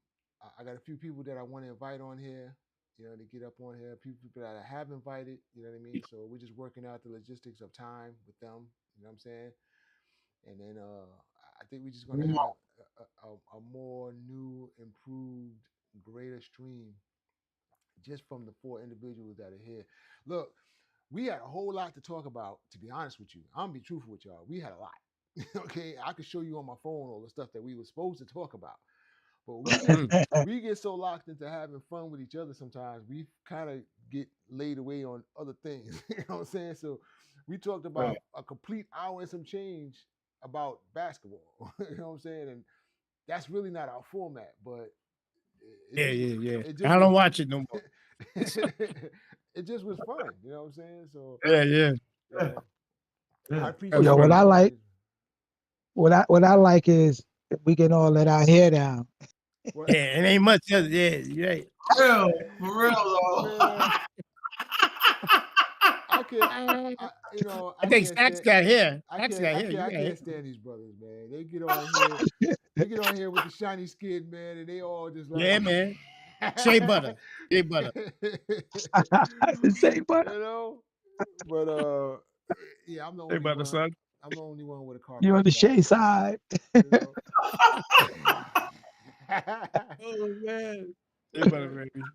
[SPEAKER 4] I got a few people that I want to invite on here. To get up on here. A few people that I have invited. You know what I mean? So we're just working out the logistics of time with them. You know what I'm saying? And then I think we're just gonna have a more new, improved greater stream just from the four individuals that are here. Look, we had a whole lot to talk about, to be honest with you. I'm gonna be truthful with y'all. We had a lot. Okay, I could show you on my phone all the stuff that we were supposed to talk about. But we get so locked into having fun with each other sometimes, we kind of get laid away on other things. You know what I'm saying? So we talked about
[SPEAKER 1] Right.
[SPEAKER 4] a complete hour and some change about basketball. You know what I'm saying? And that's really not our format, but
[SPEAKER 2] Yeah,
[SPEAKER 4] just
[SPEAKER 2] yeah.
[SPEAKER 4] it
[SPEAKER 2] I
[SPEAKER 4] just was
[SPEAKER 2] don't watch it no more.
[SPEAKER 4] it just was fun. You know what I'm saying? So
[SPEAKER 2] Yeah.
[SPEAKER 4] yeah, I
[SPEAKER 1] Yeah.
[SPEAKER 4] appreciate
[SPEAKER 3] Yo, what
[SPEAKER 2] funny.
[SPEAKER 3] I
[SPEAKER 4] you
[SPEAKER 3] like,
[SPEAKER 4] guys.
[SPEAKER 3] what I like is if we can all let our hair down.
[SPEAKER 4] What
[SPEAKER 2] Yeah, it ain't much. Yeah, yeah.
[SPEAKER 1] For real, though.
[SPEAKER 4] man? I can't.
[SPEAKER 2] I
[SPEAKER 4] I
[SPEAKER 2] think
[SPEAKER 4] can't
[SPEAKER 2] Sax
[SPEAKER 4] stand.
[SPEAKER 2] got hair.
[SPEAKER 4] I
[SPEAKER 2] Sax
[SPEAKER 4] can't.
[SPEAKER 2] got
[SPEAKER 4] I
[SPEAKER 2] hair.
[SPEAKER 4] can't.
[SPEAKER 2] You
[SPEAKER 4] I
[SPEAKER 2] got hair.
[SPEAKER 4] can't stand these brothers, man. They get on here. They get on here with the shiny skin, man, and they all just like.
[SPEAKER 2] Yeah, man. Shea butter. Shea butter.
[SPEAKER 3] Say, but
[SPEAKER 4] You know, but yeah, I'm the
[SPEAKER 2] Shea
[SPEAKER 4] only
[SPEAKER 2] butter,
[SPEAKER 4] one.
[SPEAKER 2] son.
[SPEAKER 4] I'm the only one with a
[SPEAKER 3] you're on
[SPEAKER 4] carpet
[SPEAKER 3] the
[SPEAKER 4] back.
[SPEAKER 3] shade side.
[SPEAKER 4] You know.
[SPEAKER 2] Oh man. Shea butter, baby.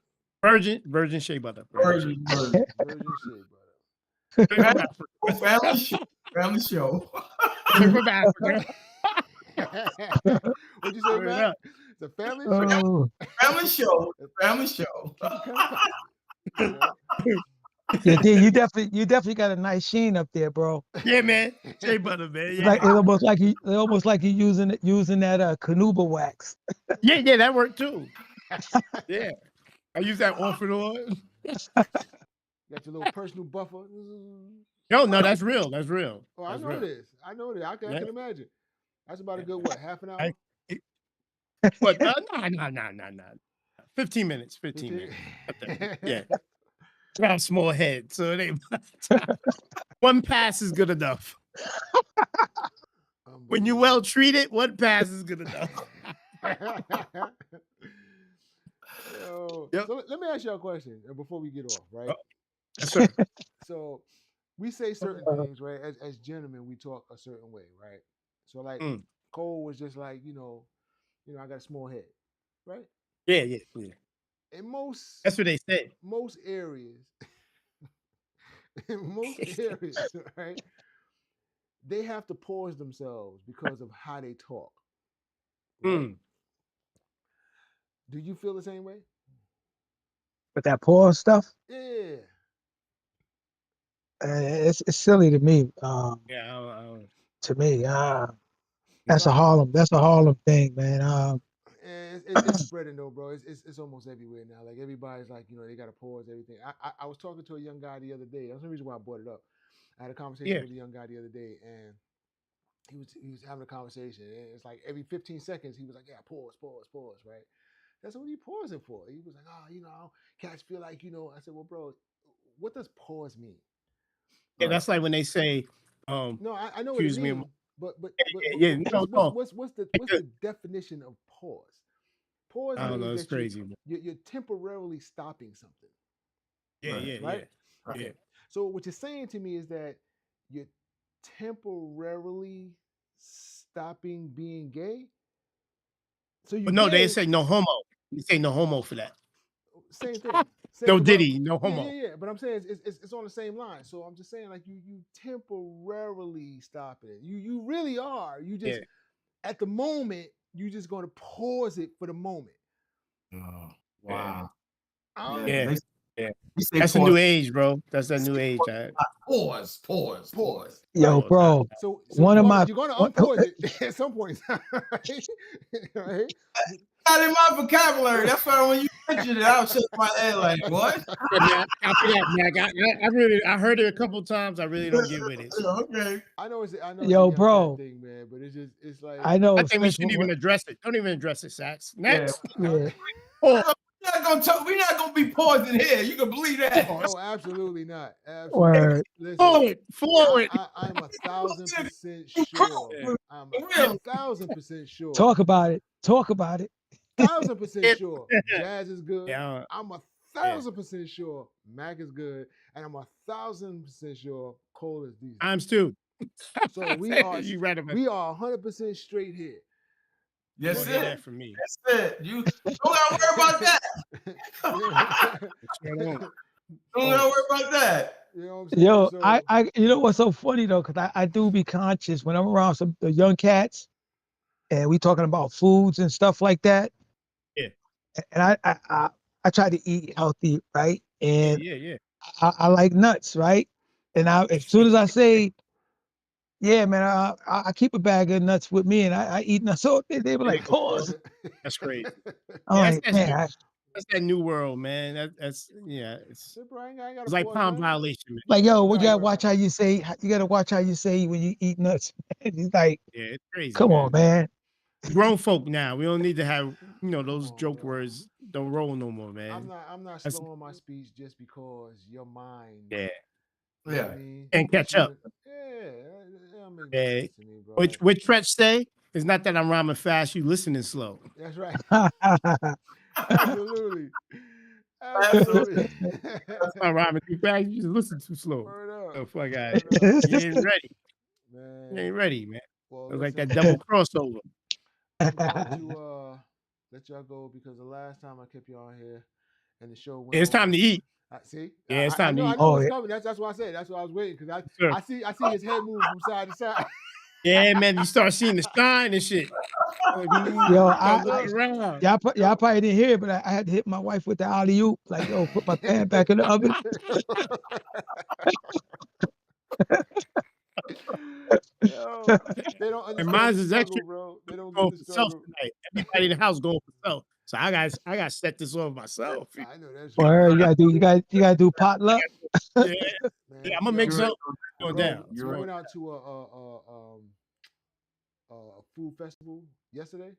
[SPEAKER 2] Virgin shea butter. Virgin.
[SPEAKER 1] Virgin.
[SPEAKER 4] Virgin shea
[SPEAKER 2] Straight from Africa.
[SPEAKER 1] Family show. Family show.
[SPEAKER 2] Straight from Africa.
[SPEAKER 4] butter. What'd you say,
[SPEAKER 2] Straight
[SPEAKER 4] Matt?
[SPEAKER 2] up.
[SPEAKER 4] It's a family show.
[SPEAKER 3] Oh,
[SPEAKER 1] Family show. Family show.
[SPEAKER 4] Keep it kind of family. You know?
[SPEAKER 3] yeah, D, you definitely got a nice sheen up there, bro.
[SPEAKER 2] Yeah, man. Shea butter, man.
[SPEAKER 3] It's
[SPEAKER 2] Yeah.
[SPEAKER 3] like it's almost like you using that Canuba wax.
[SPEAKER 2] Yeah, that worked too. Yeah. I use that off and on.
[SPEAKER 4] Got your little personal buffer.
[SPEAKER 2] No, that's real. That's real.
[SPEAKER 4] Oh, I
[SPEAKER 2] That's
[SPEAKER 4] know
[SPEAKER 2] real.
[SPEAKER 4] this. I know that. I
[SPEAKER 2] Yeah.
[SPEAKER 4] can imagine. That's about a good what? Half an hour?
[SPEAKER 2] I- But no. 15 minutes. 15 minutes. Yeah. I got a small head, so it ain't one pass is good enough. When you well treated, one pass is good enough. Yep.
[SPEAKER 4] So let me ask you a question before we get off, right?
[SPEAKER 2] Yes, sir.
[SPEAKER 4] So we say certain things, right? As gentlemen, we talk a certain way, right? So like Cole was just like, I got a small head, right?
[SPEAKER 2] Yeah.
[SPEAKER 4] In most
[SPEAKER 2] That's what they say.
[SPEAKER 4] most areas, in most areas, right? They have to pause themselves because of how they talk. Right? Do you feel the same way?
[SPEAKER 3] But that pause stuff,
[SPEAKER 4] Yeah.
[SPEAKER 3] it's silly to me.
[SPEAKER 2] Yeah. I don't.
[SPEAKER 3] To me, that's a Harlem thing, man.
[SPEAKER 4] It's spreading though, bro. It's almost everywhere now. Like everybody's like, they got to pause everything. I was talking to a young guy the other day. That's the reason why I brought it up. I had a conversation with a young guy the other day, and he was having a conversation, and it's like every 15 seconds he was like, "Yeah, pause, right?" That's what he pausing for. He was like, cats feel like, I said, well, bro, what does pause mean?
[SPEAKER 2] Yeah, that's like when they say,
[SPEAKER 4] No, I know what it
[SPEAKER 2] excuse me.
[SPEAKER 4] means, but
[SPEAKER 2] Yeah,
[SPEAKER 4] what's the definition of pause? Pause
[SPEAKER 2] I don't know.
[SPEAKER 4] means
[SPEAKER 2] It's
[SPEAKER 4] that
[SPEAKER 2] crazy.
[SPEAKER 4] you're temporarily stopping something.
[SPEAKER 2] Yeah.
[SPEAKER 4] So what you're saying to me is that you're temporarily stopping being gay. So you
[SPEAKER 2] But no, they
[SPEAKER 4] gay,
[SPEAKER 2] say no homo. They say no homo for that.
[SPEAKER 4] same thing.
[SPEAKER 2] No
[SPEAKER 4] but-
[SPEAKER 2] Diddy, no homo.
[SPEAKER 4] Yeah. But I'm saying it's on the same line. So I'm just saying like you temporarily stop it. You really are. You just at the moment you just going to pause it for the moment.
[SPEAKER 1] Oh, wow.
[SPEAKER 2] Yeah.
[SPEAKER 1] We say
[SPEAKER 2] That's a
[SPEAKER 1] pause.
[SPEAKER 2] new age, bro. That's that new age.
[SPEAKER 1] Pause.
[SPEAKER 3] Yo,
[SPEAKER 2] Right.
[SPEAKER 3] bro.
[SPEAKER 4] So
[SPEAKER 3] One of my
[SPEAKER 4] you're gonna unpause it at some point, right?
[SPEAKER 1] Not in my vocabulary. That's why when you mentioned it, I was shaking my head like, what?
[SPEAKER 2] Yeah, I heard it a couple times. I really don't get with it.
[SPEAKER 1] Okay.
[SPEAKER 4] I know it's a
[SPEAKER 3] Yo,
[SPEAKER 4] young
[SPEAKER 3] bro.
[SPEAKER 4] cat thing, man, but it's like
[SPEAKER 3] I know.
[SPEAKER 2] I think we
[SPEAKER 3] especially
[SPEAKER 2] shouldn't even address it. Don't even address it, Sax. Next.
[SPEAKER 3] Yeah.
[SPEAKER 1] We're not gonna be pausing here. You can believe that.
[SPEAKER 4] oh, absolutely not. Absolutely.
[SPEAKER 3] Word.
[SPEAKER 4] Listen,
[SPEAKER 2] Forward.
[SPEAKER 4] I'm 1,000% sure. I'm 1,000% sure.
[SPEAKER 3] Talk about it.
[SPEAKER 4] 1,000% sure. Jazz is good.
[SPEAKER 2] Yeah.
[SPEAKER 4] I'm 1,000% sure Mac is good, and I'm 1,000% sure Cole is decent.
[SPEAKER 2] Times two.
[SPEAKER 4] So we are
[SPEAKER 2] You right about
[SPEAKER 4] we are 100% straight here.
[SPEAKER 2] You
[SPEAKER 1] That's
[SPEAKER 2] gonna hear
[SPEAKER 1] it.
[SPEAKER 2] that from me.
[SPEAKER 1] That's it. You don't gotta worry about that.
[SPEAKER 2] Sure don't.
[SPEAKER 1] Don't gotta worry about that.
[SPEAKER 4] You know what I'm saying?
[SPEAKER 3] Yo,
[SPEAKER 4] So,
[SPEAKER 3] you know what's so funny though, because I do be conscious when I'm around the young cats and we talking about foods and stuff like that.
[SPEAKER 2] Yeah.
[SPEAKER 3] And I try to eat healthy, right? And
[SPEAKER 2] Yeah.
[SPEAKER 3] I like nuts, right? And as soon as I say, yeah, man, I keep a bag of nuts with me and I eat nuts. So they were like, pause.
[SPEAKER 2] That's crazy.
[SPEAKER 3] I'm
[SPEAKER 2] Yeah,
[SPEAKER 3] like, man,
[SPEAKER 2] that's that new world, man. That's yeah. It's
[SPEAKER 4] Hey, bro, I ain't gotta
[SPEAKER 2] it's like
[SPEAKER 4] pause,
[SPEAKER 2] palm
[SPEAKER 4] man.
[SPEAKER 2] violation, man.
[SPEAKER 3] like, yo,
[SPEAKER 4] You
[SPEAKER 3] you
[SPEAKER 4] gotta
[SPEAKER 3] gotta
[SPEAKER 4] worry
[SPEAKER 3] watch how you say, you gotta watch how you say when you eat nuts. He's like,
[SPEAKER 2] Yeah, it's crazy.
[SPEAKER 3] come on, man.
[SPEAKER 2] Grown folk now. We don't need to have those
[SPEAKER 4] on,
[SPEAKER 2] joke
[SPEAKER 4] bro.
[SPEAKER 2] words. Don't roll no more, man.
[SPEAKER 4] I'm not
[SPEAKER 2] That's
[SPEAKER 4] slowing my speech just because your mind.
[SPEAKER 2] yeah.
[SPEAKER 4] You know what
[SPEAKER 1] Yeah.
[SPEAKER 4] I mean?
[SPEAKER 2] Can't
[SPEAKER 4] puts
[SPEAKER 2] catch
[SPEAKER 4] you
[SPEAKER 2] up.
[SPEAKER 4] that don't make no
[SPEAKER 2] Yeah.
[SPEAKER 4] sense to me, bro.
[SPEAKER 2] What Tretch say? It's not that I'm rhyming fast. You listening slow.
[SPEAKER 4] That's right. Absolutely.
[SPEAKER 1] Absolutely.
[SPEAKER 4] Absolutely.
[SPEAKER 2] That's not rhyming too fast. You just listen too slow.
[SPEAKER 4] Word up.
[SPEAKER 2] Oh fuck, guys.
[SPEAKER 4] Word up.
[SPEAKER 2] You ain't ready.
[SPEAKER 4] Man.
[SPEAKER 2] You ain't ready, man.
[SPEAKER 4] Well,
[SPEAKER 2] It's like
[SPEAKER 4] listen,
[SPEAKER 2] that double crossover.
[SPEAKER 4] I'm going to let y'all go because the last time I kept y'all on here and the show went
[SPEAKER 2] It's time
[SPEAKER 4] over.
[SPEAKER 2] to eat.
[SPEAKER 4] See,
[SPEAKER 2] Yeah, it's
[SPEAKER 4] I
[SPEAKER 2] time to
[SPEAKER 4] know, I
[SPEAKER 2] eat.
[SPEAKER 4] know
[SPEAKER 3] Oh,
[SPEAKER 4] it's
[SPEAKER 3] yeah.
[SPEAKER 4] coming. That's why I said. That's why I was waiting because
[SPEAKER 2] Sure.
[SPEAKER 4] I see his head move from side to side.
[SPEAKER 2] Yeah, man. You start seeing the shine and shit.
[SPEAKER 3] Yo,
[SPEAKER 2] Start looking around.
[SPEAKER 3] y'all probably didn't hear it, but I had to hit my wife with the alley oop. Like, yo, put my pan back in the oven.
[SPEAKER 4] Yo, they don't
[SPEAKER 2] And
[SPEAKER 4] understand
[SPEAKER 2] mine's
[SPEAKER 4] the
[SPEAKER 2] is extra
[SPEAKER 4] struggle, bro. They don't get
[SPEAKER 2] going
[SPEAKER 4] the
[SPEAKER 2] for self
[SPEAKER 4] struggle.
[SPEAKER 2] tonight. Everybody in the house going for self. So I got to set this off myself.
[SPEAKER 4] I know that's
[SPEAKER 3] Or
[SPEAKER 4] right.
[SPEAKER 3] you gotta do potluck.
[SPEAKER 2] Yeah,
[SPEAKER 4] Man,
[SPEAKER 2] I'm gonna make
[SPEAKER 1] You're
[SPEAKER 2] something
[SPEAKER 1] right.
[SPEAKER 2] going
[SPEAKER 4] bro,
[SPEAKER 2] down.
[SPEAKER 1] You're
[SPEAKER 4] we
[SPEAKER 1] right.
[SPEAKER 4] went out to a food festival yesterday.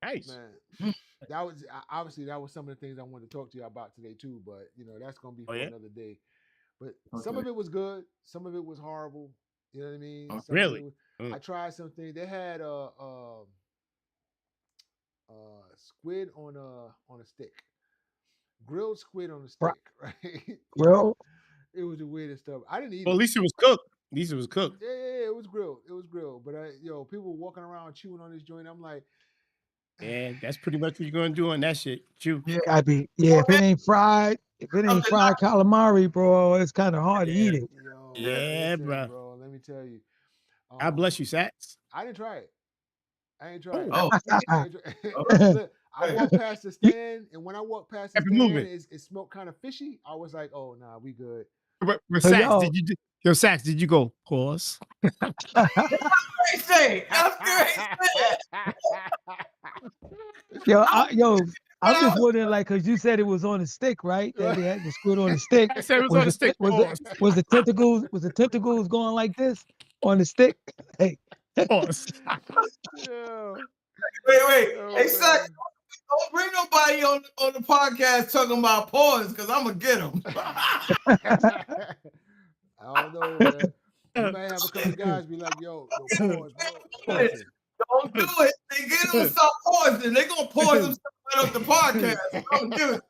[SPEAKER 2] Nice.
[SPEAKER 4] Man, that was obviously that was some of the things I wanted to talk to you about today too. But that's gonna be
[SPEAKER 2] Oh
[SPEAKER 4] for
[SPEAKER 2] yeah.
[SPEAKER 4] another day. But some
[SPEAKER 1] Okay.
[SPEAKER 4] of it was good, some of it was horrible. You know what I mean?
[SPEAKER 1] Oh,
[SPEAKER 4] Some of
[SPEAKER 2] Really?
[SPEAKER 4] it was, I tried something. They had squid on a stick, grilled squid on a
[SPEAKER 3] Right.
[SPEAKER 4] stick, right?
[SPEAKER 3] Bro,
[SPEAKER 4] It was the weirdest stuff. I didn't eat
[SPEAKER 2] Well,
[SPEAKER 4] it.
[SPEAKER 2] at least it was cooked. At least it was cooked.
[SPEAKER 4] Yeah, it was grilled. It was grilled. But people walking around chewing on this joint. I'm like,
[SPEAKER 2] Yeah, that's pretty much what you're gonna do on that shit. Chew.
[SPEAKER 1] Yeah.
[SPEAKER 3] gotta be, if it ain't fried, calamari, bro, it's kind of hard to eat
[SPEAKER 2] Yeah.
[SPEAKER 3] it.
[SPEAKER 4] yo,
[SPEAKER 2] Yeah,
[SPEAKER 4] listen,
[SPEAKER 2] bro.
[SPEAKER 4] bro. Let me tell you.
[SPEAKER 2] God bless you, Sats.
[SPEAKER 4] I didn't try it. I ain't tried it.
[SPEAKER 2] Oh,
[SPEAKER 1] Oh,
[SPEAKER 4] I, ain't try-
[SPEAKER 1] okay.
[SPEAKER 4] Look, I walked past the
[SPEAKER 3] You-
[SPEAKER 4] stand, and when I walked past the
[SPEAKER 2] kept it
[SPEAKER 4] stand,
[SPEAKER 2] moving.
[SPEAKER 4] it smelled kind of fishy. I was like, "Oh, nah, we good."
[SPEAKER 2] But
[SPEAKER 3] so
[SPEAKER 2] Sats, yo, Sats, did you go pause?
[SPEAKER 1] Great say. That's great.
[SPEAKER 3] yo, I'm just wondering, like, cause you said it was on the stick, right? That they had the squid on the stick.
[SPEAKER 2] I said it was on the stick. Pause.
[SPEAKER 3] Was the tentacles going like this on the stick? Hey,
[SPEAKER 2] Pause.
[SPEAKER 4] Yo,
[SPEAKER 1] Wait.
[SPEAKER 4] yo,
[SPEAKER 1] Hey, son,
[SPEAKER 4] man.
[SPEAKER 1] don't bring nobody on the podcast talking about pause because I'm gonna get them.
[SPEAKER 4] I don't know, man. You might have a couple guys be like, "Yo, pause, bro." Listen.
[SPEAKER 1] Don't do it. They get them to stop pausing. They gonna pause themselves right up the podcast. I'm gonna do it.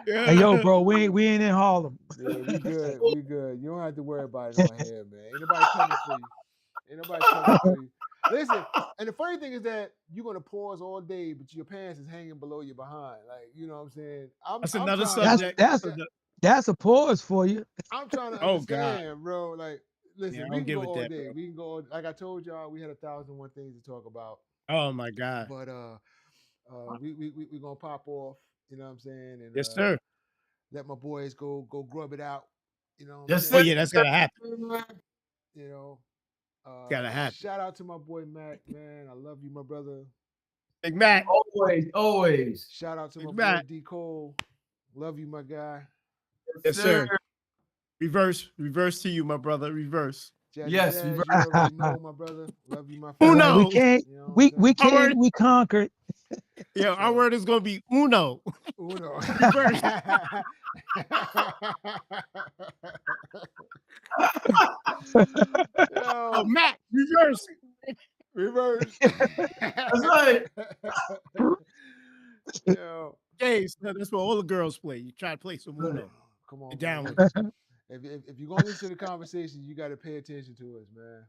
[SPEAKER 3] hey, yo, bro, we ain't in Harlem.
[SPEAKER 4] Yeah, we good. We good. You don't have to worry about it on here, man. Ain't nobody coming for you. Ain't nobody coming for you. Listen, and the funny thing is that you're gonna pause all day, but your pants is hanging below your behind. Like, you know what I'm saying?
[SPEAKER 2] That's
[SPEAKER 4] I'm
[SPEAKER 2] another
[SPEAKER 4] trying
[SPEAKER 2] subject.
[SPEAKER 3] That's a pause for you.
[SPEAKER 4] I'm trying to
[SPEAKER 2] Oh God.
[SPEAKER 4] understand, bro. Like,
[SPEAKER 2] Yeah,
[SPEAKER 4] listen,
[SPEAKER 2] I
[SPEAKER 4] we
[SPEAKER 2] don't
[SPEAKER 4] can
[SPEAKER 2] get
[SPEAKER 4] go
[SPEAKER 2] with
[SPEAKER 4] all
[SPEAKER 2] that,
[SPEAKER 4] day.
[SPEAKER 2] bro.
[SPEAKER 4] We can go like I told y'all, we had 1,001 things to talk about.
[SPEAKER 2] Oh my God.
[SPEAKER 4] But we gonna pop off, you know what I'm saying? And
[SPEAKER 2] Yes, sir.
[SPEAKER 4] let my boys go grub it out. You know what I'm
[SPEAKER 1] Yes,
[SPEAKER 2] Oh
[SPEAKER 1] sir.
[SPEAKER 4] saying?
[SPEAKER 2] yeah, that's gotta happen.
[SPEAKER 4] You know.
[SPEAKER 2] It's gotta happen.
[SPEAKER 4] Shout out to my boy Mac, man. I love you, my brother.
[SPEAKER 2] Big Mac.
[SPEAKER 1] Always.
[SPEAKER 4] Shout out to my
[SPEAKER 2] Big
[SPEAKER 4] boy
[SPEAKER 2] Mac.
[SPEAKER 4] D Cole. Love you, my guy.
[SPEAKER 2] Yes, sir. Reverse to you, my brother. Reverse.
[SPEAKER 4] Jazzy
[SPEAKER 1] Yes,
[SPEAKER 4] Jazz,
[SPEAKER 1] we
[SPEAKER 4] you already know, my brother. Love you, my
[SPEAKER 3] All
[SPEAKER 4] friend.
[SPEAKER 3] right, we
[SPEAKER 2] Uno.
[SPEAKER 3] can't,
[SPEAKER 4] You know what I'm saying?
[SPEAKER 3] we conquered.
[SPEAKER 2] Yeah, our word is gonna be uno.
[SPEAKER 4] Uno.
[SPEAKER 2] Reverse.
[SPEAKER 4] Yo,
[SPEAKER 2] Oh, Mac. Reverse.
[SPEAKER 4] reverse.
[SPEAKER 1] That's right.
[SPEAKER 4] Yo,
[SPEAKER 2] Okay, so that's what all the girls play. You try to play some uno.
[SPEAKER 4] come on,
[SPEAKER 2] Get down
[SPEAKER 4] man.
[SPEAKER 2] with it.
[SPEAKER 4] If you're gonna listen to the conversation, you got to pay attention to us, man.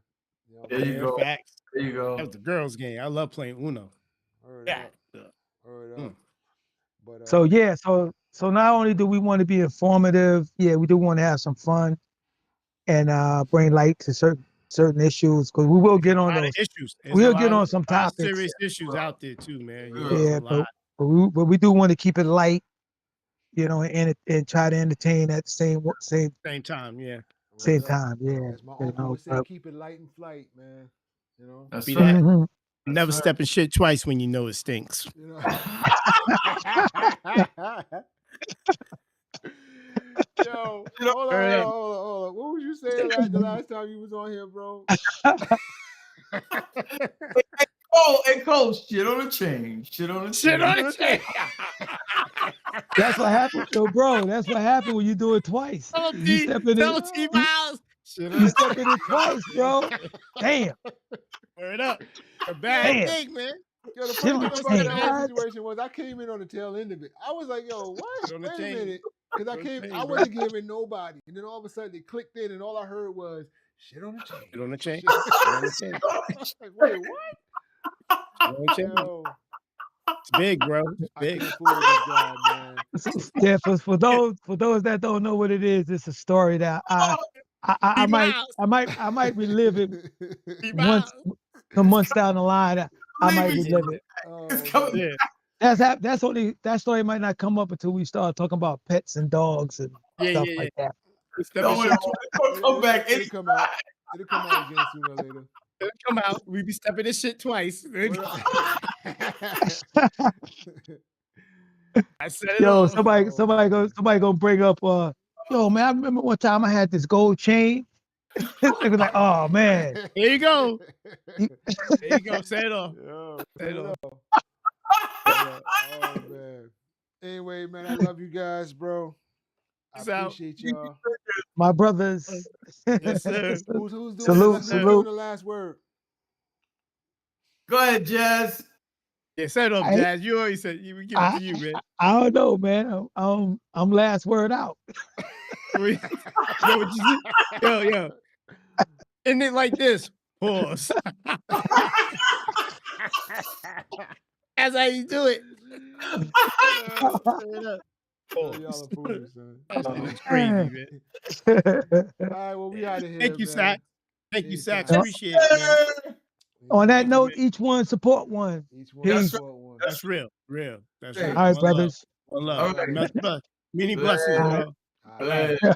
[SPEAKER 4] You know,
[SPEAKER 1] There you go.
[SPEAKER 2] Facts.
[SPEAKER 1] There you
[SPEAKER 2] That was
[SPEAKER 1] go.
[SPEAKER 2] the girls' game. I love playing Uno.
[SPEAKER 4] Word
[SPEAKER 2] Yeah.
[SPEAKER 4] up. Word
[SPEAKER 2] Mm.
[SPEAKER 4] up. But
[SPEAKER 3] So yeah, so not only do we want to be informative, yeah, we do want to have some fun and bring light to certain issues because we will get
[SPEAKER 2] A
[SPEAKER 3] on
[SPEAKER 2] lot of
[SPEAKER 3] those.
[SPEAKER 2] issues. There's
[SPEAKER 3] We'll get on some
[SPEAKER 2] a lot of
[SPEAKER 3] topics.
[SPEAKER 2] serious issues out there too, man. Yeah,
[SPEAKER 1] Yeah.
[SPEAKER 2] it's
[SPEAKER 3] Yeah,
[SPEAKER 2] a lot.
[SPEAKER 3] but we do want to keep it light, you know, and try to entertain at the
[SPEAKER 2] Same time, yeah.
[SPEAKER 3] same
[SPEAKER 4] word up.
[SPEAKER 3] time. Yeah,
[SPEAKER 4] As my
[SPEAKER 3] you
[SPEAKER 4] uncle
[SPEAKER 3] know.
[SPEAKER 4] would say, keep it light and flight, man. You know.
[SPEAKER 1] That's
[SPEAKER 2] Be
[SPEAKER 1] right.
[SPEAKER 2] that.
[SPEAKER 3] Mhm.
[SPEAKER 2] Never
[SPEAKER 1] right.
[SPEAKER 2] step in shit twice when you know it stinks.
[SPEAKER 4] You know. Yo,
[SPEAKER 1] You know,
[SPEAKER 4] hold on. What was you saying the last time you was on here, bro?
[SPEAKER 1] hey, Coach, shit on the chain. Shit on the
[SPEAKER 2] Shit
[SPEAKER 1] chain.
[SPEAKER 2] on the chain.
[SPEAKER 3] That's what happened, yo, bro. That's what happened when you do it twice.
[SPEAKER 2] Tell
[SPEAKER 3] You step in it.
[SPEAKER 2] T Miles. Shit on
[SPEAKER 3] You
[SPEAKER 2] the
[SPEAKER 3] step in it twice, bro. Damn,
[SPEAKER 2] Word up. A bad
[SPEAKER 3] damn.
[SPEAKER 2] thing, man.
[SPEAKER 4] Yo, the
[SPEAKER 3] Shit
[SPEAKER 4] funny
[SPEAKER 3] on
[SPEAKER 4] thing
[SPEAKER 3] the
[SPEAKER 4] about
[SPEAKER 3] chain.
[SPEAKER 4] that whole
[SPEAKER 3] What?
[SPEAKER 4] situation was I came in on the tail end of it. I was like, yo, what?
[SPEAKER 2] Shit on the
[SPEAKER 4] Wait a
[SPEAKER 2] chain.
[SPEAKER 4] minute. Because I
[SPEAKER 2] bro.
[SPEAKER 4] wasn't giving nobody. And then all of a sudden it clicked in and all I heard was shit on the chain.
[SPEAKER 2] Shit on the chain.
[SPEAKER 4] Shit.
[SPEAKER 2] Shit on the chain.
[SPEAKER 4] I was like, wait, what?
[SPEAKER 2] Shit on the chain.
[SPEAKER 4] Yo,
[SPEAKER 2] It's big, bro. It's
[SPEAKER 4] I
[SPEAKER 2] big.
[SPEAKER 4] can't fool with this guy, man.
[SPEAKER 3] Yeah, for those that don't know what it is, it's a story that I
[SPEAKER 2] T Miles.
[SPEAKER 3] might relive it
[SPEAKER 2] T
[SPEAKER 3] once
[SPEAKER 2] Miles.
[SPEAKER 3] some months down the line. I might
[SPEAKER 1] Believe me,
[SPEAKER 3] relive it.
[SPEAKER 1] it's
[SPEAKER 4] Oh,
[SPEAKER 1] coming.
[SPEAKER 4] man.
[SPEAKER 2] Yeah.
[SPEAKER 3] That story might not come up until we start talking about pets and dogs and stuff
[SPEAKER 2] Yeah.
[SPEAKER 3] like that.
[SPEAKER 2] We step
[SPEAKER 1] No,
[SPEAKER 2] in
[SPEAKER 1] it
[SPEAKER 2] shit twice.
[SPEAKER 1] won't come back.
[SPEAKER 4] It'll come out. It'll come out again sooner or later.
[SPEAKER 2] It'll come out. We be stepping this shit twice.
[SPEAKER 4] What up?
[SPEAKER 2] I said it
[SPEAKER 3] Yo,
[SPEAKER 2] all.
[SPEAKER 3] somebody gonna bring up yo man, I remember one time I had this gold chain. They was like, oh man.
[SPEAKER 2] There you go. There you go. Say it all.
[SPEAKER 4] Yo,
[SPEAKER 2] Say it all.
[SPEAKER 4] oh man. Anyway, man, I love you guys, bro. I
[SPEAKER 2] Peace out.
[SPEAKER 4] appreciate y'all.
[SPEAKER 3] My brothers.
[SPEAKER 2] Yes, sir.
[SPEAKER 4] Who's doing
[SPEAKER 3] Salute,
[SPEAKER 4] who's
[SPEAKER 3] salute.
[SPEAKER 4] doing the last word?
[SPEAKER 1] Go ahead, Jazz.
[SPEAKER 2] Yeah, set up,
[SPEAKER 3] I-
[SPEAKER 2] Jazz. You always said we give it to you, man.
[SPEAKER 3] I don't know, man. I'm last word out.
[SPEAKER 2] You know what you see? Yo. Isn't it like this? Pause. That's how you do it.
[SPEAKER 4] Yo, y'all are fools, son.
[SPEAKER 2] That shit is crazy, man.
[SPEAKER 4] All right, well, we out of here.
[SPEAKER 2] Thank you,
[SPEAKER 4] man.
[SPEAKER 2] Sax. Thank you,
[SPEAKER 4] Anytime.
[SPEAKER 2] Sax. Appreciate it, man.
[SPEAKER 3] On that
[SPEAKER 2] Thank you,
[SPEAKER 3] note,
[SPEAKER 2] man.
[SPEAKER 3] each one support one.
[SPEAKER 4] Each one
[SPEAKER 3] Peace.
[SPEAKER 4] support one.
[SPEAKER 2] That's real. That's
[SPEAKER 1] Hey.
[SPEAKER 2] real.
[SPEAKER 3] All right,
[SPEAKER 2] One
[SPEAKER 3] brothers.
[SPEAKER 2] love. One
[SPEAKER 1] All
[SPEAKER 2] love.
[SPEAKER 1] right.
[SPEAKER 2] Many blessings,
[SPEAKER 3] All
[SPEAKER 2] bro.
[SPEAKER 4] All right.
[SPEAKER 1] Hey.